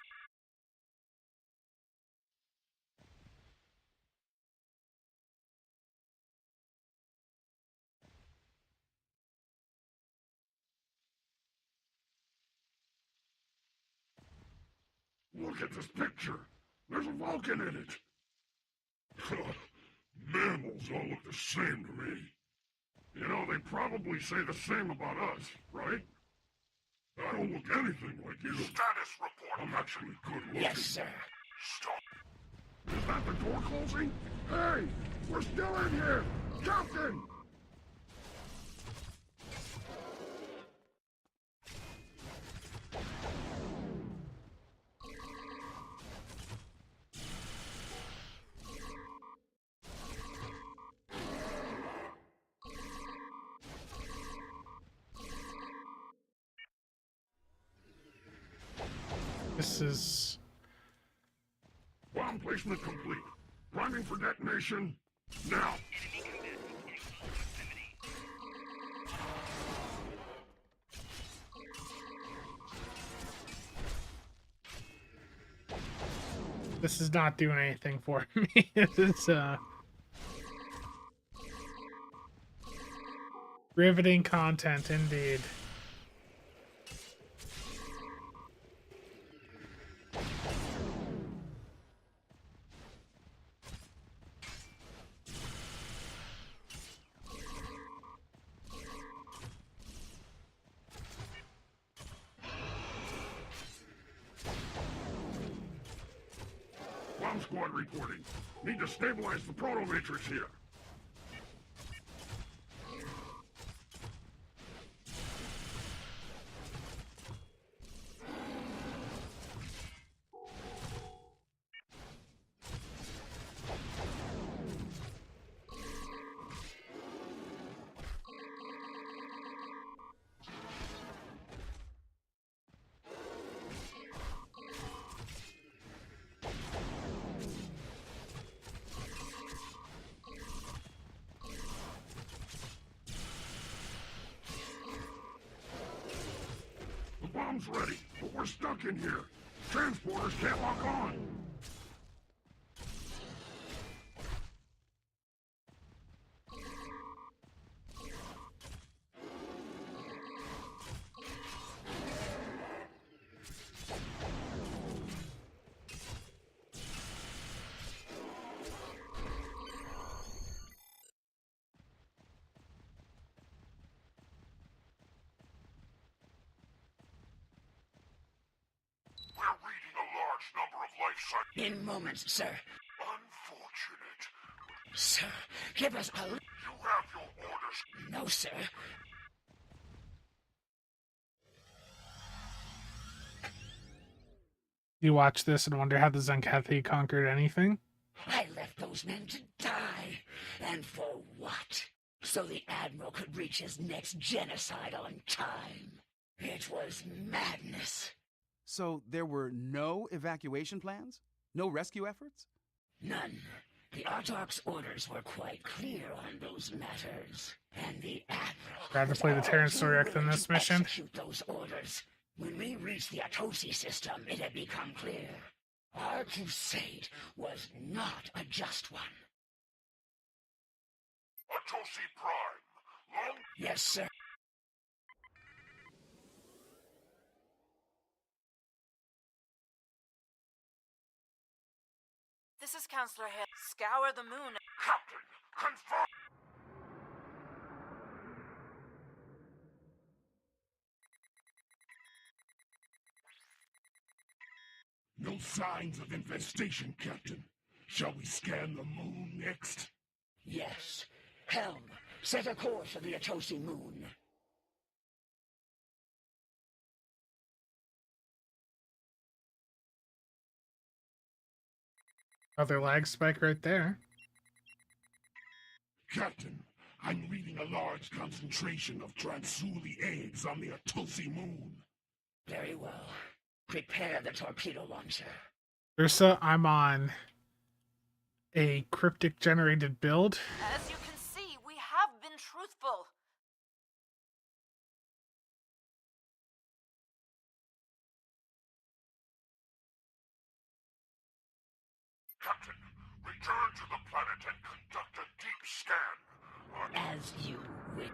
Look at this picture. There's a Vulcan in it. Mammals all look the same to me. You know, they probably say the same about us, right? I don't look anything like you. Status report. I'm actually good looking. Yes, sir. Stop. Is that the door closing? Hey, we're still in here! Captain! This is... Bomb placement complete. Priming for detonation. Now! This is not doing anything for me. It's riveting content indeed. Bomb squad reporting. Need to stabilize the proto-matrix here. The bomb's ready, but we're stuck in here. Transporters can't lock on. In moments, sir. Unfortunate. Sir, give us a... You have your orders. No, sir. You watch this and wonder how the Zenkathi conquered anything? I left those men to die. And for what? So the Admiral could reach his next genocide on time. It was madness. So there were no evacuation plans? No rescue efforts? None. The Autarch's orders were quite clear on those matters. And the Admiral... Glad to play the Terrence Sorek in this mission. Execute those orders. When we reached the Atosi system, it had become clear. Our crusade was not a just one. Atosi Prime. Long... Yes, sir. This is Counselor Hill. Scour the moon. Captain, confirm. No signs of infestation, Captain. Shall we scan the moon next? Yes. Helm, set a course for the Atosi moon. Other lag spike right there. Captain, I'm reading a large concentration of Transuli eggs on the Atosi moon. Very well. Prepare the torpedo launcher. Ursa, I'm on a cryptic generated build. As you can see, we have been truthful. Captain, return to the planet and conduct a deep scan. As you wish.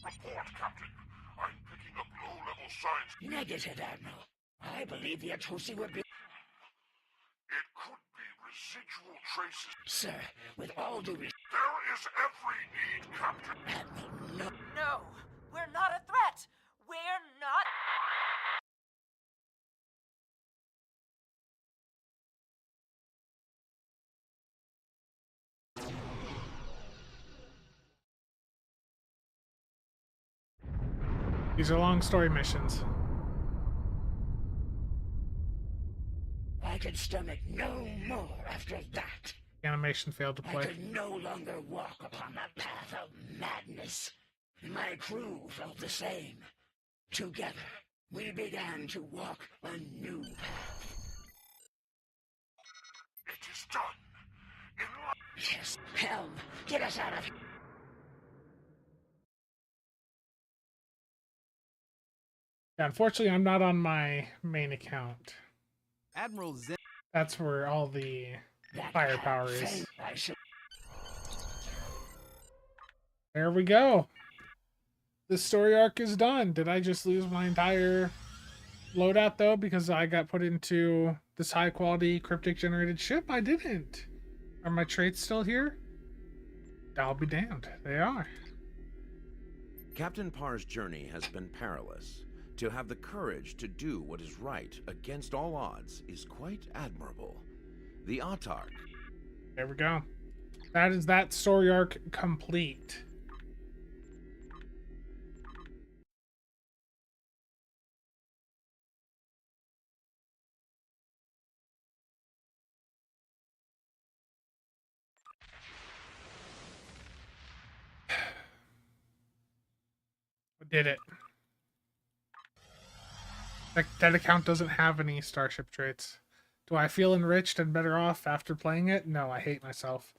Report, Captain. I'm picking up low-level signs. Negative, Admiral. I believe the Atosi were... It could be residual traces. Sir, with all due respect... There is every need, Captain. Admiral, no. No, we're not a threat. We're not... These are long story missions. I could stomach no more after that. Animation failed to I play. could no longer walk upon the path of madness. My crew felt the same. Together, we began to walk a new path. It is done. Yes, Helm, get us out of here. Yeah, unfortunately, I'm not on my main account. Admiral Zen. That's where all the firepower is. There we go. This story arc is done. Did I just lose my entire loadout, though, because I got put into this high-quality cryptic generated ship? I didn't. Are my traits still here? I'll be damned. They are. Captain Parr's journey has been perilous. To have the courage to do what is right against all odds is quite admirable. The Autarch. There we go. That is that story arc complete. I did it. That account doesn't have any starship traits. Do I feel enriched and better off after playing it? No, I hate myself.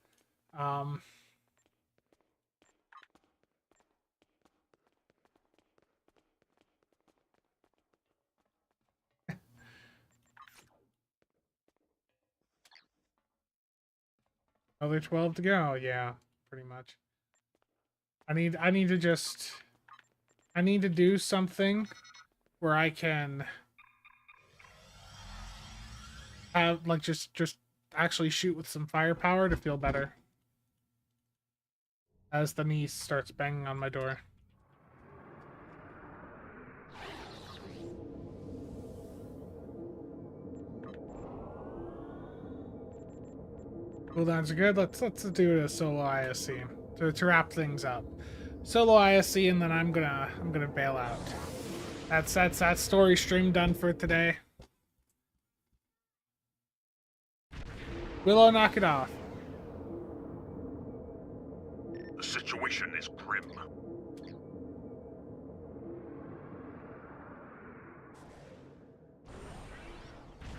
Another 12 to go. Yeah, pretty much. I need to do something where I can have like just actually shoot with some firepower to feel better. As the niece starts banging on my door. Cooldowns are good. Let's do a solo ISC to wrap things up. Solo ISC, and then I'm gonna bail out. That's that story stream done for today. Willow, knock it off. The situation is grim.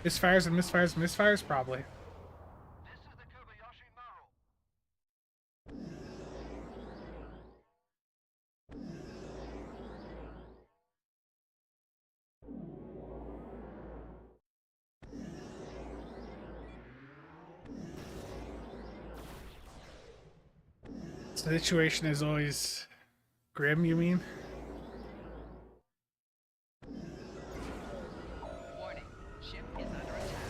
Misfires and misfires and misfires, probably. The situation is always grim, you mean? Warning, ship is under attack.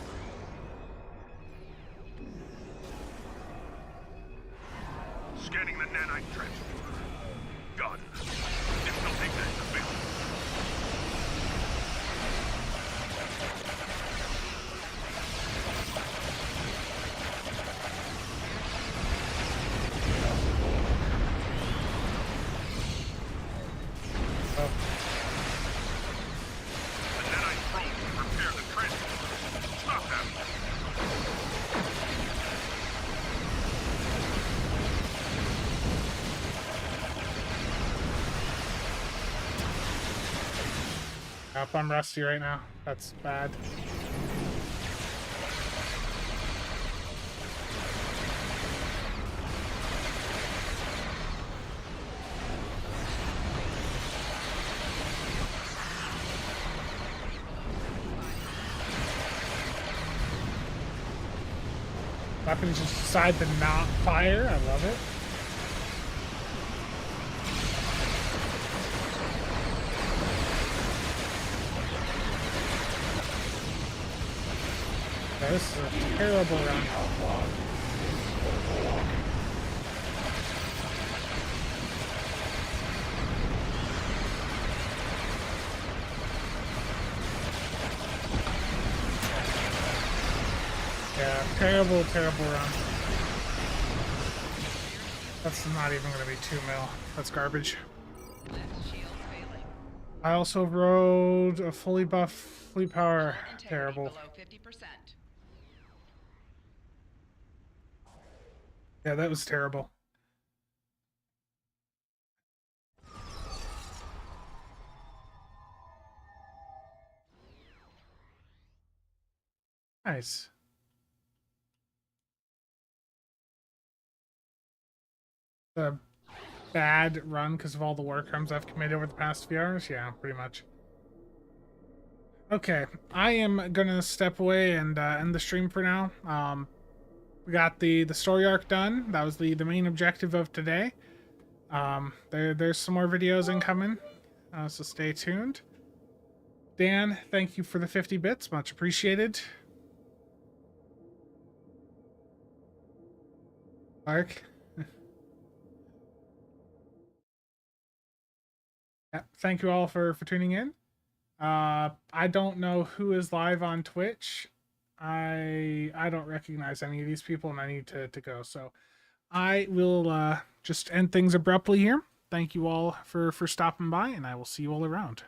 Scanning the nanite transporter. Got it. Additional ignite available. The nanite probe will repair the Yep, I'm rusty right now. That's bad. Weapons just decide to not fire. I love it. Okay, this is a terrible run. Yeah, terrible, terrible run. That's not even going to be 2 mil. That's garbage. I also rode a fully buffed fleet power. Terrible. Yeah, that was terrible. Nice. A bad run because of all the war crimes I've committed over the past few hours? Yeah, pretty much. Okay, I am gonna step away and end the stream for now. We got the story arc done. That was the main objective of today. There's some more videos incoming, so stay tuned. Dan, thank you for the 50 bits. Much appreciated. Clark. Yeah, thank you all for tuning in. I don't know who is live on Twitch. I don't recognize any of these people, and I need to go. So I will just end things abruptly here. Thank you all for stopping by, and I will see you all around.